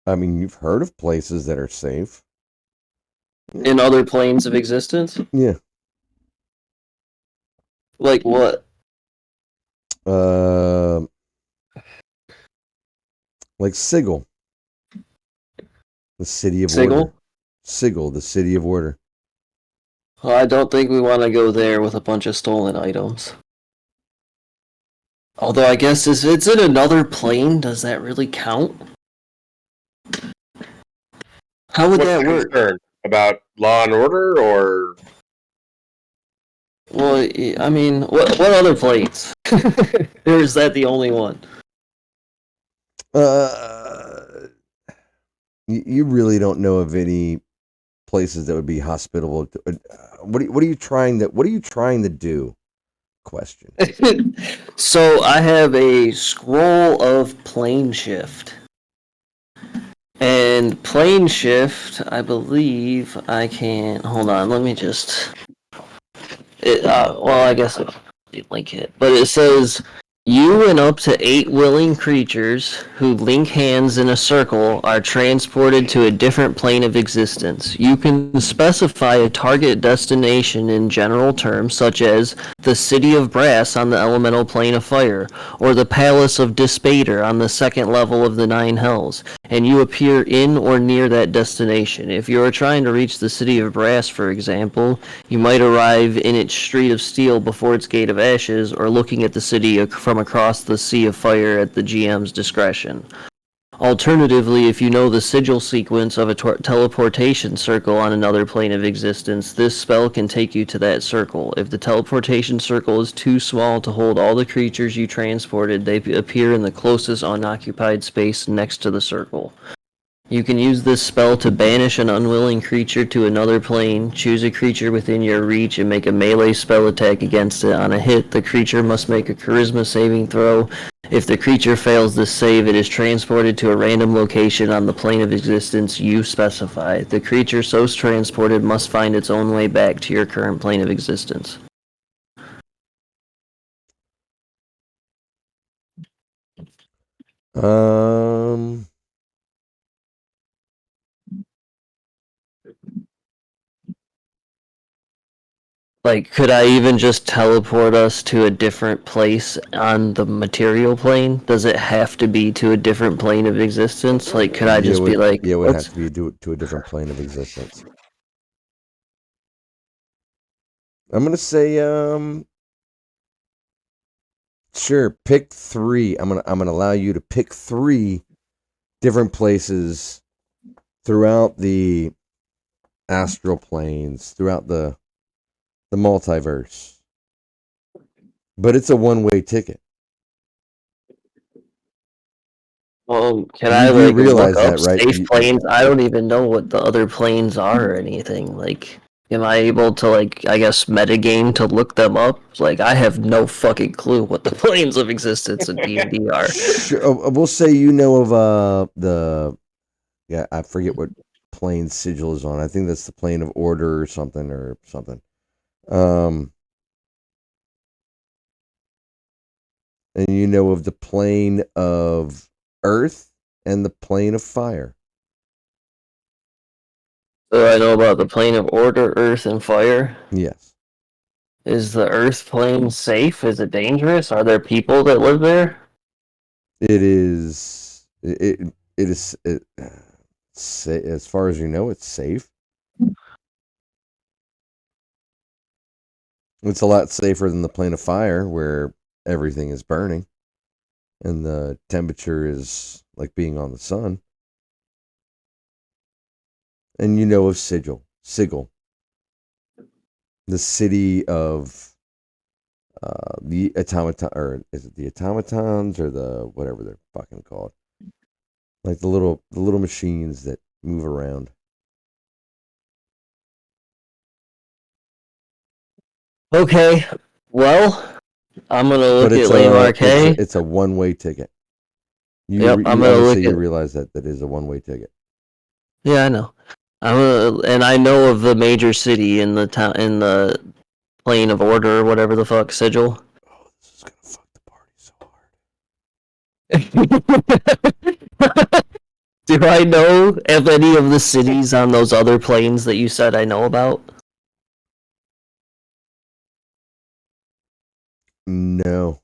I mean, you've heard of places that are safe. In other planes of existence? Yeah. Like what? Like Sigil, the city of Sigil? order. Sigil, the city of order. Well, I don't think we want to go there with a bunch of stolen items. Although I guess if it's in another plane, does that really count? How would What's that the work? concern about law and order, or Well, I mean, what other planes? Or is that the only one? You really don't know of any places that would be hospitable. What are you trying to do? Question. So I have a scroll of plane shift. And plane shift, I believe I can. Hold on, let me just. Well, I guess I didn't link it, but it says you and up to 8 willing creatures who link hands in a circle are transported to a different plane of existence. You can specify a target destination in general terms, such as the City of Brass on the elemental plane of fire, or the Palace of Dispater on the second level of the Nine Hells, and you appear in or near that destination. If you are trying to reach the City of Brass, for example, you might arrive in its street of steel before its gate of ashes, or looking at the city from across the sea of fire at the GM's discretion. Alternatively, if you know the sigil sequence of a teleportation circle on another plane of existence, this spell can take you to that circle. If the teleportation circle is too small to hold all the creatures you transported, they appear in the closest unoccupied space next to the circle. You can use this spell to banish an unwilling creature to another plane, choose a creature within your reach, and make a melee spell attack against it. On a hit, the creature must make a charisma saving throw. If the creature fails this save, it is transported to a random location on the plane of existence you specify. The creature so transported must find its own way back to your current plane of existence. Like, could I even just teleport us to a different place on the material plane? Does it have to be to a different plane of existence? Like, could I just be like, it would have to be to a different plane of existence. I'm gonna say, sure, pick 3. I'm gonna allow you to pick 3 different places throughout the astral planes, throughout the multiverse. But it's a one-way ticket. well, can You I do like realize look up that, right? safe planes? I don't even know what the other planes are or anything. Like, am I able to like, I guess, metagame to look them up? Like, I have no fucking clue what the planes of existence in D&D are. Sure, we'll say you know of yeah, I forget what plane sigil is on. I think that's the plane of order or something. And you know of the plane of earth and the plane of fire. So I know about the plane of order, earth, and fire. Yes. Is the earth plane safe? Is it dangerous? Are there people that live there? It is. As far as you know, it's safe. It's a lot safer than the plane of fire, where everything is burning, and the temperature is like being on the sun. And you know of Sigil, the city of the automaton, or is it the automatons or the whatever they're fucking called? Like the little machines that move around. Okay, well, I'm gonna But look at it's Landmark Hay. it's a one-way ticket. Yep, I'm I'm gonna gonna say look you at. realize that is a one-way ticket. Yeah, I know. And I know of the major city in the town in the plane of order or whatever the fuck sigil. Oh, this is gonna fuck the party so hard. Do I know of any of the cities on those other planes that you said I know about? No,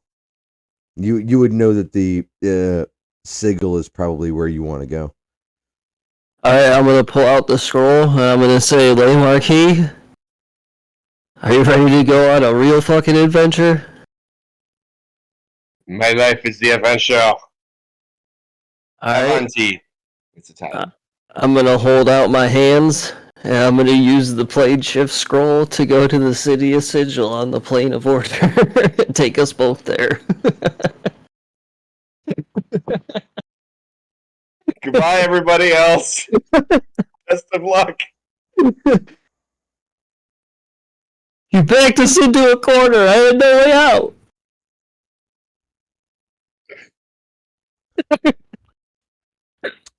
you would know that the Sigil is probably where you want to go. Alright, I'm gonna pull out the scroll and I'm gonna say, Landmark Hay, are you ready to go on a real fucking adventure? My life is the adventure. Alright. Avanti. It's Italian. I'm gonna hold out my hands and I'm gonna use the plane shift scroll to go to the city of Sigil on the plane of order and take us both there. Goodbye, everybody else. Best of luck. You backed us into a corner. I had no way out.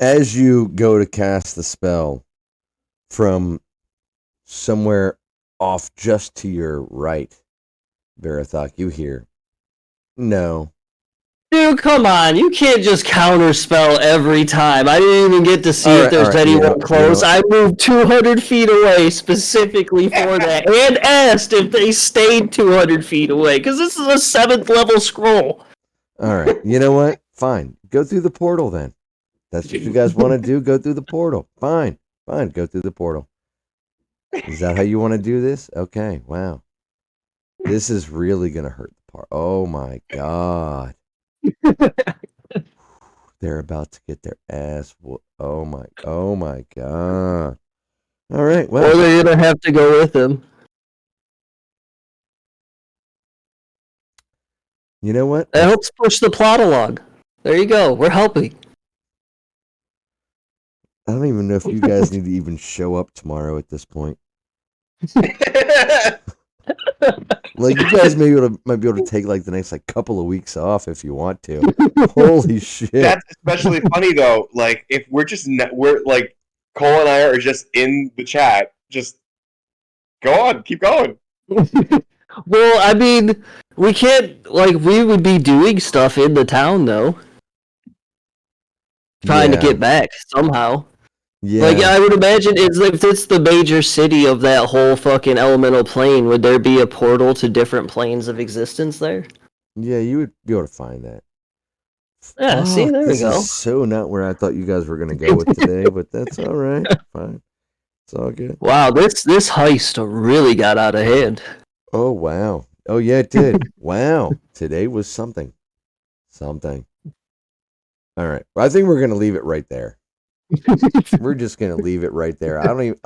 As you go to cast the spell from somewhere off just to your right, Verathok, you hear, no. Dude, come on. You can't just counterspell every time. I didn't even get to see if there's anyone close. I moved 200 feet away specifically for that and asked if they stayed 200 feet away because this is a 7th level scroll. All right. You know what? Fine. Go through the portal then. That's what you guys want to do. Go through the portal. Fine. Go through the portal. Is that how you want to do this? Okay. Wow. This is really going to hurt the part. Oh my God. They're about to get their ass. Oh my god! All right, Or well, they're gonna have to go with him. you know what? That helps push the plot along. There you go. We're helping. I don't even know if you guys need to even show up tomorrow at this point. Like, you guys might be able to take like the next like couple of weeks off if you want to. Holy shit! That's especially funny though. Like if we're just we're like Cole and I are just in the chat. Just go on, keep going. Well, I mean, we can't, like, we would be doing stuff in the town, though. Trying to Yeah. get back somehow. Yeah. Like, I would imagine if it's the major city of that whole fucking elemental plane, would there be a portal to different planes of existence there? Yeah, you would be able to find that. Yeah, see, Fuck, there we this go. is so not where I thought you guys were gonna go with today, but that's all right. Fine, it's all good. Wow, this heist really got out of hand. Oh wow. Oh yeah, it did. Wow, today was something. Something. All right. Well, I think we're gonna leave it right there. We're just gonna leave it right there. I don't even